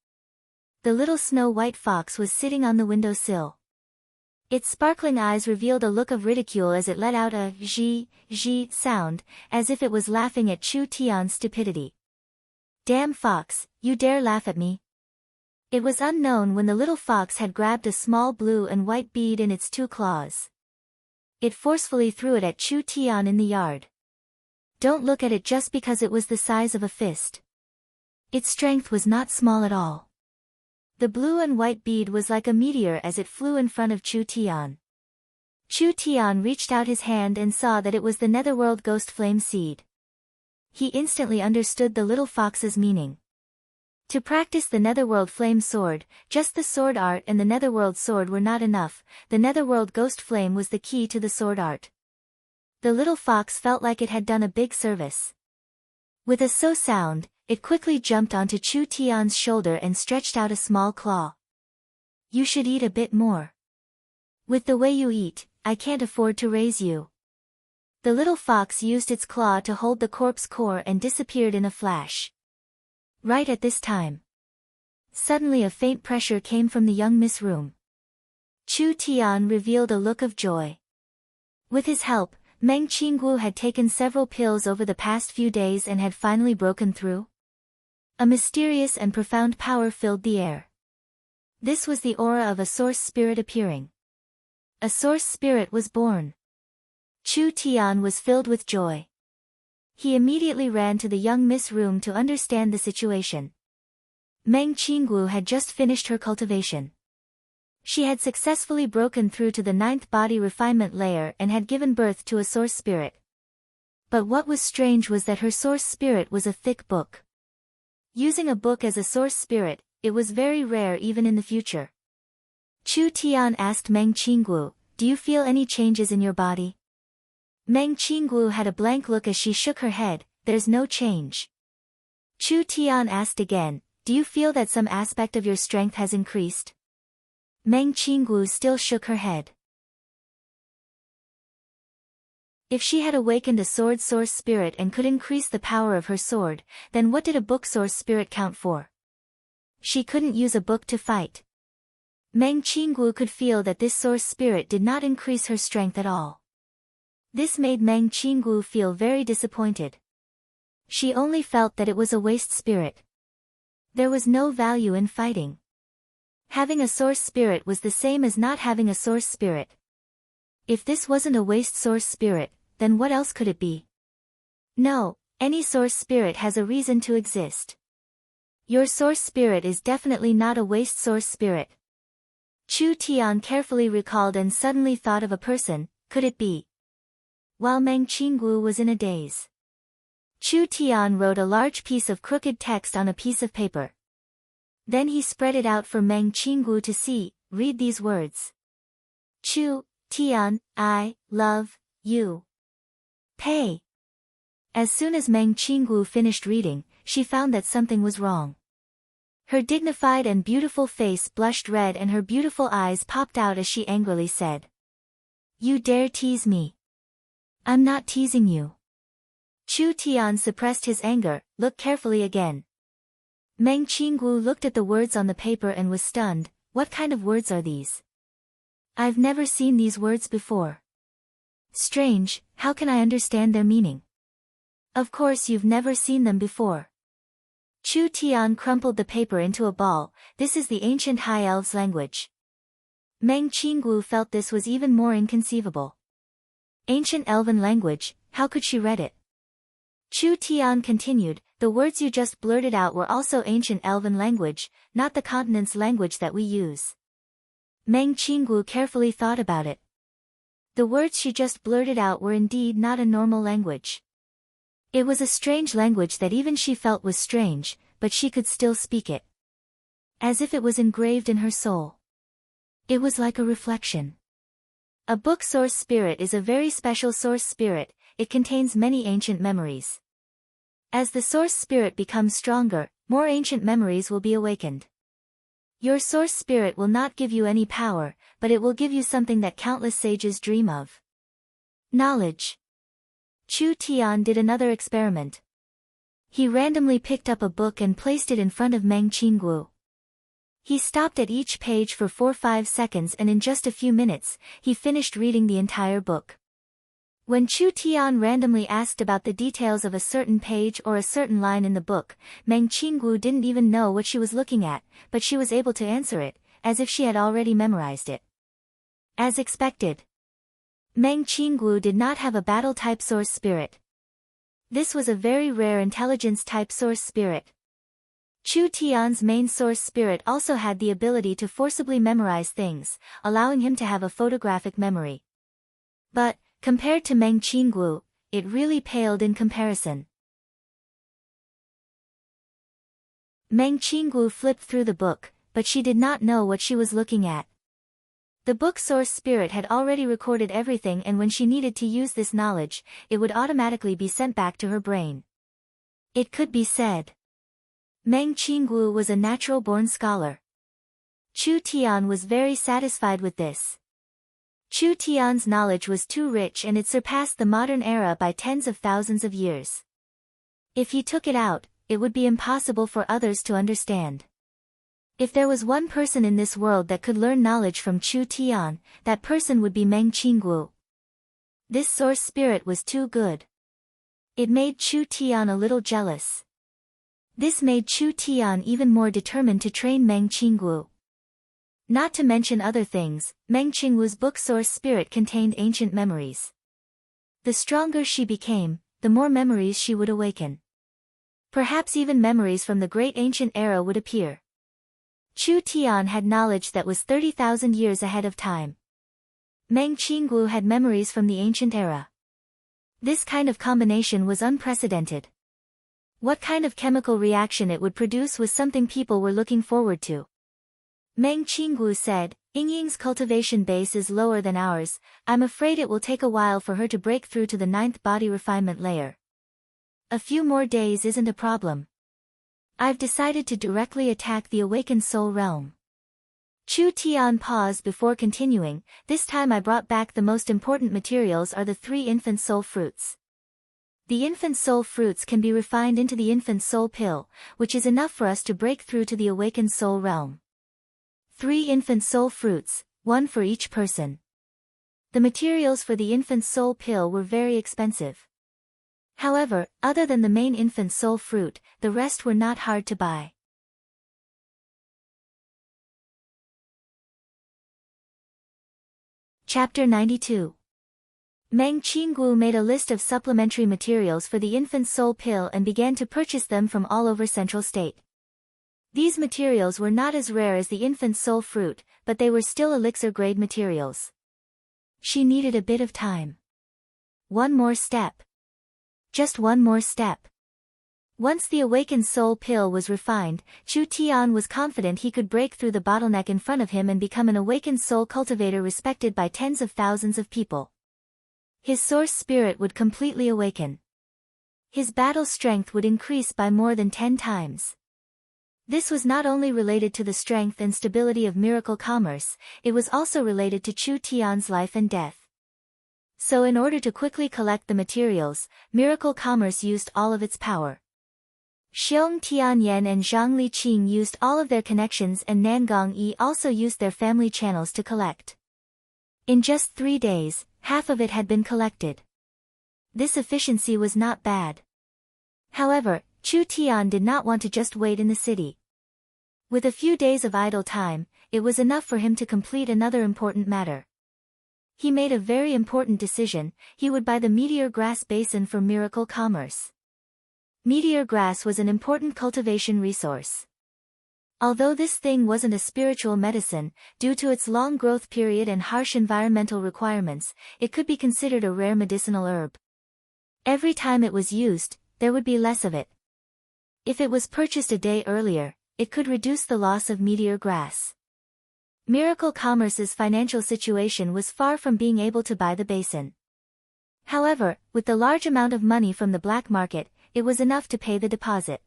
the little snow-white fox was sitting on the window-sill. Its sparkling eyes revealed a look of ridicule as it let out a zhi sound, as if it was laughing at Chu Tian's stupidity. "Damn fox, you dare laugh at me?" It was unknown when the little fox had grabbed a small blue and white bead in its 2 claws. It forcefully threw it at Chu Tian in the yard. Don't look at it just because it was the size of a fist. Its strength was not small at all. The blue and white bead was like a meteor as it flew in front of Chu Tian. Chu Tian reached out his hand and saw that it was the Netherworld Ghost Flame Seed. He instantly understood the little fox's meaning. To practice the Netherworld Flame Sword, just the sword art and the Netherworld Sword were not enough, the Netherworld Ghost Flame was the key to the sword art. The little fox felt like it had done a big service. With a so sound, it quickly jumped onto Chu Tian's shoulder and stretched out a small claw. "You should eat a bit more. With the way you eat, I can't afford to raise you." The little fox used its claw to hold the corpse core and disappeared in a flash. Right at this time, suddenly a faint pressure came from the young Miss room. Chu Tian revealed a look of joy. With his help, Meng Qinggu had taken several pills over the past few days and had finally broken through. A mysterious and profound power filled the air. This was the aura of a source spirit appearing. A source spirit was born. Chu Tian was filled with joy. He immediately ran to the young Miss room to understand the situation. Meng Qinggu had just finished her cultivation. She had successfully broken through to the 9th body refinement layer and had given birth to a source spirit. But what was strange was that her source spirit was a thick book. Using a book as a source spirit, it was very rare even in the future. Chu Tian asked Meng Qinggu, "Do you feel any changes in your body?" Meng Qinggu had a blank look as she shook her head, "There's no change." Chu Tian asked again, "Do you feel that some aspect of your strength has increased?" Meng Qinggu still shook her head. If she had awakened a sword source spirit and could increase the power of her sword, then what did a book source spirit count for? She couldn't use a book to fight. Meng Qinggu could feel that this source spirit did not increase her strength at all. This made Meng Qinggu feel very disappointed. She only felt that it was a waste spirit. There was no value in fighting. Having a source spirit was the same as not having a source spirit. If this wasn't a waste source spirit, then what else could it be? No, any source spirit has a reason to exist. Your source spirit is definitely not a waste source spirit. Chu Tian carefully recalled and suddenly thought of a person. Could it be? While Meng Qinggu was in a daze, Chu Tian wrote a large piece of crooked text on a piece of paper. Then he spread it out for Meng Qinggu to see. Read these words. Chu Tian, I love you. Pay. As soon as Meng Qinggu finished reading, she found that something was wrong. Her dignified and beautiful face blushed red and her beautiful eyes popped out as she angrily said, "You dare tease me? I'm not teasing you." Chu Tian suppressed his anger. Look carefully again. Meng Qinggu looked at the words on the paper and was stunned. What kind of words are these? I've never seen these words before. Strange, how can I understand their meaning? Of course you've never seen them before. Chu Tian crumpled the paper into a ball. This is the ancient High Elves language. Meng Qinggu felt this was even more inconceivable. Ancient Elven language, how could she read it? Chu Tian continued, the words you just blurted out were also ancient Elven language, not the continent's language that we use. Meng Qinggu carefully thought about it. The words she just blurted out were indeed not a normal language. It was a strange language that even she felt was strange, but she could still speak it. As if it was engraved in her soul. It was like a reflection. A book source spirit is a very special source spirit, it contains many ancient memories. As the source spirit becomes stronger, more ancient memories will be awakened. Your source spirit will not give you any power, but it will give you something that countless sages dream of. Knowledge. Chu Tian did another experiment. He randomly picked up a book and placed it in front of Meng Qinggu. He stopped at each page for 4-5 seconds and in just a few minutes, he finished reading the entire book. When Chu Tian randomly asked about the details of a certain page or a certain line in the book, Meng Qinggu didn't even know what she was looking at, but she was able to answer it, as if she had already memorized it. As expected. Meng Qinggu did not have a battle-type source spirit. This was a very rare intelligence-type source spirit. Chu Tian's main source spirit also had the ability to forcibly memorize things, allowing him to have a photographic memory. But, compared to Meng Qinggu, it really paled in comparison. Meng Qinggu flipped through the book, but she did not know what she was looking at. The book source spirit had already recorded everything, and when she needed to use this knowledge, it would automatically be sent back to her brain. It could be said. Meng Qinggu was a natural-born scholar. Chu Tian was very satisfied with this. Chu Tian's knowledge was too rich and it surpassed the modern era by tens of thousands of years. If he took it out, it would be impossible for others to understand. If there was one person in this world that could learn knowledge from Chu Tian, that person would be Meng Qinggu. This source spirit was too good. It made Chu Tian a little jealous. This made Chu Tian even more determined to train Meng Qinggu. Not to mention other things, Meng Qinggu's book source spirit contained ancient memories. The stronger she became, the more memories she would awaken. Perhaps even memories from the great ancient era would appear. Chu Tian had knowledge that was 30,000 years ahead of time. Meng Qinggu had memories from the ancient era. This kind of combination was unprecedented. What kind of chemical reaction it would produce was something people were looking forward to. Meng Qinggu said, "Yingying's cultivation base is lower than ours, I'm afraid it will take a while for her to break through to the 9th body refinement layer. A few more days isn't a problem. I've decided to directly attack the awakened soul realm." Chu Tian paused before continuing, "This time I brought back the most important materials are the 3 infant soul fruits. The infant soul fruits can be refined into the infant soul pill, which is enough for us to break through to the awakened soul realm. 3 infant soul fruits, 1 for each person." The materials for the infant soul pill were very expensive. However, other than the main infant soul fruit, the rest were not hard to buy. Chapter 92. Meng Qinggu made a list of supplementary materials for the infant soul pill and began to purchase them from all over Central State. These materials were not as rare as the infant soul fruit, but they were still elixir-grade materials. She needed a bit of time. One more step. Just one more step. Once the awakened soul pill was refined, Chu Tian was confident he could break through the bottleneck in front of him and become an awakened soul cultivator respected by tens of thousands of people. His source spirit would completely awaken. His battle strength would increase by more than 10 times. This was not only related to the strength and stability of miracle commerce, it was also related to Chu Tian's life and death. So in order to quickly collect the materials, miracle commerce used all of its power. Xiong Tianyan and Zhang Liqing used all of their connections and Nangong Yi also used their family channels to collect. In just 3 days, half of it had been collected. This efficiency was not bad. However, Chu Tian did not want to just wait in the city. With a few days of idle time, it was enough for him to complete another important matter. He made a very important decision: he would buy the meteor grass basin for miracle commerce. Meteor grass was an important cultivation resource. Although this thing wasn't a spiritual medicine, due to its long growth period and harsh environmental requirements, it could be considered a rare medicinal herb. Every time it was used, there would be less of it. If it was purchased a day earlier, it could reduce the loss of meteor grass. Miracle Commerce's financial situation was far from being able to buy the basin. However, with the large amount of money from the black market, it was enough to pay the deposit.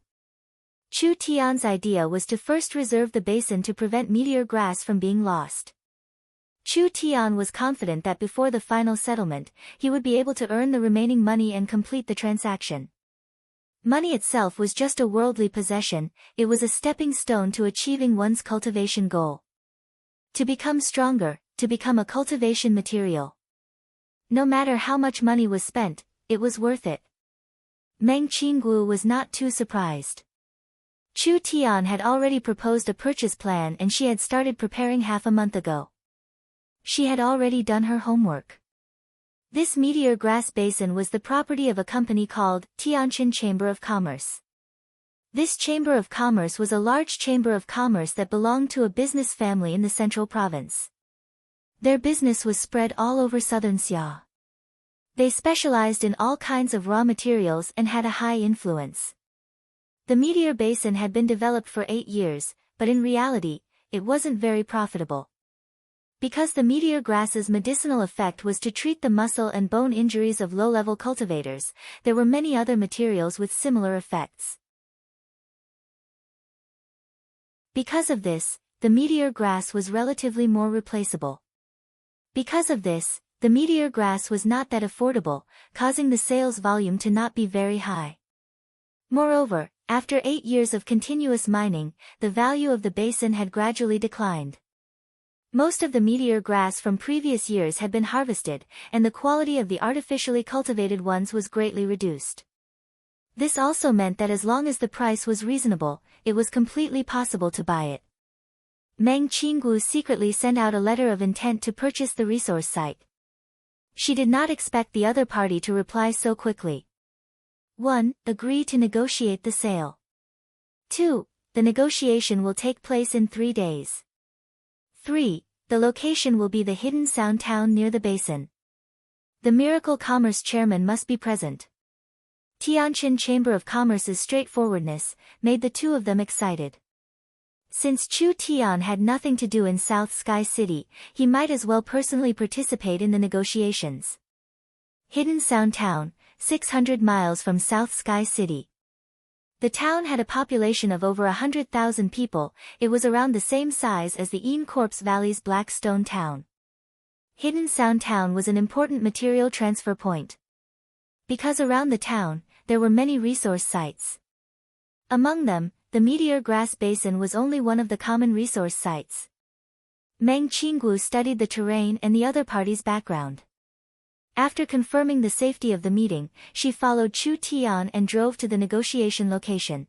Chu Tian's idea was to first reserve the basin to prevent meteor grass from being lost. Chu Tian was confident that before the final settlement, he would be able to earn the remaining money and complete the transaction. Money itself was just a worldly possession, it was a stepping stone to achieving one's cultivation goal. To become stronger, to become a cultivation material. No matter how much money was spent, it was worth it. Meng Qinggu was not too surprised. Chu Tian had already proposed a purchase plan and she had started preparing half a month ago. She had already done her homework. This meteor grass basin was the property of a company called Tianjin Chamber of Commerce. This Chamber of Commerce was a large chamber of commerce that belonged to a business family in the central province. Their business was spread all over southern Xia. They specialized in all kinds of raw materials and had a high influence. The meteor basin had been developed for 8 years, but in reality, it wasn't very profitable. Because the meteor grass's medicinal effect was to treat the muscle and bone injuries of low-level cultivators, there were many other materials with similar effects. Because of this, the meteor grass was relatively more replaceable. Because of this, the meteor grass was not that affordable, causing the sales volume to not be very high. Moreover, after 8 years of continuous mining, the value of the basin had gradually declined. Most of the meteor grass from previous years had been harvested, and the quality of the artificially cultivated ones was greatly reduced. This also meant that as long as the price was reasonable, it was completely possible to buy it. Meng Qinggu secretly sent out a letter of intent to purchase the resource site. She did not expect the other party to reply so quickly. 1. Agree to negotiate the sale. 2. The negotiation will take place in 3 days. 3. The location will be the hidden sound town near the basin. The Miracle Commerce chairman must be present. Tianjin Chamber of Commerce's straightforwardness made the two of them excited. Since Chu Tian had nothing to do in South Sky City, he might as well personally participate in the negotiations. Hidden Sound Town, 600 miles from South Sky City. The town had a population of over 100,000 people, it was around the same size as the Een Corpse Valley's Black Stone Town. Hidden Sound Town was an important material transfer point. Because around the town, there were many resource sites. Among them, the meteor grass basin was only one of the common resource sites. Meng Qinggu studied the terrain and the other party's background. After confirming the safety of the meeting, she followed Chu Tian and drove to the negotiation location.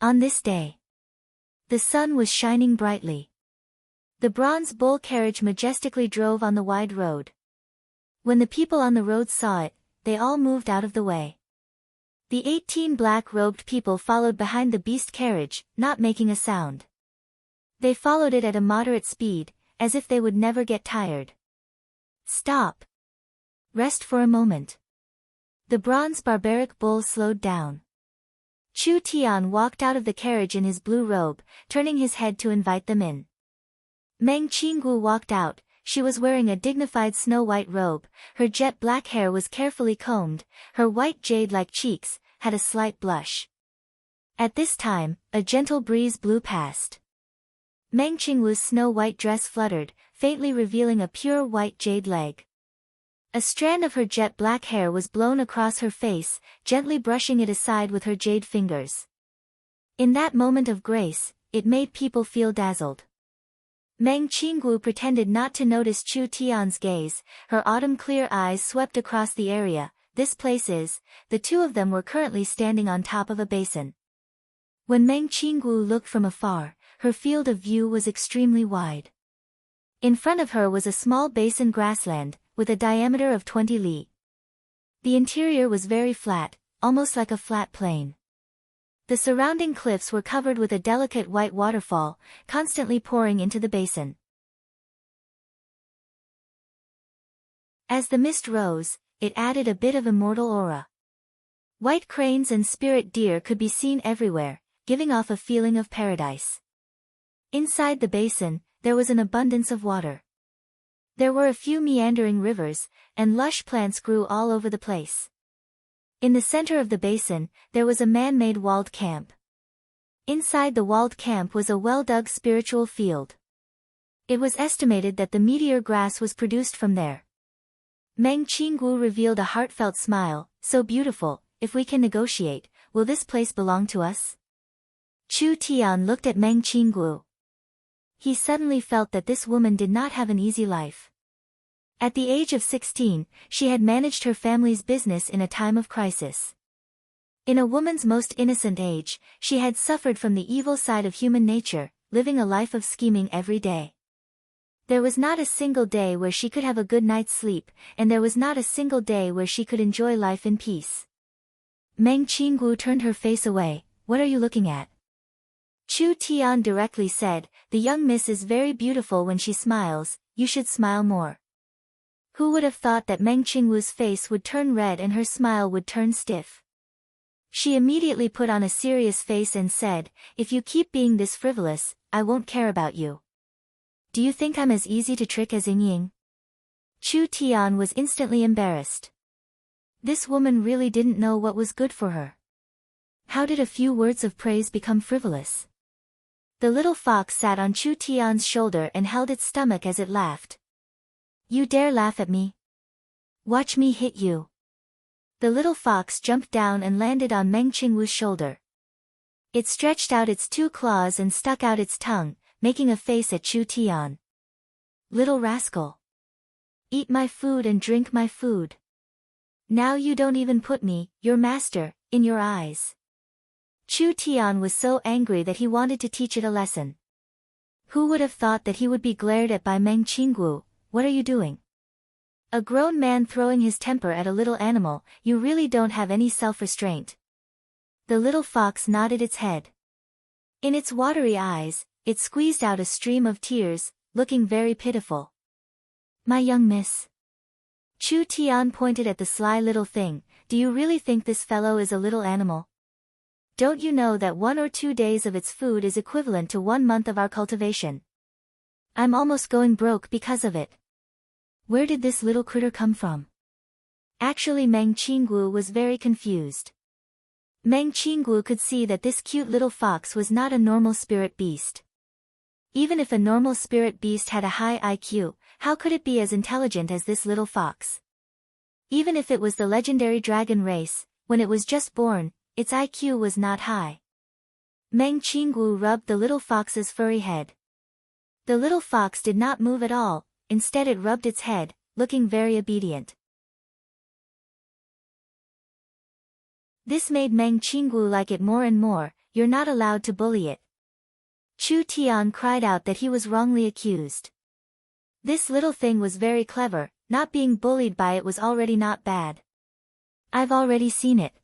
On this day, the sun was shining brightly. The bronze bull carriage majestically drove on the wide road. When the people on the road saw it, they all moved out of the way. The 18 black-robed people followed behind the beast carriage, not making a sound. They followed it at a moderate speed, as if they would never get tired. Stop. Rest for a moment. The bronze barbaric bull slowed down. Chu Tian walked out of the carriage in his blue robe, turning his head to invite them in. Meng Qinggu walked out. She was wearing a dignified snow-white robe, her jet-black hair was carefully combed, her white jade-like cheeks had a slight blush. At this time, a gentle breeze blew past. Meng Qinggu's snow-white dress fluttered, faintly revealing a pure white jade leg. A strand of her jet-black hair was blown across her face, gently brushing it aside with her jade fingers. In that moment of grace, it made people feel dazzled. Meng Qinggu pretended not to notice Chu Tian's gaze, her autumn-clear eyes swept across the area. This place is, the two of them were currently standing on top of a basin. When Meng Qinggu looked from afar, her field of view was extremely wide. In front of her was a small basin grassland, with a diameter of 20 li. The interior was very flat, almost like a flat plain. The surrounding cliffs were covered with a delicate white waterfall, constantly pouring into the basin. As the mist rose, it added a bit of immortal aura. White cranes and spirit deer could be seen everywhere, giving off a feeling of paradise. Inside the basin, there was an abundance of water. There were a few meandering rivers, and lush plants grew all over the place. In the center of the basin, there was a man-made walled camp. Inside the walled camp was a well-dug spiritual field. It was estimated that the meteor grass was produced from there. Meng Qinggu revealed a heartfelt smile, "So beautiful, if we can negotiate, will this place belong to us?" Chu Tian looked at Meng Qinggu. He suddenly felt that this woman did not have an easy life. At the age of 16, she had managed her family's business in a time of crisis. In a woman's most innocent age, she had suffered from the evil side of human nature, living a life of scheming every day. There was not a single day where she could have a good night's sleep, and there was not a single day where she could enjoy life in peace. Meng Qinggu turned her face away. "What are you looking at?" Chu Tian directly said, "The young miss is very beautiful when she smiles, you should smile more." Who would have thought that Meng Qinggu's face would turn red and her smile would turn stiff? She immediately put on a serious face and said, "If you keep being this frivolous, I won't care about you. Do you think I'm as easy to trick as Ying? Chu Tian was instantly embarrassed. This woman really didn't know what was good for her. How did a few words of praise become frivolous? The little fox sat on Chu Tian's shoulder and held its stomach as it laughed. "You dare laugh at me? Watch me hit you." The little fox jumped down and landed on Meng Qinggu's shoulder. It stretched out its 2 claws and stuck out its tongue, making a face at Chu Tian. "Little rascal. Eat my food and drink my food. Now you don't even put me, your master, in your eyes." Chu Tian was so angry that he wanted to teach it a lesson. Who would have thought that he would be glared at by Meng Qinggu? "What are you doing? A grown man throwing his temper at a little animal, you really don't have any self-restraint." The little fox nodded its head. In its watery eyes, it squeezed out a stream of tears, looking very pitiful. "My young miss." Chu Tian pointed at the sly little thing, "Do you really think this fellow is a little animal? Don't you know that 1 or 2 days of its food is equivalent to 1 month of our cultivation? I'm almost going broke because of it. Where did this little critter come from?" Actually, Meng Qinggu was very confused. Meng Qinggu could see that this cute little fox was not a normal spirit beast. Even if a normal spirit beast had a high IQ, how could it be as intelligent as this little fox? Even if it was the legendary dragon race, when it was just born, its IQ was not high. Meng Qinggu rubbed the little fox's furry head. The little fox did not move at all, instead it rubbed its head, looking very obedient. This made Meng Qinggu like it more and more. "You're not allowed to bully it." Chu Tian cried out that he was wrongly accused. This little thing was very clever, not being bullied by it was already not bad. "I've already seen it."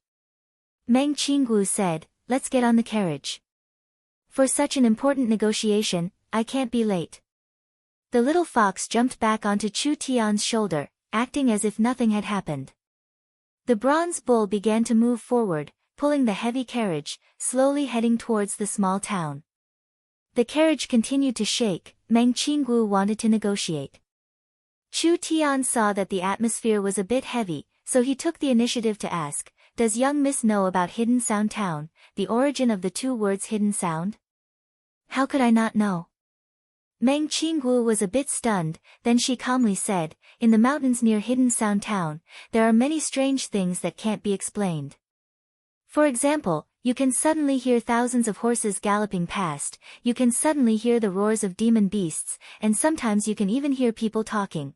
Meng Qinggu said, "Let's get on the carriage. For such an important negotiation, I can't be late." The little fox jumped back onto Chu Tian's shoulder, acting as if nothing had happened. The bronze bull began to move forward, pulling the heavy carriage, slowly heading towards the small town. The carriage continued to shake. Meng Qinggu wanted to negotiate. Chu Tian saw that the atmosphere was a bit heavy, so he took the initiative to ask, "Does young miss know about Hidden Sound Town, the origin of the 2 words hidden sound?" "How could I not know?" Meng Qinggu was a bit stunned, then she calmly said, "In the mountains near Hidden Sound Town, there are many strange things that can't be explained. For example, you can suddenly hear thousands of horses galloping past, you can suddenly hear the roars of demon beasts, and sometimes you can even hear people talking.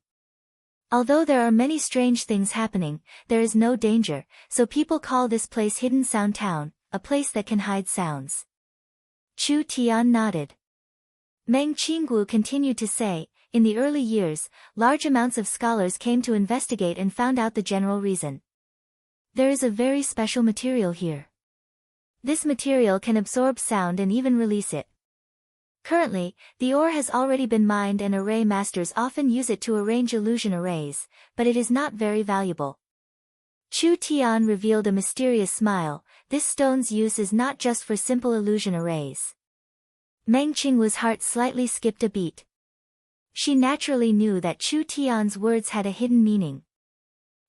Although there are many strange things happening, there is no danger, so people call this place Hidden Sound Town, a place that can hide sounds." Chu Tian nodded. Meng Qinggu continued to say, "In the early years, large amounts of scholars came to investigate and found out the general reason. There is a very special material here. This material can absorb sound and even release it. Currently, the ore has already been mined and array masters often use it to arrange illusion arrays, but it is not very valuable." Chu Tian revealed a mysterious smile. This stone's use is not just for simple illusion arrays. Meng Qingguo's heart slightly skipped a beat. She naturally knew that Chu Tian's words had a hidden meaning.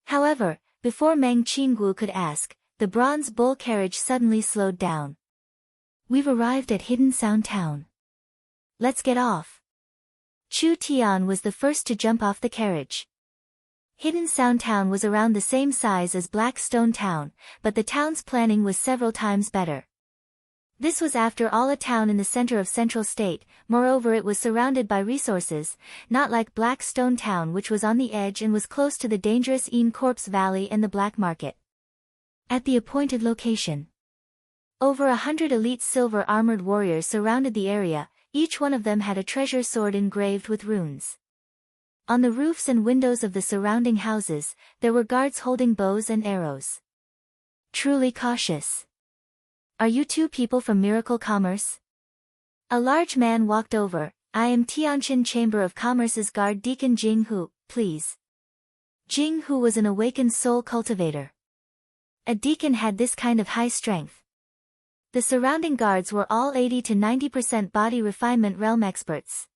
However, before Meng Qingguo could ask, the bronze bull carriage suddenly slowed down. We've arrived at Hidden Sound Town. Let's get off. Chu Tian was the first to jump off the carriage. Hidden Sound Town was around the same size as Black Stone Town, but the town's planning was several times better. This was after all a town in the center of Central State, moreover it was surrounded by resources, not like Black Stone Town which was on the edge and was close to the dangerous Een Corpse Valley and the black market. At the appointed location. Over 100 elite silver-armored warriors surrounded the area, each one of them had a treasure sword engraved with runes. On the roofs and windows of the surrounding houses, there were guards holding bows and arrows. Truly cautious. Are you two people from Miracle Commerce? A large man walked over. I am Tianqin Chamber of Commerce's guard Deacon Jing Hu, please. Jing Hu was an awakened soul cultivator. A deacon had this kind of high strength. The surrounding guards were all 80 to 90% body refinement realm experts.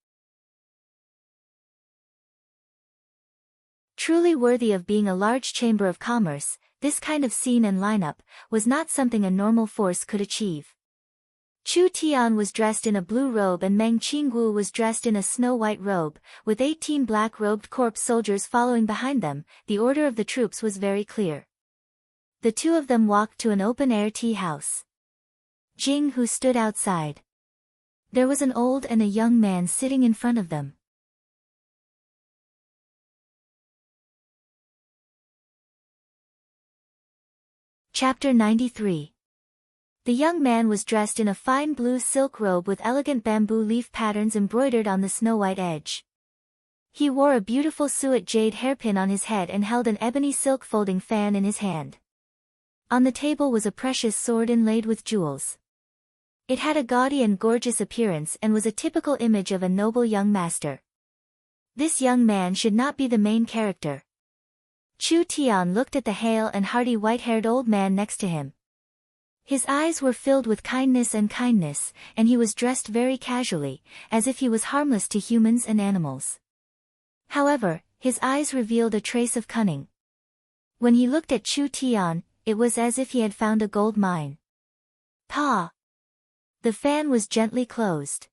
Truly worthy of being a large chamber of commerce, this kind of scene and lineup was not something a normal force could achieve. Chu Tian was dressed in a blue robe and Meng Qingguo was dressed in a snow-white robe, with 18 black-robed corpse soldiers following behind them. The order of the troops was very clear. The two of them walked to an open-air tea house. Jing Hu stood outside. There was an old and a young man sitting in front of them. Chapter 93. The young man was dressed in a fine blue silk robe with elegant bamboo leaf patterns embroidered on the snow-white edge. He wore a beautiful suet jade hairpin on his head and held an ebony silk folding fan in his hand. On the table was a precious sword inlaid with jewels. It had a gaudy and gorgeous appearance and was a typical image of a noble young master. This young man should not be the main character. Chu Tian looked at the hale and hearty white-haired old man next to him. His eyes were filled with kindness, and he was dressed very casually, as if he was harmless to humans and animals. However, his eyes revealed a trace of cunning. When he looked at Chu Tian, it was as if he had found a gold mine. Pa! The fan was gently closed.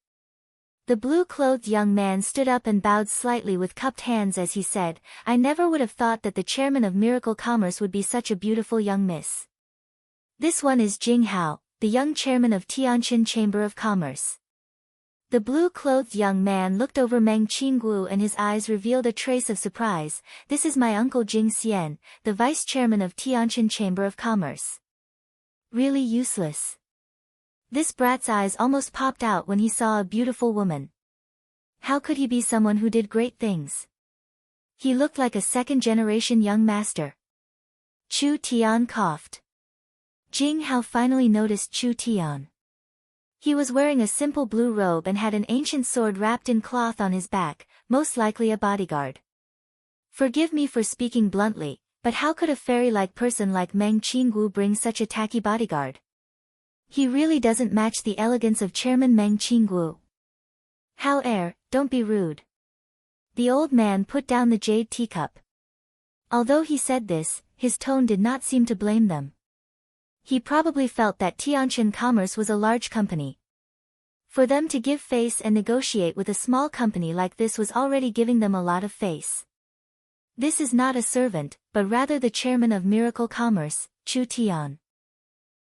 The blue-clothed young man stood up and bowed slightly with cupped hands as he said, I never would have thought that the chairman of Miracle Commerce would be such a beautiful young miss. This one is Jing Hao, the young chairman of Tianqin Chamber of Commerce. The blue-clothed young man looked over Meng Qingguo and his eyes revealed a trace of surprise. This is my uncle Jing Xian, the vice chairman of Tianqin Chamber of Commerce. Really useless. This brat's eyes almost popped out when he saw a beautiful woman. How could he be someone who did great things? He looked like a second-generation young master. Chu Tian coughed. Jing Hao finally noticed Chu Tian. He was wearing a simple blue robe and had an ancient sword wrapped in cloth on his back, most likely a bodyguard. Forgive me for speaking bluntly, but how could a fairy-like person like Meng Qingguo bring such a tacky bodyguard? He really doesn't match the elegance of Chairman Meng Qingguo. Hao don't be rude. The old man put down the jade teacup. Although he said this, his tone did not seem to blame them. He probably felt that Tianqin Commerce was a large company. For them to give face and negotiate with a small company like this was already giving them a lot of face. This is not a servant, but rather the chairman of Miracle Commerce, Chu Tian.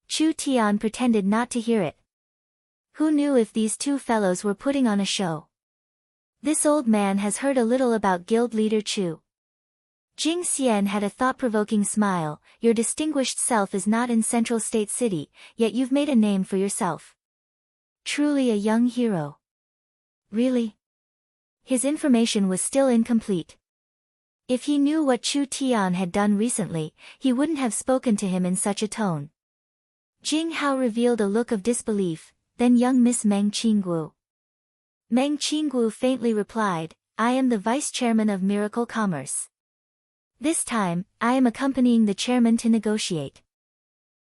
Chu Tian pretended not to hear it. Who knew if these two fellows were putting on a show? This old man has heard a little about guild leader Chu. Jing Xian had a thought-provoking smile. Your distinguished self is not in Central State City, yet you've made a name for yourself. Truly a young hero. Really? His information was still incomplete. If he knew what Chu Tian had done recently, he wouldn't have spoken to him in such a tone. Jing Hao revealed a look of disbelief, then young Miss Meng Qingguo. Meng Qingguo faintly replied, I am the vice chairman of Miracle Commerce. This time, I am accompanying the chairman to negotiate.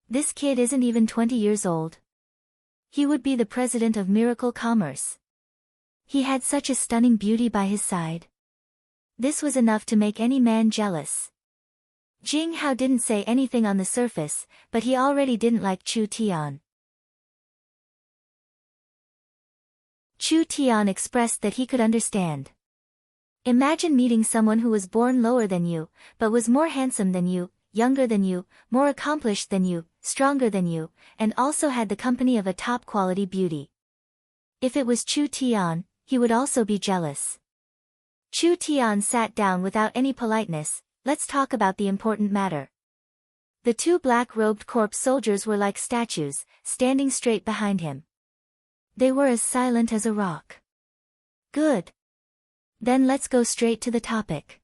This kid isn't even 20 years old. He would be the president of Miracle Commerce. He had such a stunning beauty by his side. This was enough to make any man jealous. Jing Hao didn't say anything on the surface, but he already didn't like Chu Tian. Chu Tian expressed that he could understand. Imagine meeting someone who was born lower than you, but was more handsome than you, younger than you, more accomplished than you, stronger than you, and also had the company of a top-quality beauty. If it was Chu Tian, he would also be jealous. Chu Tian sat down without any politeness. Let's talk about the important matter. The two black-robed corpse soldiers were like statues, standing straight behind him. They were as silent as a rock. Good. Then let's go straight to the topic.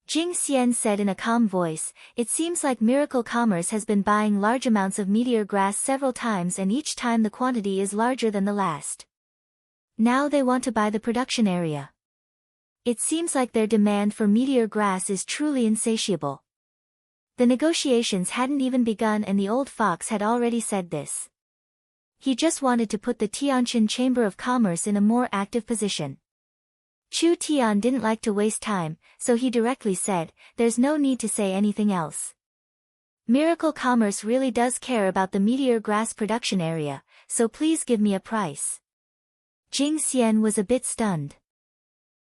Jing Xian said in a calm voice, it seems like Miracle Commerce has been buying large amounts of meteor grass several times and each time the quantity is larger than the last. Now they want to buy the production area. It seems like their demand for meteor grass is truly insatiable. The negotiations hadn't even begun and the old fox had already said this. He just wanted to put the Tianjin Chamber of Commerce in a more active position. Chu Tian didn't like to waste time, so he directly said, there's no need to say anything else. Miracle Commerce really does care about the meteor grass production area, so please give me a price. Jing Xian was a bit stunned.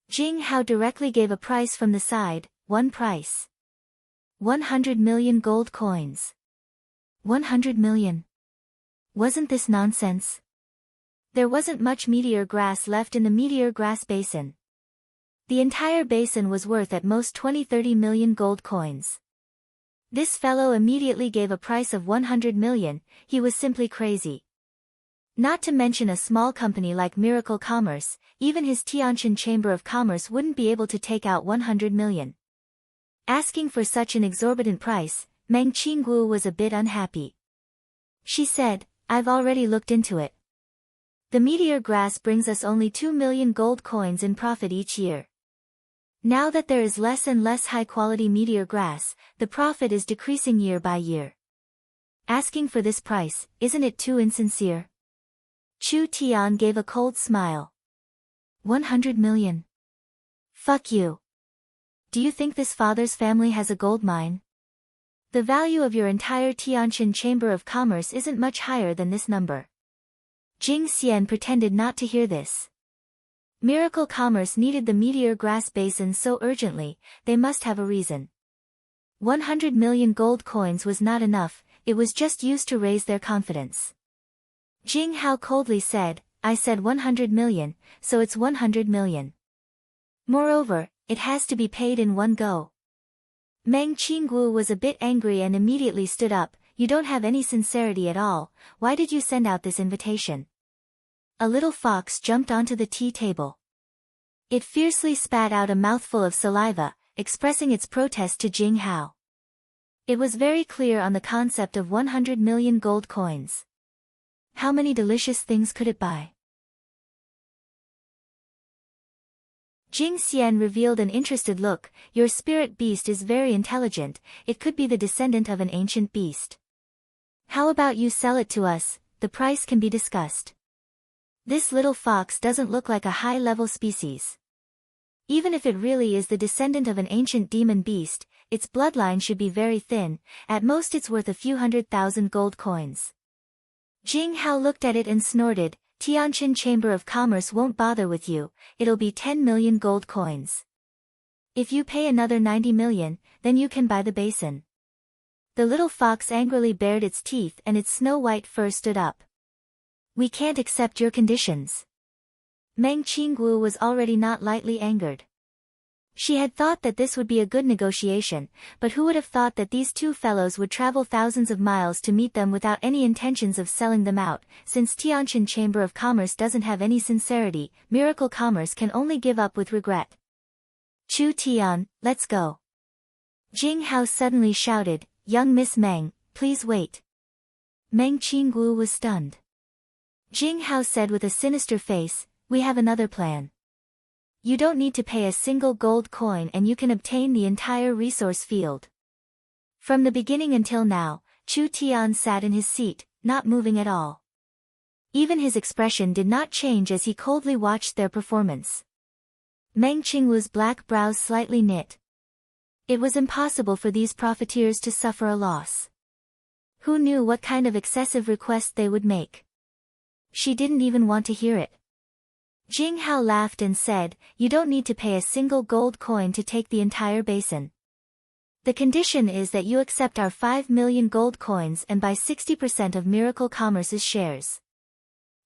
Jing Hao directly gave a price from the side, one price. 100 million gold coins. 100 million. Wasn't this nonsense? There wasn't much meteor grass left in the meteor grass basin. The entire basin was worth at most 20-30 million gold coins. This fellow immediately gave a price of 100 million, he was simply crazy. Not to mention a small company like Miracle Commerce, even his Tianjin Chamber of Commerce wouldn't be able to take out 100 million. Asking for such an exorbitant price, Meng Qinggu was a bit unhappy. She said, I've already looked into it. The meteor grass brings us only 2 million gold coins in profit each year. Now that there is less and less high-quality meteor grass, the profit is decreasing year by year. Asking for this price, isn't it too insincere? Chu Tian gave a cold smile. 100 million. Fuck you. Do you think this father's family has a gold mine? The value of your entire Tianjin Chamber of Commerce isn't much higher than this number. Jing Xian pretended not to hear this. Miracle Commerce needed the meteor grass basin so urgently, they must have a reason. 100 million gold coins was not enough, it was just used to raise their confidence. Jing Hao coldly said, I said 100 million, so it's 100 million. Moreover, it has to be paid in one go. Meng Qinggu was a bit angry and immediately stood up, you don't have any sincerity at all, why did you send out this invitation? A little fox jumped onto the tea table. It fiercely spat out a mouthful of saliva, expressing its protest to Jing Hao. It was very clear on the concept of 100 million gold coins. How many delicious things could it buy? Jing Xian revealed an interested look, your spirit beast is very intelligent, it could be the descendant of an ancient beast. How about you sell it to us, the price can be discussed. This little fox doesn't look like a high-level species. Even if it really is the descendant of an ancient demon beast, its bloodline should be very thin, at most it's worth a few 100,000 gold coins. Jing Hao looked at it and snorted, Tianjin Chamber of Commerce won't bother with you, it'll be 10 million gold coins. If you pay another 90 million, then you can buy the basin. The little fox angrily bared its teeth and its snow-white fur stood up. We can't accept your conditions. Meng Qinggu was already not lightly angered. She had thought that this would be a good negotiation, but who would have thought that these two fellows would travel thousands of miles to meet them without any intentions of selling them out, since Tianjin Chamber of Commerce doesn't have any sincerity, Miracle Commerce can only give up with regret. Chu Tian, let's go. Jing Hao suddenly shouted, young Miss Meng, please wait. Meng Qinggu was stunned. Jing Hao said with a sinister face, we have another plan. You don't need to pay a single gold coin and you can obtain the entire resource field. From the beginning until now, Chu Tian sat in his seat, not moving at all. Even his expression did not change as he coldly watched their performance. Meng Qingwu's black brows slightly knit. It was impossible for these profiteers to suffer a loss. Who knew what kind of excessive request they would make? She didn't even want to hear it. Jing Hao laughed and said, "You don't need to pay a single gold coin to take the entire basin. The condition is that you accept our 5 million gold coins and buy 60% of Miracle Commerce's shares.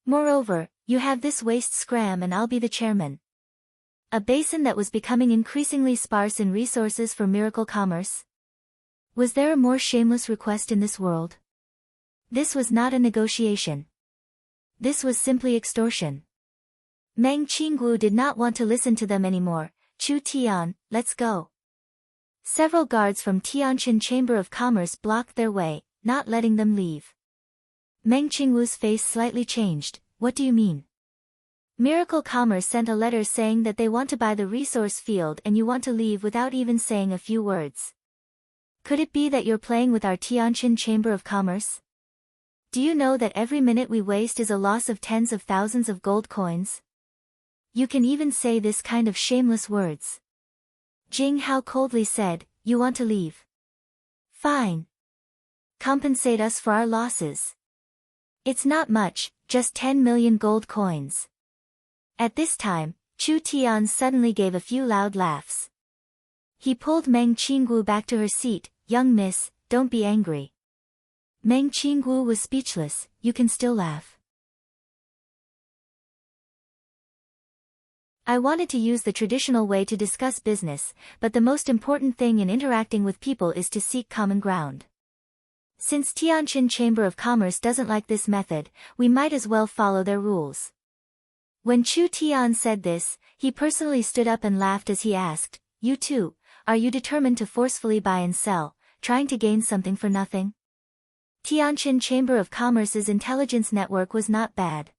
Moreover, you have this waste scram and I'll be the chairman." A basin that was becoming increasingly sparse in resources for Miracle Commerce? Was there a more shameless request in this world? This was not a negotiation. This was simply extortion. Meng Qingwu did not want to listen to them anymore. "Chu Tian, let's go." Several guards from Tianjin Chamber of Commerce blocked their way, not letting them leave. Meng Qingwu's face slightly changed. "What do you mean? Miracle Commerce sent a letter saying that they want to buy the resource field and you want to leave without even saying a few words. Could it be that you're playing with our Tianjin Chamber of Commerce? Do you know that every minute we waste is a loss of tens of thousands of gold coins? You can even say this kind of shameless words." Jing Hao coldly said, "You want to leave? Fine. Compensate us for our losses. It's not much, just 10 million gold coins." At this time, Chu Tian suddenly gave a few loud laughs. He pulled Meng Qingwu back to her seat. "Young miss, don't be angry." Meng Qingwu was speechless. "You can still laugh." I wanted to use the traditional way to discuss business, but the most important thing in interacting with people is to seek common ground. Since Tianjin Chamber of Commerce doesn't like this method, we might as well follow their rules. When Chu Tian said this, he personally stood up and laughed as he asked, "You too, are you determined to forcefully buy and sell, trying to gain something for nothing?" Tianjin Chamber of Commerce's intelligence network was not bad.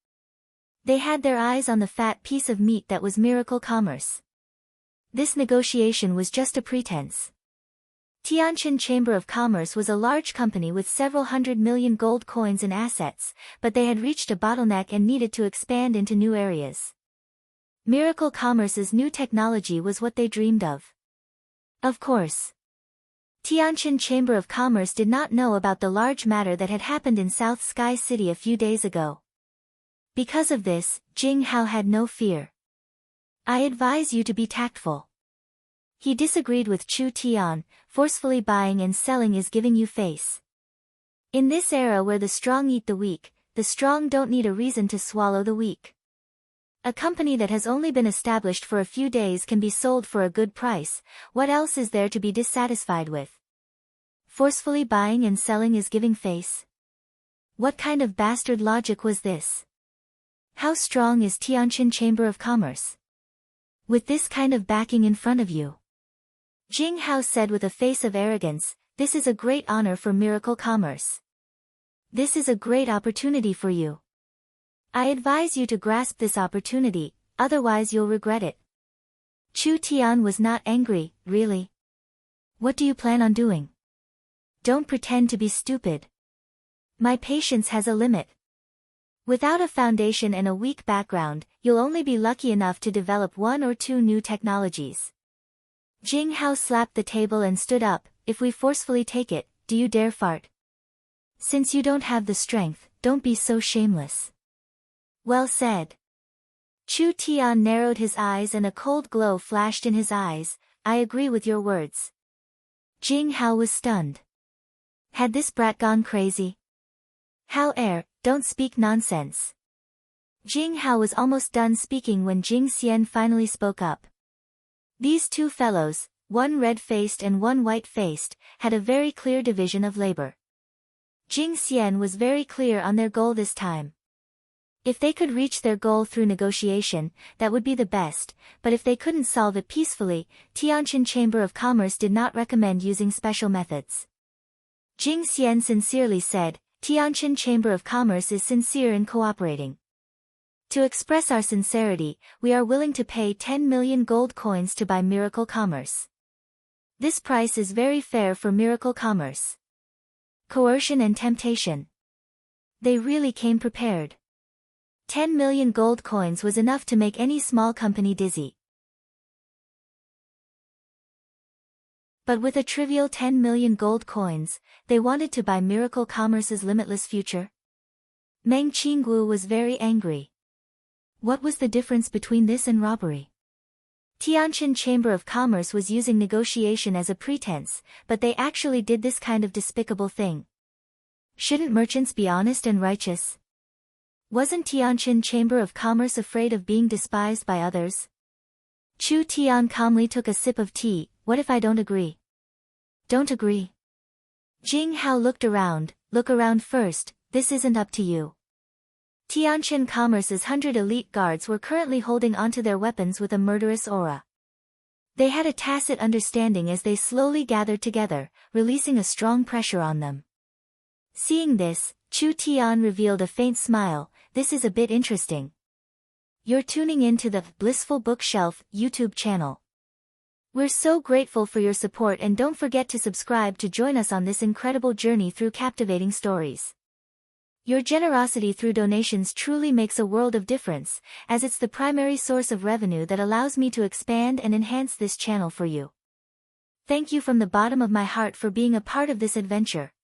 They had their eyes on the fat piece of meat that was Miracle Commerce. This negotiation was just a pretense. Tianjin Chamber of Commerce was a large company with several 100 million gold coins in assets, but they had reached a bottleneck and needed to expand into new areas. Miracle Commerce's new technology was what they dreamed of. Of course, Tianjin Chamber of Commerce did not know about the large matter that had happened in South Sky City a few days ago. Because of this, Jing Hao had no fear. "I advise you to be tactful." He disagreed with Chu Tian. "Forcefully buying and selling is giving you face. In this era where the strong eat the weak, the strong don't need a reason to swallow the weak. A company that has only been established for a few days can be sold for a good price. What else is there to be dissatisfied with? Forcefully buying and selling is giving face? What kind of bastard logic was this? How strong is Tianjin Chamber of Commerce? With this kind of backing in front of you?" Jing Hao said with a face of arrogance, "This is a great honor for Miracle Commerce. This is a great opportunity for you. I advise you to grasp this opportunity, otherwise you'll regret it." Chu Tian was not angry. "Really? What do you plan on doing? Don't pretend to be stupid. My patience has a limit. Without a foundation and a weak background, you'll only be lucky enough to develop 1 or 2 new technologies." Jing Hao slapped the table and stood up. "If we forcefully take it, do you dare fart? Since you don't have the strength, don't be so shameless." "Well said." Chu Tian narrowed his eyes and a cold glow flashed in his eyes. "I agree with your words." Jing Hao was stunned. Had this brat gone crazy? "Hao don't speak nonsense." Jing Hao was almost done speaking when Jing Xian finally spoke up. These two fellows, one red-faced and one white-faced, had a very clear division of labor. Jing Xian was very clear on their goal this time. If they could reach their goal through negotiation, that would be the best, but if they couldn't solve it peacefully, Tianjin Chamber of Commerce did not recommend using special methods. Jing Xian sincerely said, "Tianjin Chamber of Commerce is sincere in cooperating. To express our sincerity, we are willing to pay 10 million gold coins to buy Miracle Commerce. This price is very fair for Miracle Commerce. Coercion and temptation. They really came prepared. 10 million gold coins was enough to make any small company dizzy. But with a trivial 10 million gold coins, they wanted to buy Miracle Commerce's limitless future. Meng Qingguo was very angry. What was the difference between this and robbery? Tianjin Chamber of Commerce was using negotiation as a pretense, but they actually did this kind of despicable thing. Shouldn't merchants be honest and righteous? Wasn't Tianjin Chamber of Commerce afraid of being despised by others? Chu Tian calmly took a sip of tea. What if I don't agree? Don't agree? Jing Hao looked around. Look around first, this isn't up to you. Tianjin Commerce's 100 elite guards were currently holding onto their weapons with a murderous aura. They had a tacit understanding as they slowly gathered together, releasing a strong pressure on them. Seeing this, Chu Tian revealed a faint smile. This is a bit interesting. You're tuning in to the Blissful Bookshelf YouTube channel. We're so grateful for your support, and don't forget to subscribe to join us on this incredible journey through captivating stories. Your generosity through donations truly makes a world of difference, as it's the primary source of revenue that allows me to expand and enhance this channel for you. Thank you from the bottom of my heart for being a part of this adventure.